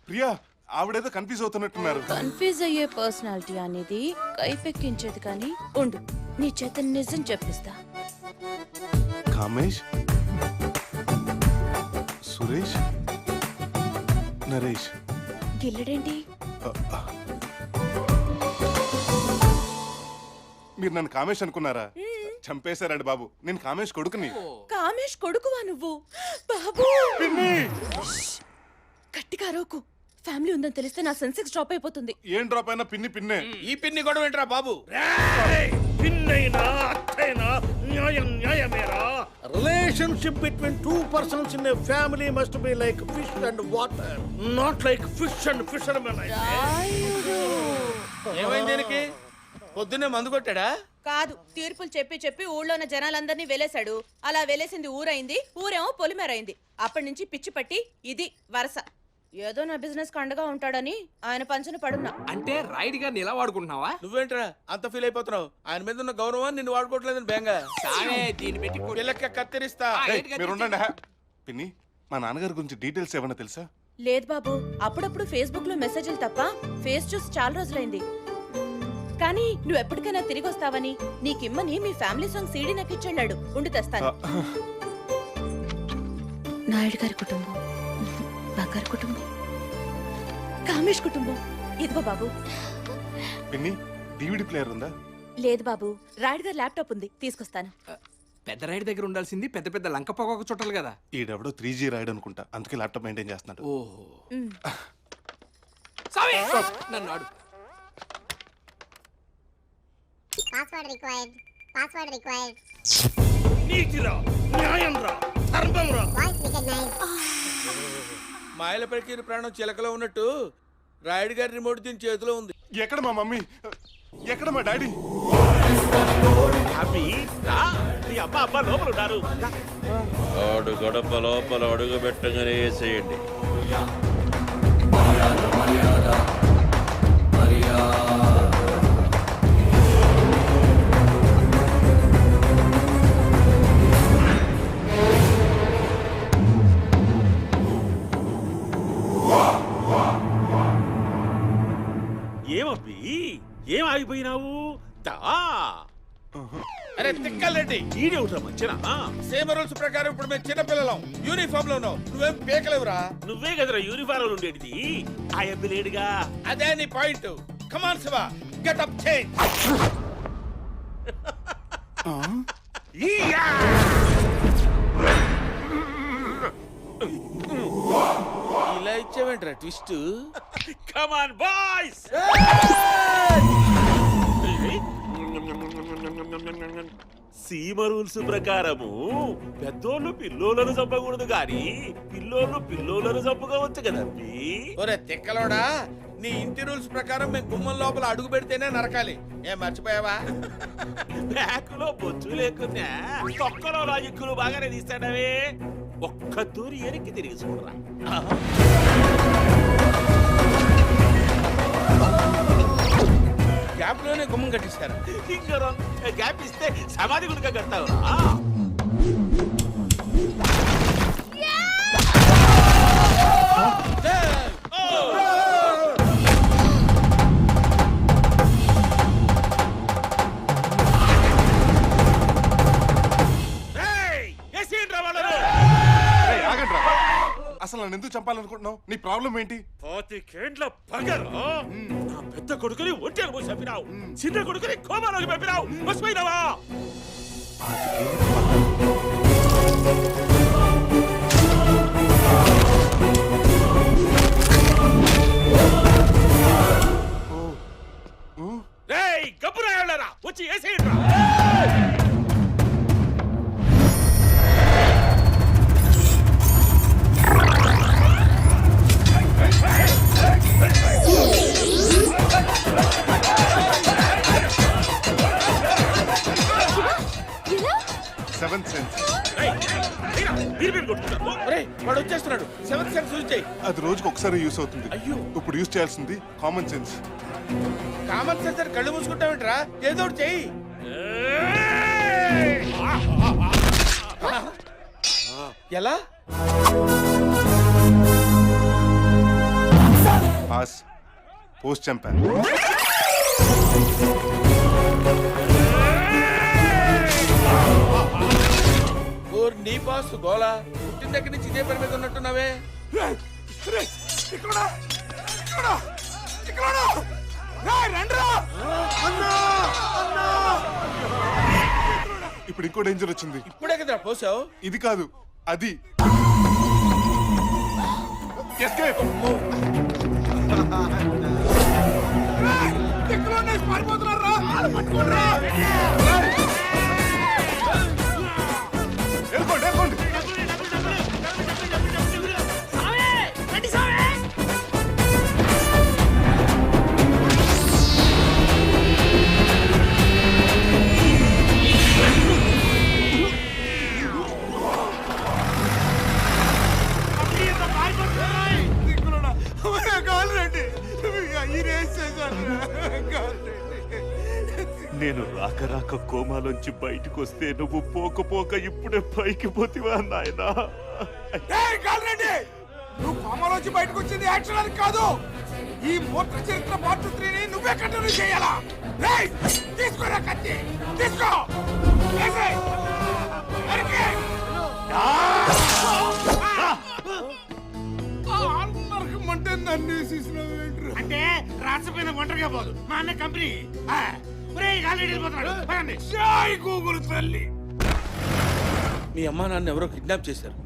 S2: ప్రియా, ఆవిడేదో కన్ఫ్యూజ్ అవుతున్నట్టున్నారు.
S7: కన్ఫ్యూజ్ అయ్యే పర్సనాలిటీ అనేది కైపెక్కించేది కానీ ఉండు, నీ చేత నిజం చెప్పిస్తా.
S2: కామేష్, సురేష్, నరేష్.
S7: గిల్లడేంటి?
S2: మీరు నన్ను కామేష్ అనుకున్నారా? చంపేశారండి బాబు. నేను కామేష్ కొడుకుని.
S7: కామేష్ కొడుకువా నువ్వు? బాబు గట్టిగా రోకు. ఫ్యామిలీ ఉందని తెలిస్తే నా సెన్సెక్స్ డ్రాప్ అయిపోతుంది.
S2: ఏం డ్రాప్ అయినా పిన్ని పిన్నే.
S17: ఈ పిన్ని గొడవ ఏంట్రా బాబు?
S6: పిన్నైనా అత్తైనా న్యాయం న్యాయమేరా.
S20: Relationship between two persons in a family must be like fish and water.
S6: Not like fish and fishermen.
S17: ఏమైంది దీనికి? పొద్దున్నే మందు కొట్టాడా?
S7: కాదు, తీర్పులు చెప్పి చెప్పి ఊళ్ళో ఉన్న జనాలందరినీ వెలేశాడు. అలా వెలేసింది ఊరైంది, ఊరేమో పొలిమేరైంది. అప్పటి నుంచి పిచ్చి పట్టి ఇది వరస. ఏదో నా బిజినెస్ కండగా ఉంటాడని ఆయన పంచున పడున్నా.
S12: అంటే రైడ్ గారిని ఎలా వాడుకుంటున్నావా?
S17: నువ్వేంట్రా అంత ఫీల్ అయిపోతున్నావు? ఆయన మీద ఉన్న గౌరవాన్ని నిన్ను వాడుకోవట్లేదని బేంగా.
S12: దీన్ని పెట్టి
S17: పిల్లక్క కత్తిరిస్తా.
S2: మీరు ఉండండి. పిన్ని, మా నాన్నగారి గురించి డీటెయిల్స్ ఏమన్నా తెలుసా?
S7: లేదు బాబు, అప్పుడప్పుడు ఫేస్బుక్ లో మెసేజ్లు తప్ప ఫేస్ చూసి చాలా రోజులైంది. కానీ నువ్వు ఎప్పటికైనా తిరిగి వస్తావని నీకిమ్మని మీ ఫ్యామిలీ సాంగ్ సీడీ నాకు ఇచ్చెళ్ళాడు. ఉండి తెస్తాను. నాయుడు గారి కుటుంబం, బంగారు కుటుంబం, కామేష్ కుటుంబం. ఇదిగో బాబు.
S2: పిన్ని, డివిడి ప్లేయర్ ఉందా?
S7: లేదు బాబు, రాయుడు గారి ల్యాప్టాప్ ఉంది, తీసుకొస్తాను.
S12: పెద్ద రైడ్ దగ్గర ఉండాల్సింది పెద్ద పెద్ద లంక పొగ చుట్టాలి కదా.
S2: ఈడెవడో 3G రాయడు అనుకుంటా, అందుకే ల్యాప్టాప్ మెయింటైన్ చేస్తున్నాడు.
S12: ఓహో, నన్ను ఆడు.
S23: Password required. Password required.
S6: నీతిరా, న్యాయంరా, ధర్మంరా.
S23: Voice recognise.
S17: మాయల ప్రకీర్ ప్రాణం చిలకలో ఉన్నట్టు రాయుడు గారి రిమోట్ దీని చేతిలో ఉంది.
S2: ఎక్కడ మా మమ్మీ? ఎక్కడ మా డాడీ?
S9: అబ్బి రా, నీ అమ్మ అమ్మ లోపల ఉన్నారు.
S24: ఆడు గడప లోపల అడుగు పెట్టగానే వేసేయండి.
S9: ఏమబ్బి, ఏం ఆగిపోయినావు? దా.
S17: అరే తిక్కల్రెడ్డి,
S9: ఈడేవుట్రా మంచినా?
S17: సేమ్ రూల్స్ ప్రకారం ఇప్పుడు మేము చిన్న పిల్లలం, యూనిఫామ్ లో ఉన్నాం. నువ్వేం పేకలేవురా?
S9: నువ్వే కదరా యూనిఫారం ఉండేది. ఆ అబ్బి లేడుగా.
S17: అదే నీ పాయింట్. కమాన్ శివ, గెట్ అప్ చేంజ్. ఇలా ఇచ్చావేంట్రా ట్విస్ట్?
S9: Come on boys. సీమ రూల్స్ ప్రకారము పెద్దోళ్ళు పిల్లోలను చంపకూడదు గాని పిల్లోళ్ళు పిల్లోలను చంపుకోవచ్చు కదండి.
S17: ఒరే తిక్కలోడా, నీ ఇంటి రూల్స్ ప్రకారం మేము గుమ్మం లోపల అడుగు పెడితేనే నరకాలి. ఏం మర్చిపోయావా?
S9: బ్యాకులో బొచ్చు లేకున్నా తొక్కలో లాజిక్కులు బాగానే తీస్తాడవే. ఒక్క తూరి ఎరికి తిరిగి చూడరా.
S17: గ్యాప్ లోనే గుమ్మం కట్టిస్తారా?
S9: ఇంకా గ్యాప్ ఇస్తే సమాధి గుడిక కడతావు.
S2: అసలు నన్ను ఎందుకు చంపాలనుకుంటున్నావు? నీ ప్రాబ్లం ఏంటి?
S9: 25 పగరా నా పెద్ద కొడుకుని ఒంటరి పోసి చంపినావు, చిన్న కొడుకుని కోమాలోకి పంపినావు. మర్చిపోయినావా? గబ్బురాయాలరా, మీరు కొట్టుకుంటారు.
S17: వాడు వచ్చేస్తున్నాడు. సెవెంత్ సెన్స్ యూజ్ చేయి.
S2: అది రోజుకి ఒకసారి యూస్ అవుతుంది.
S17: అయ్యో,
S2: ఇప్పుడు యూస్ చేయాల్సింది కామన్ సెన్స్.
S17: కామన్ సెన్స్ అని కళ్ళు మూసుకుంటావేంట్రా? ఏదో ఒకటి చెయ్యి. ఎలా?
S2: పాస్ పోస్ట్ చంపాను.
S17: నీ బాస్ గోలా పుట్టిన దగ్గర నుంచి ఇదే పని మీద ఉన్నట్టున్నావే.
S2: ఇప్పుడు ఇంకో డేంజర్ వచ్చింది.
S17: ఇప్పుడే కదా పోసావు.
S2: ఇది కాదు, అది. ఎస్కేప్. వెళ్ళిపోండి.
S18: నేను రాక రాక కోమాలోంచి బయటకు వస్తే నువ్వు పోక పోక ఇప్పుడే పైకి పోతివా నాయనా?
S17: నువ్వు కోమలోంచి బయటకు వచ్చింది యాక్షన్ అని కాదు. ఈ మోట్ర చరిత్ర పార్ట్ 3ని నువ్వే కంటిన్యూ చేయాలా? తీసుకోరా కత్తి, తీసుకో.
S22: అంటే రాసపోయిన ఒంటరిగా పోదు మా అన్న కంపెనీ. గూగుల్ తల్లి.
S17: మీ అమ్మా నాన్న ఎవరో కిడ్నాప్ చేశారు.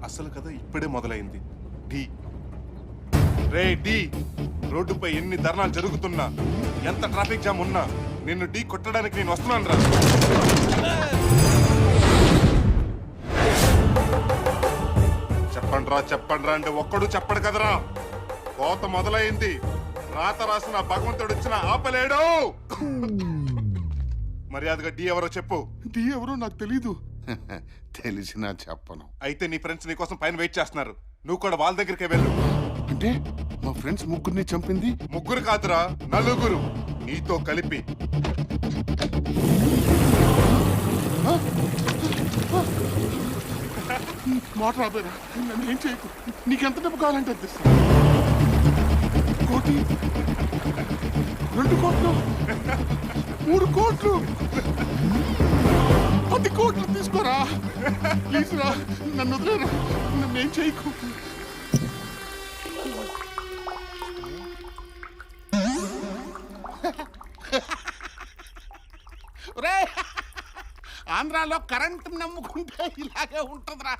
S2: అసలు కథ ఇప్పుడే మొదలైంది. డి రే డి, రోడ్డుపై ఎన్ని ధర్నాలు జరుగుతున్నా, ఎంత ట్రాఫిక్ జామ్ ఉన్నా నిన్ను ఢీ కొట్టడానికి నేను వస్తున్నాను రా. చెప్పండి రా అంటే ఒక్కడు చెప్పడు కదరా. కోత మొదలైంది. రాత రాసిన భగవంతుడు ఇచ్చిన ఆపలేడు. మర్యాదగా డి ఎవరో చెప్పు.
S15: డి ఎవరో నాకు తెలీదు. తెలిసినా చెప్పను.
S2: అయితే నీ ఫ్రెండ్స్ నీ కోసం పైన వెయిట్ చేస్తున్నారు. నువ్వు కూడా వాళ్ళ దగ్గరికే వెళ్ళు.
S15: అంటే మా ఫ్రెండ్స్ ముగ్గురిని చంపింది?
S2: ముగ్గురు కాదురా, నలుగురు నీతో కలిపి.
S15: మాట రాబోరా, నన్ను ఏం చేయకు. నీకెంత డబ్బు కావాలంటే అది తెస్తా. 1 2 కోట్లు 3 కోట్లు 10 కోట్లు తీసుకోరా ప్లీజ్ రా. నన్ను వదిలేరా, నన్ను ఏం చేయకు.
S20: ఆంధ్రాలో కరెంట్ నమ్ముకుంటే ఇలాగే ఉంటుందిరా.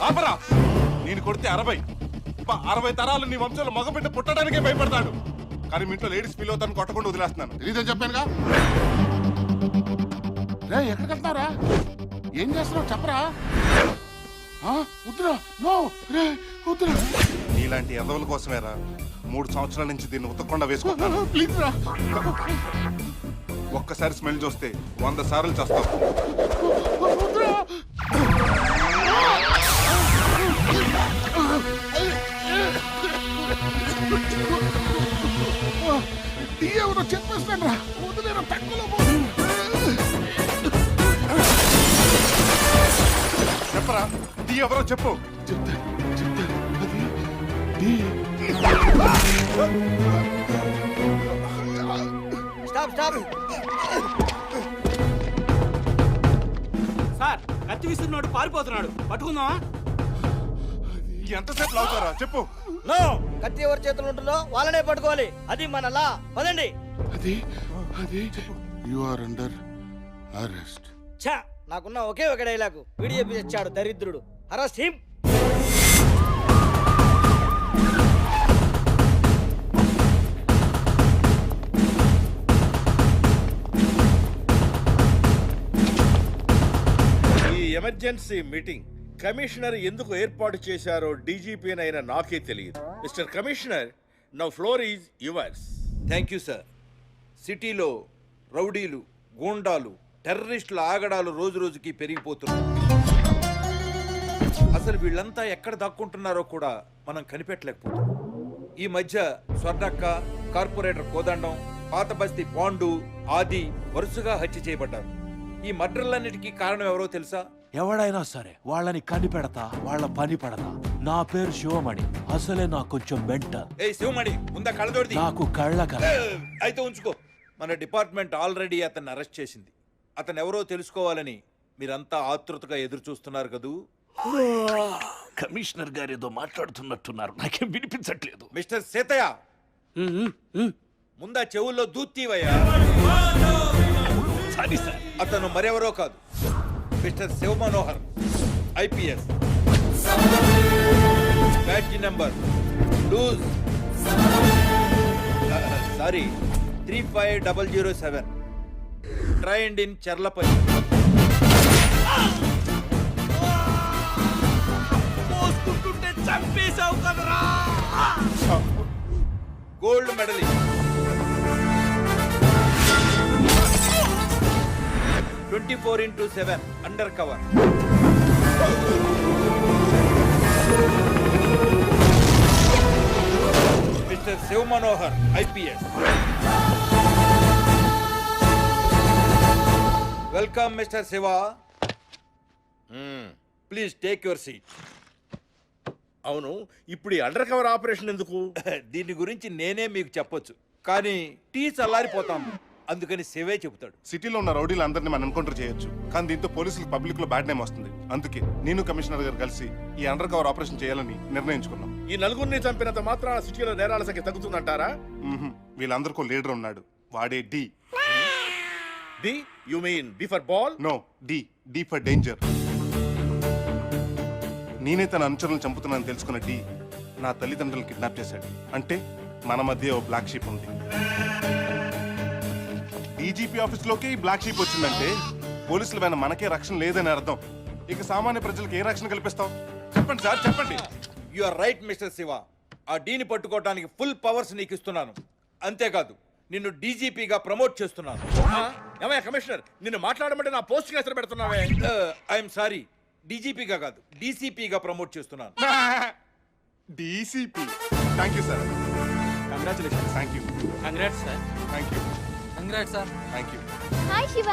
S2: ఆపరా, నేను కొడితే 60 తరాలు నీ వంశంలో మగబిడ్డ పుట్టడానికే భయపడతాడు. కానీ మీ ఇంట్లో లేడీస్ ఫీల్ అవుతాను కొట్టకుండా వదిలేస్తున్నాను.
S15: తెలీదని చెప్పానుగా. రే ఎక్కడికి వెళ్తున్నారా? ఏం చేస్తున్నావు చెప్పరా? వద్దురా, నో రే వద్దురా.
S2: నీలాంటి ఎదవుల కోసమేరా 3 సంవత్సరాల నుంచి దీన్ని ఉతకకుండా వేసుకుంటాను.
S15: ప్లీజ్ రా.
S2: ఒక్కసారి స్మెల్ చూస్తే 100 సార్లు చేస్తావు.
S15: ఎవరో చెప్పేస్తాను రా, వదిలేరా, తక్కువలో
S2: చెప్పరా, టీ ఎవరో చెప్పు.
S17: సార్, కత్తి విస్తున్నాడు, పారిపోతున్నాడు. పట్టుకుందామా?
S2: ఎంతసేపు లాగుతారా చెప్పు.
S14: నో, కత్తి ఎవరి చేతులు ఉంటుందో వాళ్ళనే పట్టుకోవాలి. అది మన లా. పదండి.
S15: అది యు ఆర్ అండర్ అరెస్ట్.
S14: ఛా, నాకున్న ఒకే ఒక డైలాగు వీడి చెప్పి తెచ్చాడు దరిద్రుడు. Arrest him.
S20: Emergency meeting commissioner ఎందుకు ఏర్పాటు చేశారో డీజీపీనైనా నాకే తెలియదు. Mister commissioner, now floor is yours.
S8: Thank you sir. సిటీలో రౌడీలు, గూండాలు, టెర్రరిస్టుల ఆగడాలు రోజు రోజుకి పెరిగిపోతున్నాయి. అసలు వీళ్ళంతా ఎక్కడ దాక్కుంటున్నారో కూడా మనం కనిపెట్టలేకపోతున్నాం. ఈ మధ్య స్వర్ణక్క, కార్పొరేటర్ కోదండం, పాత బస్తీ పాండు, ఆది వరుసగా హత్య చేయబడ్డారు. ఈ మర్డర్లన్నిటికీ కారణం ఎవరో తెలుసా?
S18: ఎవడైనా సరే వాళ్ళని కనిపెడతా, వాళ్ళ పని పడతా. నా పేరు శివమణి. అసలే నాకు కొంచెం మెంటల్.
S8: ఏ శివమణి, ముందా కళ్ళదోడిది.
S18: నాకు కళ్ళ
S8: అయితే ఉంచుకో. మన డిపార్ట్మెంట్ ఆల్రెడీ అతన్ని అరెస్ట్ చేసింది. అతను ఎవరో తెలుసుకోవాలని మీరంతా ఆతృతగా ఎదురు చూస్తున్నారు కదూ.
S18: కమిషనర్ గారు ఏదో మాట్లాడుతున్నట్టున్నారు, నాకేం వినిపించట్లేదు.
S8: మిస్టర్ సీతయ్య, ముందా చెవుల్లో దూత్తీవయ్యా. అతను మరెవరో కాదు, mister Shiva Manohar, IPS. Badge number లూజ్ సారీ 35007. Trained in Cherlapally.
S17: చంపేశావు కదరా.
S8: Gold medalist, 24x7 under cover. Mister Shiva Manohar, IPS. Welcome mister Shiva. Please take your seat.
S20: అవును, ఇప్పుడు ఈ అండర్ కవర్ ఆపరేషన్ ఎందుకు?
S8: దీని గురించి నేనే మీకు చెప్పొచ్చు, కానీ టీ చల్లారిపోతాం, అందుకని శివే చెబుతాడు.
S2: సిటీలో ఉన్న రౌడీలు అందరినీ మనం ఎన్కౌంటర్ చేయొచ్చు, కానీ దీంతో పోలీసులకు పబ్లిక్ లో బ్యాడ్ నేమ్ వస్తుంది. అందుకే నేను కమిషనర్ గారు కలిసి ఈ అండర్ కవర్ ఆపరేషన్ చేయాలని నిర్ణయించుకున్నాం.
S20: ఈ నలుగురిని చంపినంత మాత్రాన సిటీలో నేరాల సంఖ్య తగ్గుతుందంటారా?
S2: వీళ్ళందరికీ లీడర్ ఉన్నాడు, వాడే D.
S20: D you mean D for ball?
S2: No, D D for danger. నేనే తన అనుచరులను చంపుతున్నానని తెలుసుకున్న డి నా తల్లిదండ్రులను కిడ్నాప్ చేశాడు. అంటే మన మధ్య ఓ బ్లాక్ షీప్ ఉంది. డీజీపీ ఆఫీస్ లోకి ఈ బ్లాక్ షీప్ వచ్చిందంటే పోలీసుల పైన మనకే రక్షణ లేదని అర్థం. ఇక సామాన్య ప్రజలకు ఏ రక్షణ కల్పిస్తాం? చెప్పండి సార్, చెప్పండి.
S8: You are right mister Shiva. ఆ డీని పట్టుకోవడానికి ఫుల్ పవర్స్ నీకు ఇస్తున్నాను. అంతేకాదు, నిన్ను డీజీపీగా ప్రమోట్ చేస్తున్నాను.
S20: ఏమయ్య కమిషనర్, నిన్ను మాట్లాడమంటే నా పోస్ట్ కి ఎసరు పెడుతున్నావే.
S8: ఐఎమ్ సారీ, డీజీపీగా కాదు డీసీపీగా ప్రమోట్ చేస్తున్నాను.
S2: DCP. Thank you sir. Congratulations. Thank you.
S17: Congrats sir.
S2: Thank you.
S17: Congrats sir.
S2: Thank you.
S13: Hi Shiva.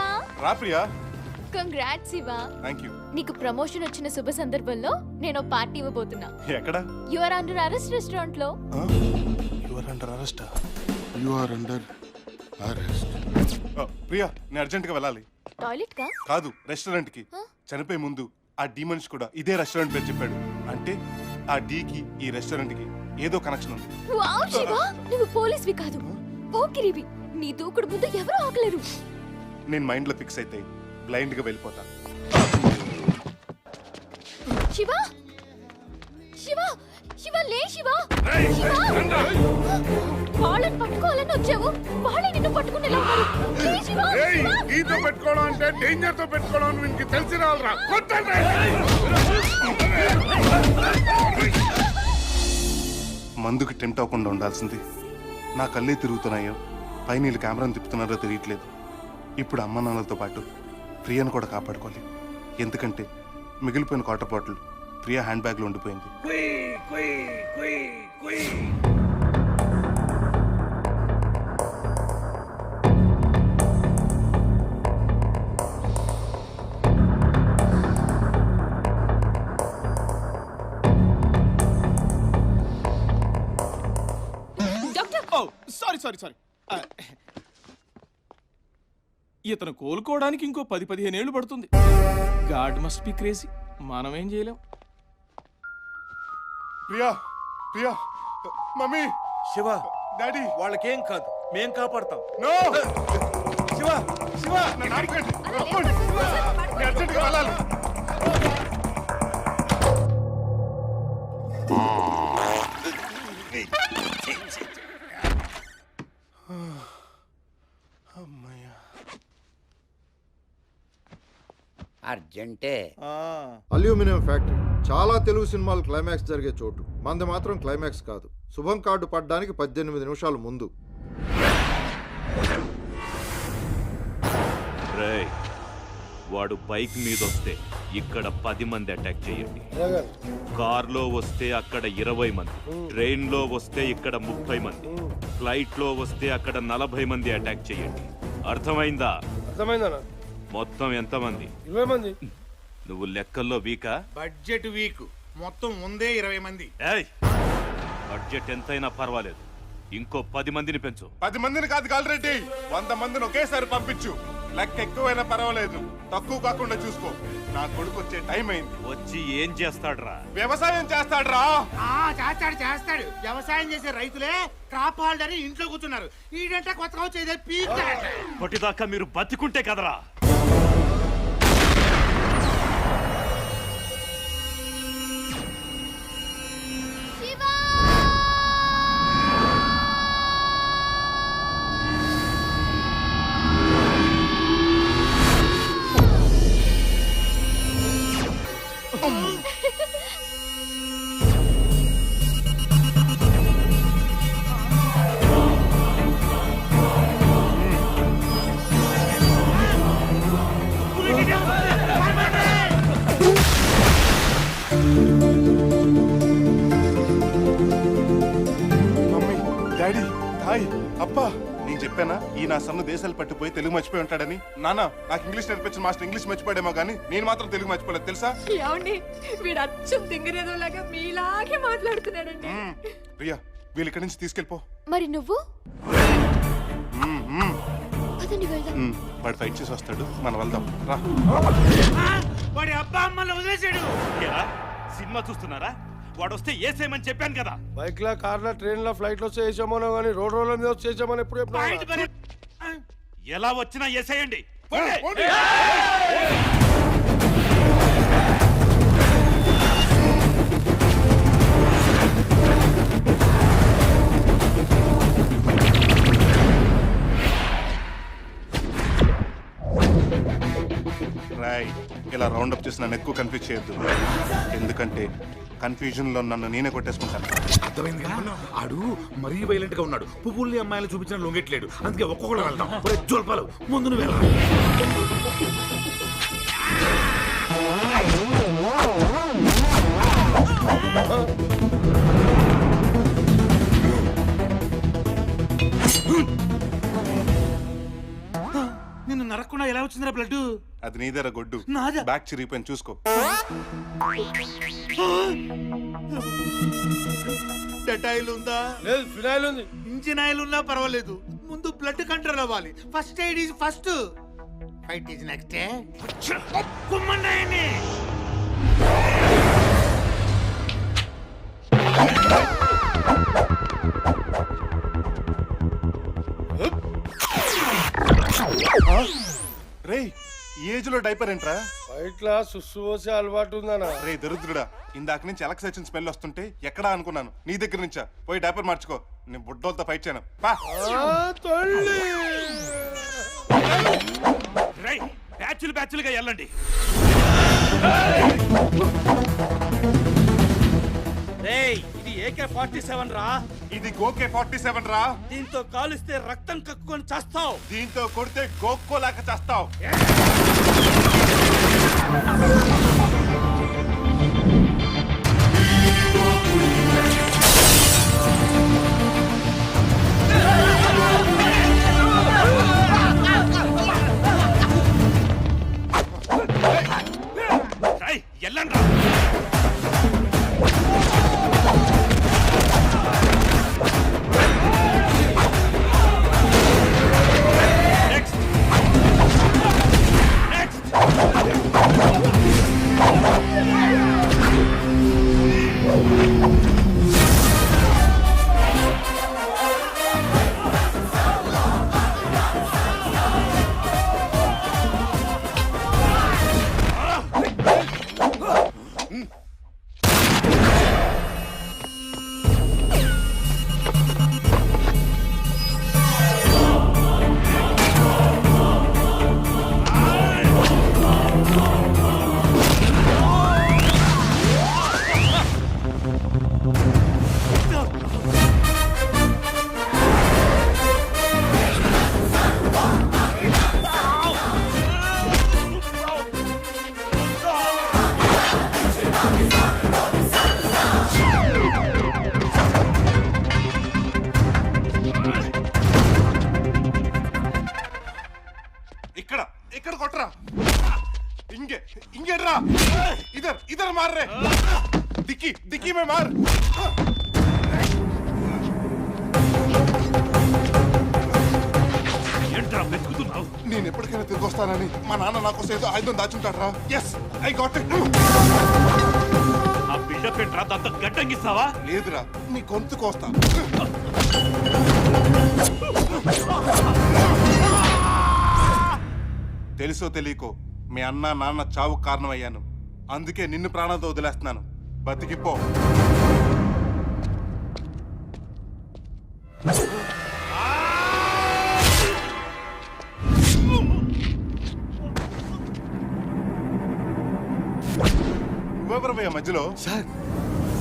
S2: రా Priya.
S13: Congrats Shiva.
S2: Thank you.
S13: నీకు ప్రమోషన్ వచ్చిన శుభ సందర్భంలో నేను పార్టీ ఇవ్వబోతున్నా.
S2: ఎక్కడ?
S13: You are under arrest restaurant లో.
S2: You are under arrest. You are under arrest. Priya, నేను అర్జెంట్ గా వెళ్ళాలి.
S13: టాయిలెట్ కా?
S2: కాదు, రెస్టారెంట్ కి. చనిపోయే ముందు ఆ డి మనిషి కూడా ఇదే రెస్టారెంట్ పేరు చెప్పాడు. అంటే ఆ డి కి ఈ రెస్టారెంట్ కి ఏదో కనెక్షన్ ఉంది.
S13: వావ్ శివ, నువ్వు పోలీస్వి కాదు, పోకిరివి. నీ దూకుడు ముందు ఎవరు ఆగలేరు.
S2: నేను మైండ్ లో ఫిక్స్ అయితే బ్లైండ్ గా వెళ్ళిపోతా.
S13: శివ, శివ, శివ లే శివ. వాళ్ళని పట్టుకోవాలని వచ్చావు, వాళ్ళే నిన్ను పట్టుకునేలా ఉన్నారు. లే శివ.
S15: ఈతో పెట్టుకోవడం అంటే డేంజర్ తో పెట్టుకోవడం అని నీకు తెలిసి రావాలరా.
S2: మందుకి టెంప్ట్ అవ్వకుండా ఉండాల్సింది. నా కళ్ళే తిరుగుతున్నాయో పైన వీళ్ళు కెమెరాను తిప్పుతున్నారో తెలియట్లేదు. ఇప్పుడు అమ్మ నాన్నలతో పాటు ప్రియను కూడా కాపాడుకోవాలి. ఎందుకంటే మిగిలిపోయిన వాటర్ బాటిల్ ప్రియా హ్యాండ్ బ్యాగ్లో ఉండిపోయింది.
S6: సారీ. ఇతను కోలుకోవడానికి ఇంకో 10-15 ఏళ్ళు పడుతుంది. God must be crazy. మనం ఏం చేయలేం.
S2: ప్రియా, ప్రియా, మమ్మీ,
S8: శివ,
S2: డాడీ,
S8: వాళ్ళకేం కాదు, మేం కాపాడతాం.
S2: నో
S8: శివ, శివ,
S2: నన్ను ఆపకండి. నేను అర్జెంట్ గా వెళ్ళాలి.
S4: అర్జెంటే.
S1: అల్యూమినియం ఫ్యాక్టరీ చాలా తెలుగు సినిమాలు క్లైమాక్స్ జరిగే చోటు. మంది మాత్రం క్లైమాక్స్ కాదు. శుభం కార్డు పడ్డానికి 18 నిమిషాలు ముందు.
S18: రేయ్, వాడు బైక్ మీద వస్తే ఇక్కడ 10 మంది అటాక్ చేయండి. కార్లో వస్తే అక్కడ 20 మంది, ట్రైన్ లో వస్తే ఇక్కడ 30 మంది, ఫ్లైట్ లో వస్తే అక్కడ 40 మంది అటాక్ చేయండి. అర్థమైందా?
S12: అర్థమైందన్నా.
S18: మొత్తం ఎంతమంది?
S12: 20 మంది.
S18: నువ్వు లెక్కల్లో వీకా?
S10: బడ్జెట్ వీక్, మొత్తం ముందే 20 మంది.
S18: ఏయ్, బడ్జెట్ ఎంతైనా పర్వాలేదు, ఇంకో 10 మందిని పెంచు.
S2: 10 మందిని కాదు కాలరెడ్డి, 100 మందిని ఒకేసారి పంపించు. లెక్క ఎక్కువైనా పర్వాలేదు, తక్కువ కాకుండా చూసుకో. నా కొడుకు వచ్చే టైం అయింది.
S18: వచ్చి ఏం చేస్తాడ్రా?
S2: వ్యవసాయం చేస్తాడ్రా.
S10: చేస్తాడు. వ్యవసాయం చేసే రైతులే క్రాప్ హాల్డర్ ఇంట్లో కూర్చున్నారు. ఈడంటే కొత్తగా వచ్చేదే పీక్.
S18: కొట్టిదాకా మీరు బతికుంటే కదరా.
S2: మమ్మీ, డాడీ, హాయ్, అబ్బా. నేను చెప్పానా ఈ నా సన్ను దేశాలు పట్టిపోయి తెలుగు మర్చిపోయి ఉంటాడని? నాన్న, నాకు ఇంగ్లీష్ నేర్పించిన మాస్టర్ ఇంగ్లీష్ మర్చిపోయాడేమో కానీ నేను మాత్రం తెలుగు మర్చిపోలేదు తెలుసా?
S5: ఏమండి, వీడు అచ్చం దింగరేదోలాగా మీలాగే మాట్లాడుతున్నాడండి.
S2: ప్రియా, వీళ్ళు ఇక్కడి నుంచి తీసుకెళ్ళిపో.
S13: మరి నువ్వు పదండి వెళ్దాం.
S2: వాడు ఫైట్ చేసి వస్తాడు, మనం వెళ్దాం రా.
S10: వాడి అబ్బా అమ్మల్ని వదిలేశాడు.
S18: సినిమా చూస్తున్నారా? వాడు వస్తే ఏసేమని చెప్పాను కదా.
S12: బైక్ లా, కార్ లా, ట్రైన్ లా, ఫ్లైట్ లో చేసామో కానీ రోడ్ల మీద చేసామని ఎప్పుడు
S18: ఎలా వచ్చినా ఏసేయండి.
S2: రైట్, ఇలా రౌండప్ చేసి నన్ను ఎక్కువ కన్ఫ్యూజ్ చేయొద్దు. ఎందుకంటే కన్ఫ్యూజన్ లో నన్ను నేనే కొట్టేసుకుంటాను.
S10: అర్థమైందిగా? ఆడు మరీ వైలెంట్ గా ఉన్నాడు. పువ్వుల్ని అమ్మాయిలు చూపించిన లొంగెట్లేడు. అందుకే ఒక్కొక్కడు వెళ్దాం. జోల్పాలు ముందు నువ్వు వెళ్ళాలి. నిన్ను నరకుండా ఎలా వచ్చిందిరా బ్లడ్?
S2: అది నీదేరా గొడ్డు. బ్యాక్ చిరిగిపోయింది చూసుకో.
S10: డెటాయిల్ ఉందా?
S12: లేదు, ఫినాయిల్ ఉంది.
S10: ఇంజిన్ ఆయిల్ ఉన్నా పర్వాలేదు, ముందు బ్లడ్ కంట్రోల్ అవ్వాలి. First aid is first, fight is next. కుమ్మన్నాయని
S2: రే, ఈ ఏజ్ లో డైపర్ ఏంట్రా?
S12: బైక్ లా సుస్సు పోసే అలవాటు ఉందనా?
S2: రే దరిద్రుడా, ఇందాక నుంచి ఎలక్స్ వచ్చిన స్మెల్ వస్తుంటే ఎక్కడా అనుకున్నాను. నీ దగ్గర నుంచా? పోయి డైపర్ మార్చుకో. నేను బుడ్డోలతో ఫైట్ చేయను.
S18: బ్యాచ్లుగా వెళ్ళండి.
S17: ఇది AK-47 రా.
S2: ఇది గోకే-47 రా.
S17: దీంతో కాలుస్తే రక్తం కక్కుకొని చేస్తావు.
S2: దీంతో కొడితే గోక్కోలాగా చేస్తావు.
S18: వెళ్ళండి.
S2: Next. కొట్రా ఇంగే ఇంగేట్రా ఇధర్ ఇధర్ మార్ రే డిక్కీ డిక్కీ మే మార్
S10: ఏంట్రా వెతుకుతున్నావు?
S2: నేను ఎప్పటికైనా తిరిగి వస్తానని మా నాన్న నా కోసం ఏదో ఆయుధం దాచుంటాడ్రా ఎస్ ఐ గాట్ ఇట్
S18: ఆ బిల్డప్ ఏంట్రా దాంతో గడ్డంగిస్తావా?
S2: లేదురా నీ గొంతు కోస్తా తెలుసో తెలియకో మీ అన్న నాన్న చావు కారణమయ్యాను అందుకే నిన్ను ప్రాణంతో వదిలేస్తున్నాను బతికిపో నువ్వెవరమయ్యా మధ్యలో
S3: సార్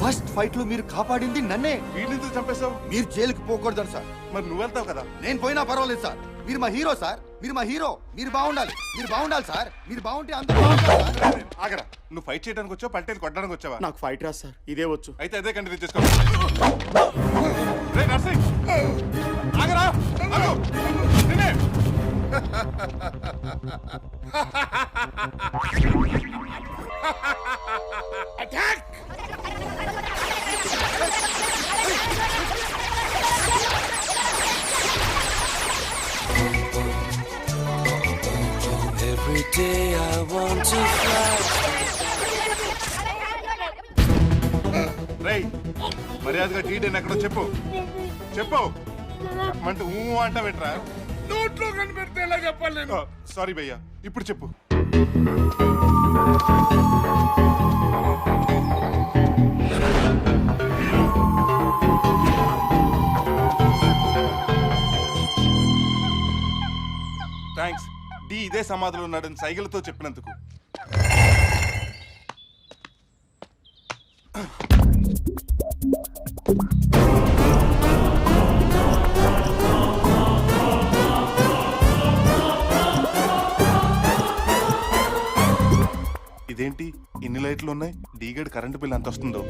S3: ఫస్ట్ ఫైట్ లో మీరు కాపాడింది నన్నే.
S2: వీడిని చంపేశావు.
S3: మీరు జైలుకి పోకూడదు సార్.
S2: మరి నువ్వెళ్తావు కదా.
S3: నేను పోయినా పర్వాలేదు సార్. మీరు మా హీరో సార్. మీరు మా హీరో. మీరు బాగుండాలి. మీరు బాగుండాలి సార్. మీరు బాగుంటే అందరూ బాగుంటారు.
S2: ఆగరా నువ్వు ఫైట్ చేయడానికి వచ్చావు పట్టేది కొట్టడానికి వచ్చావా?
S3: నాకు ఫైట్ రా సార్. ఇదే వచ్చు.
S2: అయితే అదే కంటిన్యూ చేసుకో. రేయ్ నర్సింగ్ ఆగరా ఆగు నిన్నే attack
S11: Every day I want to fly.
S2: రేయ్ మర్యాదగా డీడేని ఎక్కడో చెప్పు చెప్పు చెప్పమంటే ఊ అంటావేట్రా
S15: నోట్లో కనిపెడితే ఎలా చెప్పాలి నేను?
S2: సారీ భయ్యా ఇప్పుడు చెప్పు థ్యాంక్స్ డి ఇదే సమాధిలో ఉన్నాడని సైకిల్తో చెప్పినందుకు. ఇదేంటి ఇన్ని లైట్లు ఉన్నాయి డీగడ్ కరెంటు బిల్ ఎంత వస్తుందో.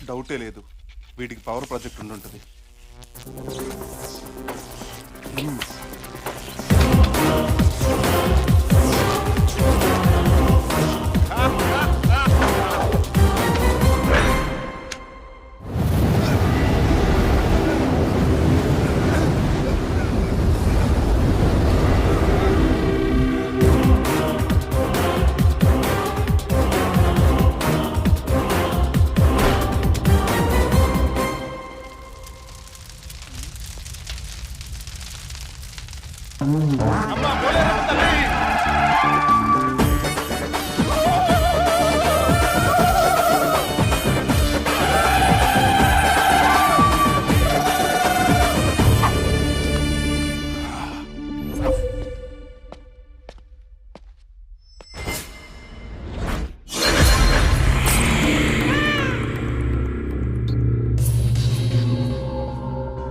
S2: డౌటే లేదు వీటికి పవర్ ప్రాజెక్ట్ ఉండుంటుంది.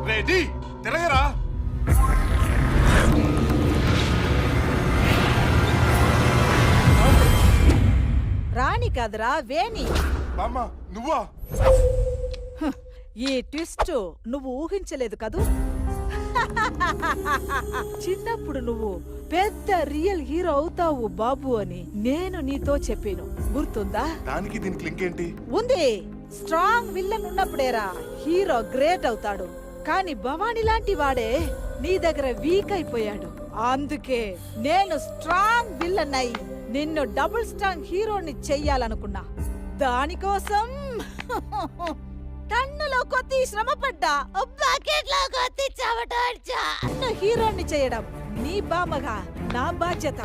S2: రెడీ తిరగరా
S19: రాణి కదరా వేణి.
S2: బామ్మ నువ్వా?
S19: ఈ ట్విస్ట్ నువ్వు ఊహించలేదు కదూ. చిన్నప్పుడు నువ్వు పెద్ద రియల్ హీరో అవుతావు బాబు అని నేను నీతో చెప్పాను గుర్తుందా?
S2: దానికి దీనికి లింక్ ఏంటి?
S19: ఉంది. స్ట్రాంగ్ విల్లన్ ఉన్నప్పుడేరా హీరో గ్రేట్ అవుతాడు. కానీ భవానీ లాంటి వాడే నీ దగ్గర వీక్ అయిపోయాడు. అందుకే నేను స్ట్రాంగ్ విల్లన్ అయి నిన్ను డబుల్ స్ట్రాంగ్ హీరోని చెయ్యాలనుకున్నా. దానికోసం టన్నులో కొద్ది శ్రమ పడ్డా బకెట్లో కొద్ది చెమటోడ్చా. నన్ను హీరోని చేయడం నీ బామ్మగా నా బాధ్యత.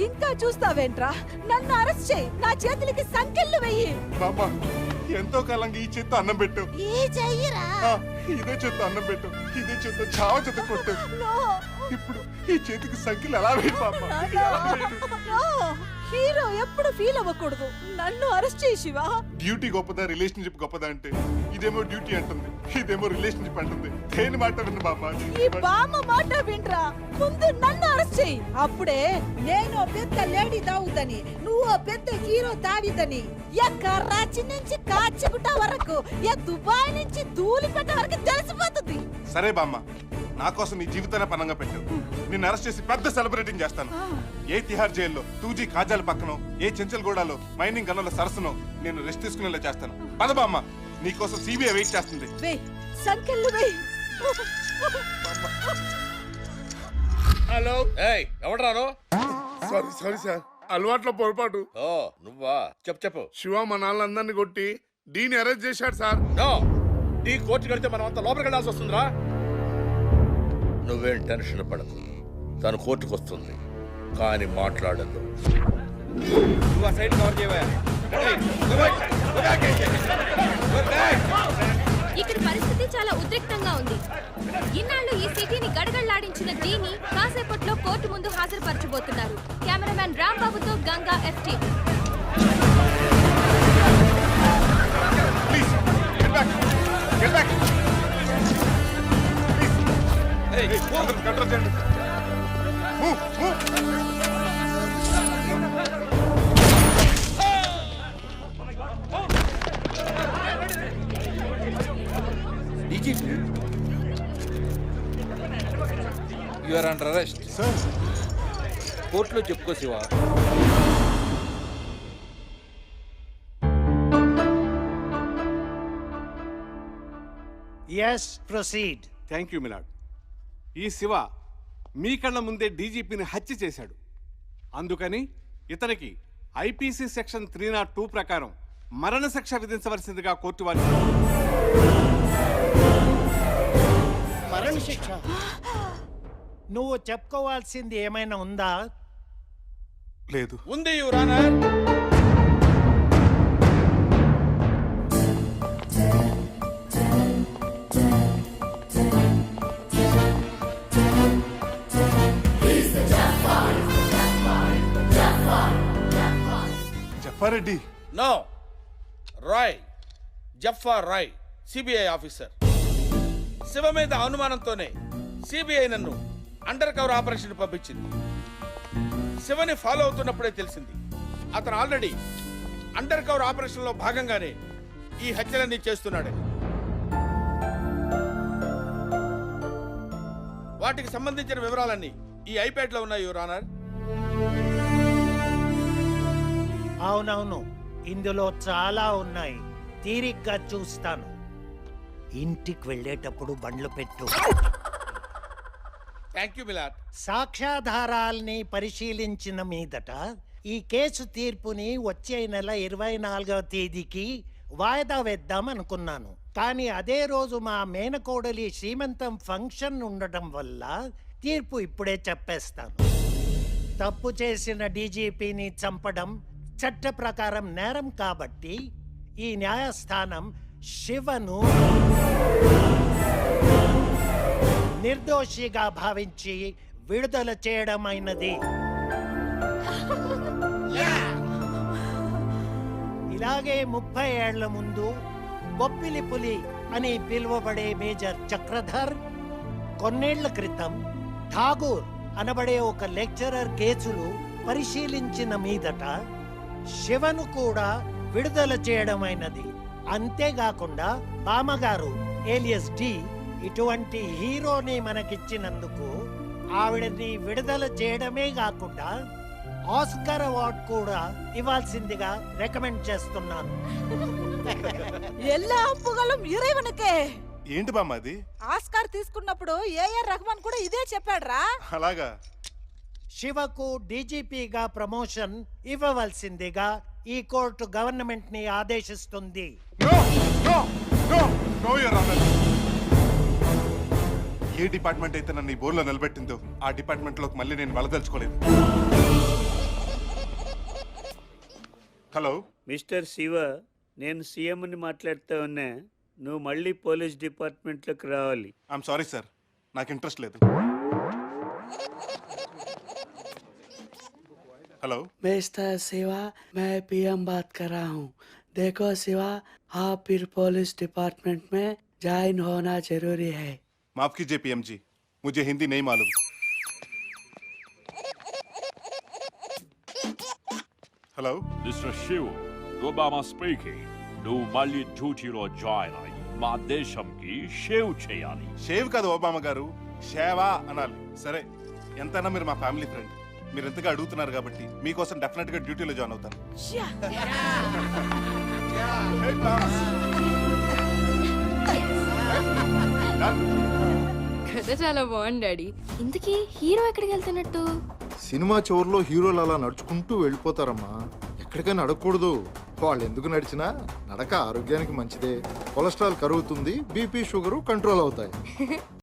S19: ఇంకా చూస్తావేంట్రా? నన్ను అరెస్ట్ చేయి. నా చేతులకి సంకెళ్ళు వెయ్యి.
S2: బామ్మ ఎంతో కాలంగా ఈ చేత్తో అన్నం పెట్టు.
S19: ఈ చెయ్యిరా.
S2: ఇదే చేత్తో అన్నం పెట్టు. ఇదే చేత్తో చావ చేత కొట్టు. ఇప్పుడు ఈ చేతికి సంఖ్యలు ఎలా వేయి బామ్మ?
S19: హీరో ఎప్పుడు ఫీల్ అవ్వకూడదు. నన్ను అరెస్ట్ చేయి శివా.
S2: డ్యూటీ గొప్పదా రిలేషన్షిప్ గొప్పదా అంటే ఇదేమో డ్యూటీ అంటుంది. ఇదేమో రిలేషన్షిప్ అంటుంది. దేని మాట విన్ను బామ్మ.
S19: ఈ బామ్మ మాట వినరా, ముందు నన్ను అరెస్ట్ చెయ్యి. అప్పుడే నేను ఓ పెద్ద లేడీ దావుదని, నువ్వు ఓ పెద్ద హీరో దావిదని, కరాచీ నుంచి కాచిగుట్ట వరకు, దుబాయ్ నుంచి ధూళిపేట వరకు తెలిసిపోతుంది.
S2: సరే బామ్మ, నా కోసం నీ జీవితాన్ని పనంగా పెట్టావు. నిన్ను అరెస్ట్ చేసి పెద్ద సెలబ్రేటింగ్ చేస్తాను. ఏ తిహార్ జైల్లో 2G కాజాల పక్కనో, ఏ చెంచల్గూడలో మైనింగ్ గనుల సరస్సునో నేను రెస్ట్ తీసుకునేలా చేస్తాను. పద బామ్మ, నీకోసం సిబిఐ వెయిట్ చేస్తుంది.
S20: హలో, ఏయ్ ఎవడ్రాను?
S15: సారీ సారీ సార్, అలవాట్లో పొరపాటు.
S20: ఓ నువ్వా? చెప్పు.
S15: శివ మా నాన్నలందరినీ కొట్టి డీని అరెస్ట్ చేశాడు సార్.
S20: నో, ఈ కోర్టు కడితే మనం అంతా లోపలికి వెళ్ళాల్సి వస్తుందిరా. నువ్వేం టెన్షన్ పడకు, తను కోర్టుకు వస్తుంది కానీ మాట్లాడద్దు.
S8: నువ్వు ఆ సైడ్ కవర్ చేయవా?
S13: ఇక్కడ పరిస్థితి చాలా ఉద్రిక్తంగా ఉంది. ఇన్నాళ్ళు ఈ సిటీని గడగడలాడించిన డీని కాసేపట్లో కోర్టు ముందు హాజరుపరచబోతున్నారు. కెమెరామ్యాన్ రాంబాబుతో Ganga FT.
S8: You are under arrest. కోర్టులో చెప్పుకో Shiva.
S14: yes proceed.
S12: Thank you milord. ఈ శివ మీ కళ్ళ ముందే డీజీపీని హత్య చేశాడు. అందుకని ఇతనికి ఐపీసీ సెక్షన్ 302 ప్రకారం మరణశిక్ష విధించవలసిందిగా కోర్టు వారి.
S14: మరణ శిక్ష? నువ్వు చెప్పుకోవాల్సింది ఏమైనా ఉందా?
S2: లేదు.
S20: ఉంది your honour.
S2: Jafar Reddy?
S20: No, Roy, Jafar Roy, CBI officer. Shiva మీద అనుమానంతోనే సిబిఐ నన్ను అండర్ కవర్ ఆపరేషన్ పంపించింది. శివని ఫాలో అవుతున్నప్పుడే తెలిసింది అతను ఆల్రెడీ అండర్ కవర్ ఆపరేషన్ లో భాగంగానే ఈ హత్యలన్నీ చేస్తున్నాడని. వాటికి సంబంధించిన వివరాలన్నీ ఈ ఐప్యాడ్ లో ఉన్నాయి యువర్ ఆనర్.
S14: అవునవును, ఇందులో చాలా ఉన్నాయి. తీరిగ్గా చూస్తాను. ఇంటికి వెళ్ళేటప్పుడు బండ్లు పెట్టు.
S20: Thank you my lord.
S14: సాక్ష్యాధారాల్ని పరిశీలించిన మీదట ఈ కేసు తీర్పుని వచ్చే నెల 24వ తేదీకి వాయిదా వేద్దాం అనుకున్నాను. కానీ అదే రోజు మా మేనకోడలి శ్రీమంతం ఫంక్షన్ ఉండటం వల్ల తీర్పు ఇప్పుడే చెప్పేస్తాను. తప్పు చేసిన డీజీపీని చంపడం చట్ట ప్రకారం నేరం కాబట్టి ఈ న్యాయస్థానం శివను నిర్దోషిగా భావించి విడుదల చేయడమైనది. ఇలాగే 30 ఏళ్ల ముందు బొప్పిలి పులి అని పిలువబడే మేజర్ చక్రధర్ కొన్నేళ్ల క్రితం ఠాగూర్ అనబడే ఒక లెక్చరర్ కేసులు పరిశీలించిన మీదట శివను కూడా విడుదల చేయడమైనది. అంతేకాకుండా బామ్మగారు ఏలియస్ డి ఇటువంటి హీరోని మనకిచ్చినందుకు ఆవిడని విడుదల చేయడమే కాకుండా ఆస్కార్ అవార్డు కూడా ఇవ్వాల్సిందిగా రికమెండ్ చేస్తున్నాను.
S19: எல்லா புகழும் இறைவனுக்கே.
S2: ఏంటి బామ్మ అది?
S19: ఆస్కార్ తీసుకున్నప్పుడు ఏఆర్ రెహమాన్ కూడా ఇదే చెప్పాడురా.
S2: అలాగా?
S14: శివకు డీజీపీగా ప్రమోషన్ ఇవ్వవలసిందిగా ఈ కోర్టు గవర్నమెంట్ ని ఆదేశిస్తుంది.
S2: ఏ డిపార్ట్మెంట్ అయితే నన్ను ఈ బోర్లో నిలబెట్టిందో ఆ డిపార్ట్మెంట్ లోకి మళ్ళీ నేను వెళ్ళదలుచుకోలేదు. హలో
S7: మిస్టర్ శివ, నేను సీఎంని మాట్లాడుతూ ఉన్నా. నువ్వు మళ్ళీ పోలీస్ డిపార్ట్మెంట్లోకి రావాలి.
S2: ఐఎమ్ సారీ సార్, నాకు ఇంట్రెస్ట్ లేదు. हेलो
S16: मिस्टर शिवा, मैं पीएम बात कर रहा हूँ. देखो शिवा, आप फिर पुलिस डिपार्टमेंट में ज्वाइन होना जरूरी है।
S2: माफ कीजिए पीएम जी, मुझे हिंदी नहीं मालूम। Hello
S9: mister Shiv, Obama speaking. నువ్వు మళ్ళీ డ్యూటీలో జాయిన్ అయ్యి మా దేశంకి షేవ్ చేయాలి.
S2: షేవ్ కాదు ఒబామా గారు, షేవా అనాలి. సరే, ఎంతైనా మీరు మా ఫ్యామిలీ ఫ్రెండ్. మీరు ఎంతగా అడుగుతున్నారు కాబట్టి మీకోసం డెఫినెట్ గా డ్యూటీలో జాయిన్ అవుతాను.
S13: కథ చాలా బాగుంది డాడీ. ఇంతకీ హీరో ఎక్కడికి వెళ్తున్నట్టు?
S1: సినిమా చివరిలో హీరోలు అలా నడుచుకుంటూ వెళ్ళిపోతారమ్మా. ఎక్కడికైనా అడగకూడదు. వాళ్ళు ఎందుకు నడిచినా నడక ఆరోగ్యానికి మంచిదే. కొలెస్ట్రాల్ కరుగుతుంది, బీపీ షుగరు కంట్రోల్ అవుతాయి.